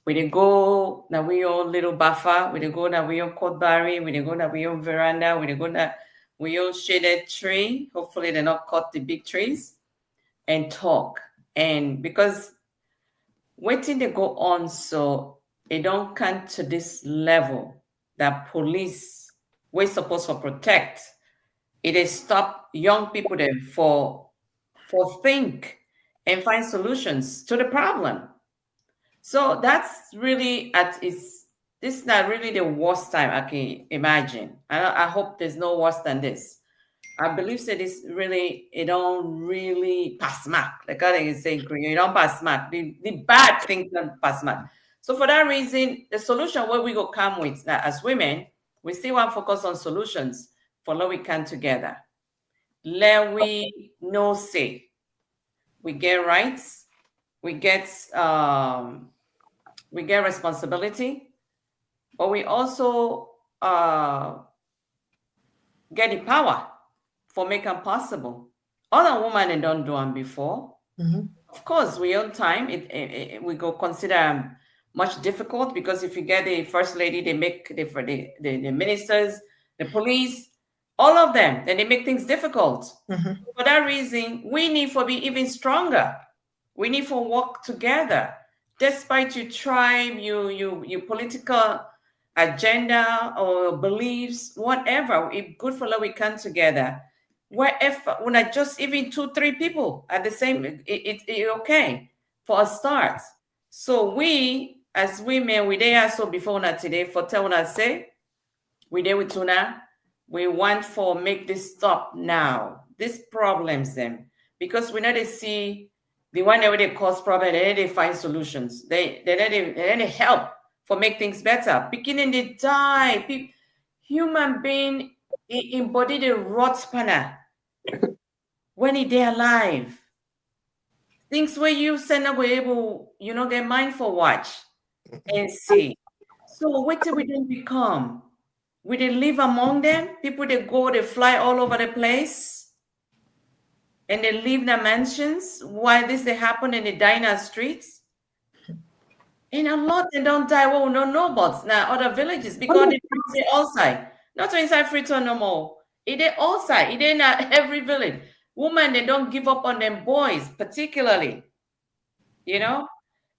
we dey go now we own little buffer, we dey go now we own court barry, we dey go now we own veranda, we dey go now we own shaded tree. Hopefully they not cut the big trees and talk. And because waiting they go on so it don't come to this level that police we supposed to protect. It is stop young people there for think and find solutions to the problem. So that's really at its this is not really the worst time I can imagine. I hope there's no worse than this. I believe that this really it don't really pass mark. Like I think say you don't pass mark. The bad things don't pass mark. So for that reason, the solution where we go come with now as women, we still want to focus on solutions for what we can together. Let we know say we get rights, we get responsibility, but we also get the power for making possible. Other women don't do them before. Of course, we own time. We go consider much difficult because if you get the first lady, they make the ministers, the police, all of them, then they make things difficult. For that reason, we need to be even stronger. We need to work together, despite your tribe, your political agenda or beliefs, whatever. It's good for we come together. Wherever, when I just even 2-3 people at the same, it okay for a start. So we as women, we there so before now today for tell una say we there with tuna. We want for make this stop now. These problems them because we know they see the one that they cause problem, they find solutions. They help for make things better. Beginning they die. Human being embody the rot spanner when they alive. Things where you send away able, get mindful watch and see. So what did we then become? We did live among them. People they go, they fly all over the place. And they live in the mansions. Why this they happen and they die in the streets? And a lot they don't die. Well, no but now other villages because they outside. Not inside Freetown no more. It is outside. It ain't every village. Women they don't give up on them boys, particularly. And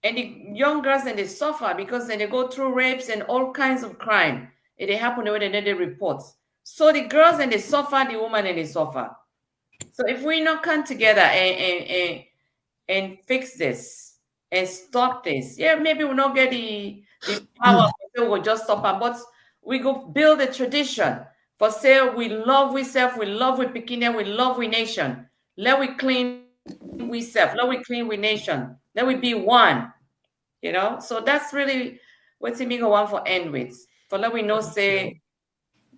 the young girls and they suffer because then they go through rapes and all kinds of crime. It they happen when they reports. So the girls and they suffer, the women and they suffer. So if we not come together and fix this and stop this, yeah, maybe we'll not get the power. We'll just stop them. But we go build a tradition for say we love we self, we love we Pekin, we love we nation. Let we clean we self, let we clean we nation. Let we be one. You know, so that's really what we go on for end with. For let we know say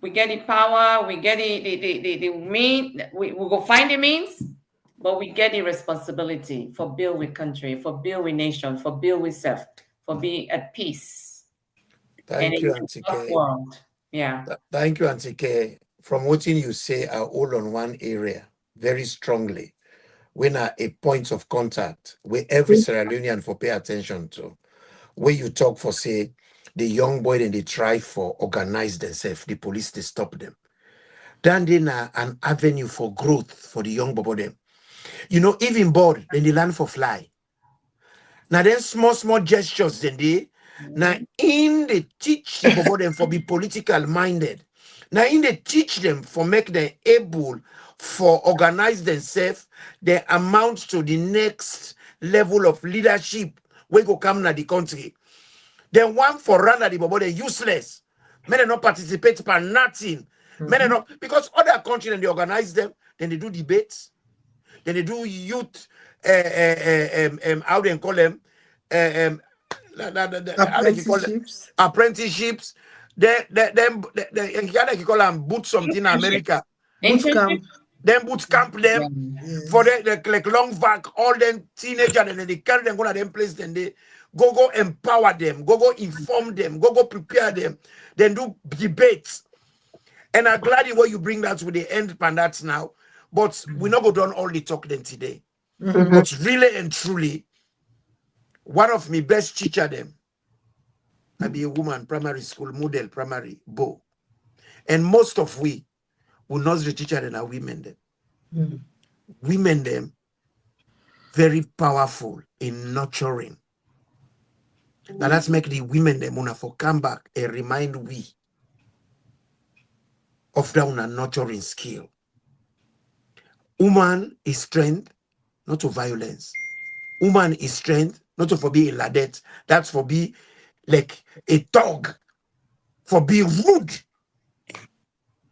we get the power, we get the mean, we go find the means, but we get the responsibility for build with country, for build with nation, for build with self, for be at peace. Thank And you, in Auntie a tough K. world. Yeah. Thank you, Auntie K. From what you say, I all on one area very strongly. When are a point of contact where every Sierra Leonean for pay attention to, where you talk for say the young boy and they try for organize themselves, the police they stop them. Then they an avenue for growth for the young boy them. You know, even bored, then they learn for fly. Now then small gestures then they now in they teach the boy them for be political minded. Now in they teach them for make them able for organize themselves, they amount to the next level of leadership we go come na the country. Then one for run at the bobo they useless. Men they not participate for nothing. Men they not because other countries they organize them, then they do debates, then they do youth how they call them how they call them apprenticeships. They call them boot something in America. Boot camp. Then boot camp them Yes. for the like long back, all them teenagers, and then they carry them go to them place, then they go empower them, go inform them, go prepare them, then do debates. And I'm glad what you bring that to the end and that's now. But we're not going to done all the talk then today. But really and truly, one of my best teacher them, I be a woman, primary school, model, primary, Bo. And most of we will not the teacher than are women them. Women them, very powerful in nurturing. Now let's make the women them wanna for come back and remind we of that una nurturing skill. Woman is strength, not to violence. Woman is strength, not to for be a ladette. That's for be like a dog, for be rude.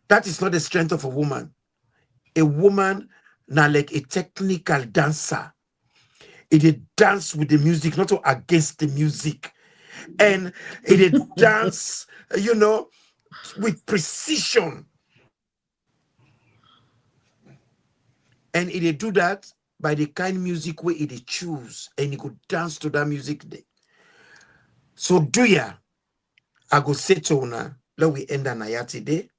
That is not the strength of a woman. A woman now like a technical dancer. It dance with the music, not to against the music. And it dance, you know, with precision. And it do that by the kind music where it choose, and it could dance to that music day. So do ya, I go say to una, let we end an aya today.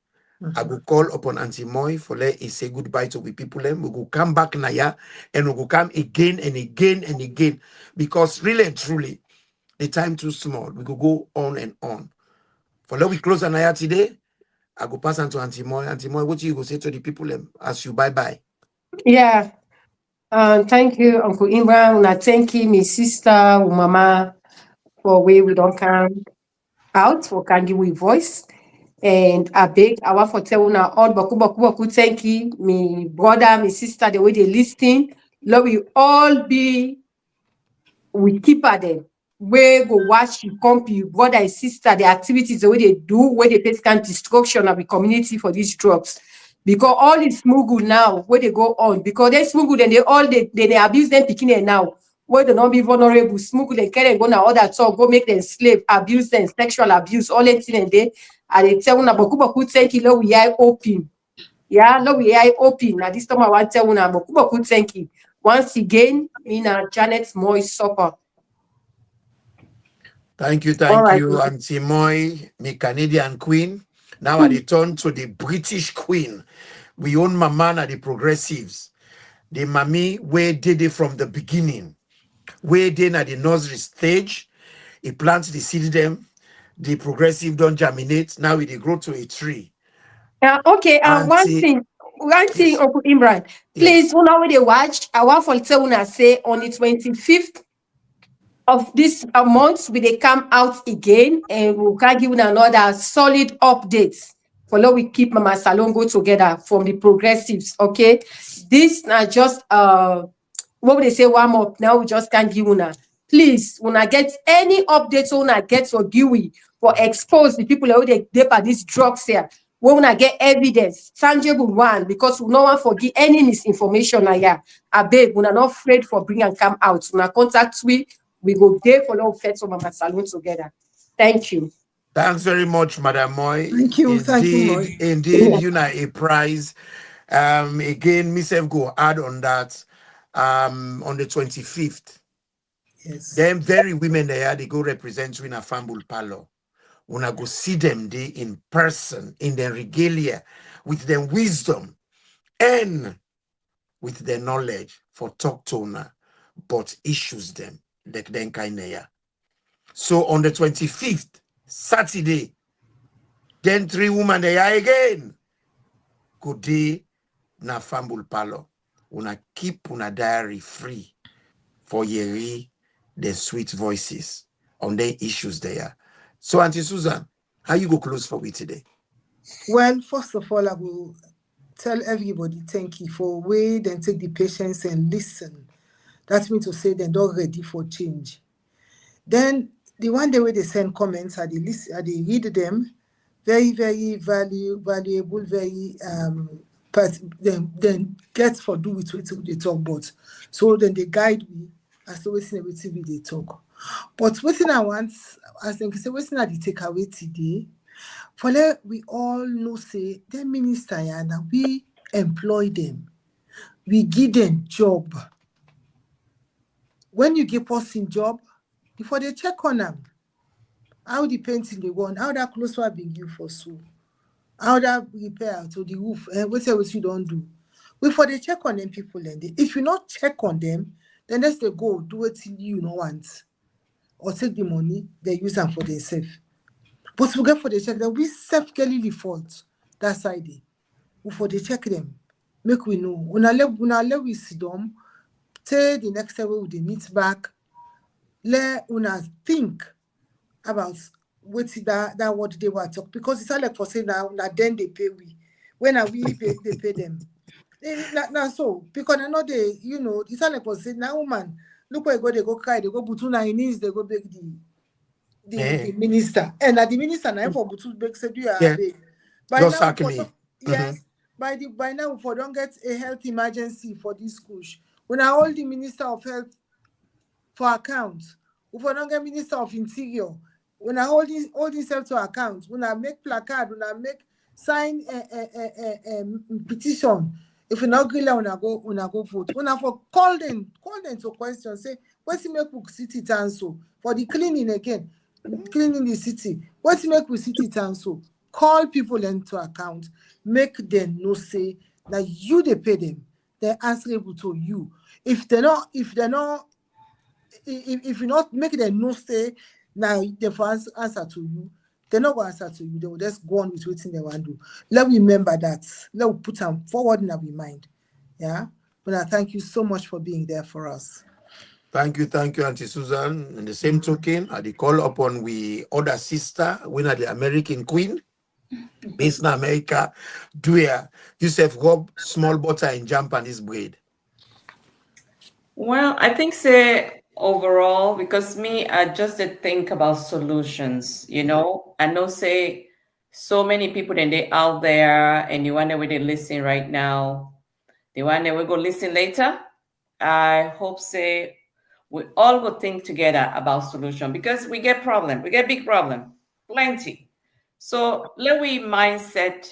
I go call upon Auntie Moy for let he say goodbye to the people. We go come back naya and we go come again and again and again. Because really and truly, the time too small. We go on and on. For let we close an aya today, I go pass on to Auntie Moy. Auntie Moy, what you go say to the people as you bye-bye? Yeah. Thank you, Uncle Imran. Una thank you, my sister, mama, for way we don't come out, for can give we voice. And I beg, I want for tell una all boku, thank you, me brother, my sister, the way they listen. Love we all be we keep at them. We go watch you comp you brother and sister, the activities the way they do, where they take kind destruction of the community for these drugs. Because all is smuggle now, where they go on, because they smuggle and they abuse them picking it now. Where they not be vulnerable, smuggle and carry and go now other talk, go make them slave, abuse them, sexual abuse, all that thing and they tell una boku thank you, Lord, we are open. Yeah, Lord, we are open. Now this time I want to tell una boku thank you. Once again, me na Janet Moy Supper. Thank you, Right. Auntie Moy, me Canadian queen. Now I return to the British queen. We own Mama and the progressives. The mommy where did it from the beginning. Where they at the nursery stage, he plants the seed them, the progressive don't germinate. Now they grow to a tree. Okay, one Auntie, thing, yes, Uncle Imran, please, yes. una when they watch, I want for tell una say on the 25th of this month, we they come out again and we can give una another solid updates. For now, we keep Mama Salon go together from the progressives. Okay, this now just what would they say warm up now? We just can't give una. Please, una get any updates una get for GUI for expose the people who they for these drugs here. We wanna get evidence, tangible one, because no one forgive any misinformation like yeah. Babe, we're not afraid for bring and come out. When contact we go there for long fed some Mama Salon together. Thank you. Thanks very much, Madam Moy. Thank you, Moy. Indeed, you know a prize. Again, Miss F go add on that. On the 25th. Yes. Them very women they go represent you in a fambul palo. When I go see them they in person, in their regalia, with their wisdom and with their knowledge for talk to una, but issues them like then kind of. So on the 25th, Saturday, then 3 women they are again. Good day, na fambul palo. Una keep una diary free for yeri the sweet voices on their issues there. So Auntie Susan, how you go close for me today? Well, first of all, I will tell everybody thank you for wait and take the patience and listen. That means to say they're not ready for change. Then the one day where they send comments, I they read them, very, very valuable, very then get for do with what they talk about. So then they guide me as to what's everything they talk. But what I want, as they say, what's not the takeaway today. For let we all know say the minister and we employ them, we give them job. When you give person job, before they check on them, how the painting they want, how that close one being you for so, how that repair to the roof, and what you don't do. Before they check on them people, and if you not check on them, then let's they go do it you no want, or take the money they use them for themselves. But we get for the check that we self get fault that side. Before they check them, make we know. When I let we see them, take the next level with the meet back. Let una think about what that what they were talk because it's all like for saying now then they pay we. When are we pay, they pay them. Now so because I know they it's all like for saying now woman look where they go cry they go butuna in knees they go beg the minister and at the minister now for butu beg say do you have by just now me. Yes, by now for don't get a health emergency for this school. When I hold the minister of health for account, if I don't get minister of interior, when I hold this to account, when I make placard, when I make sign a petition, if you not agree, when I go vote, when I for call them to question, say what's the make we city town so for the cleaning again, cleaning the city, what's the make we city town so call people into account, make them know say that you they pay them, they're answerable to you. If you not make them know say now they for answer to you, they're not going to answer to you. They will just go on with what they want to do. Let me remember that. Let me put them forward in our mind. Yeah. But I thank you so much for being there for us. Thank you, Auntie Susan. And the same token, I call upon we other sister, winner the American Queen, based in America, Dwyer, Yusuf Rob, small butter and jump on this braid. Well, I think say overall, because me, I just did think about solutions, I know say so many people and they out there and you wonder where they listen right now. The one that we go listen later. I hope say we all go think together about solution because we get big problem, plenty. So let we mindset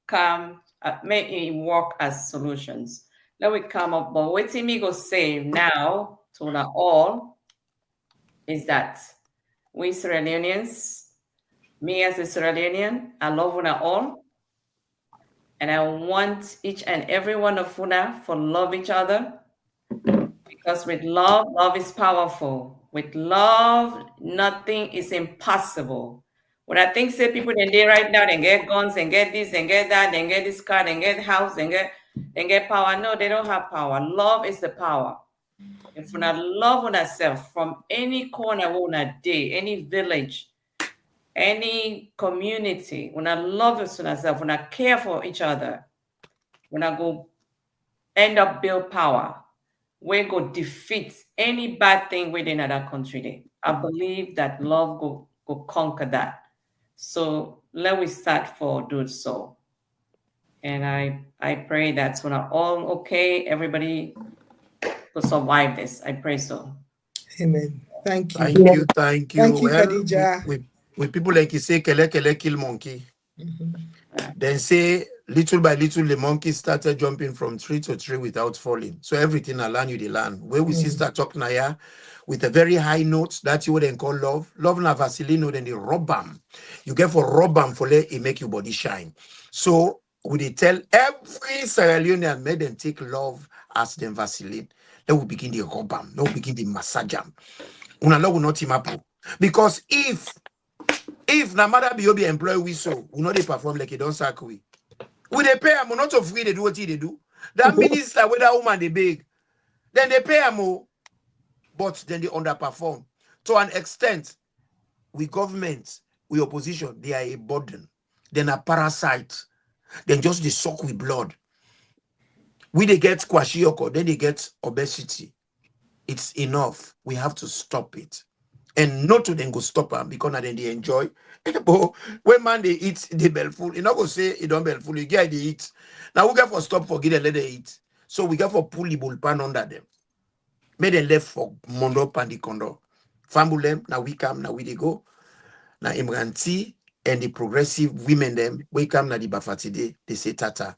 come make it work as solutions. Let we come up, but what me go say now to una all is that we Sierra Leoneans, me as a Sierra Leonean, I love una all. And I want each and every one of una for love each other. Because with love is powerful. With love, nothing is impossible. When I think say people in there right now, they get guns, and get this, and get that, and get this car, and get house, and get power. No, they don't have power. Love is the power. If we not love on ourselves from any corner on a day, any village, any community, when I love us on ourselves, when I care for each other, when I go end up build power, we go defeat any bad thing within another country. I believe that love go conquer that. So let we start for do so. And I pray that's when all okay, everybody will survive this. I pray so. Amen. Thank you. Thank you, thank you. Thank you, Well, Khadija. with people like you say, kele kill monkey. Then say, little by little, the monkey started jumping from tree to tree without falling. So everything I learn you the learn. Where we sister talk now, with a very high note, that you would call love. Love na Vaseline, then the rub balm. You get for rub balm for let it make your body shine. So we they tell every Sierra Leonean, make them take love as them Vaseline. Then we begin the rub balm. Then we begin the massage jam. Una love will not team up. Because if Namada be employee we so, we know they perform like it don't sack we. We they pay them not so free, they do what they do. That minister with that woman they beg, then they pay them, but then they underperform. To an extent, we government, we opposition, they are a burden. Then a parasite. Then just they suck with blood. We they get kwashiorkor, then they get obesity. It's enough. We have to stop it. And not to then go stop them because now then they enjoy. But when man they eat the belful, you not go say it don't belful, you get they eat. Now we get for stop for get and let them eat. So we get for pull the bull pan under them. Made them left for mondo pandi condo. Fambulem, now we come, now we they go. Now Imranti and the progressive women them, we come now the Bafatide, they say tata.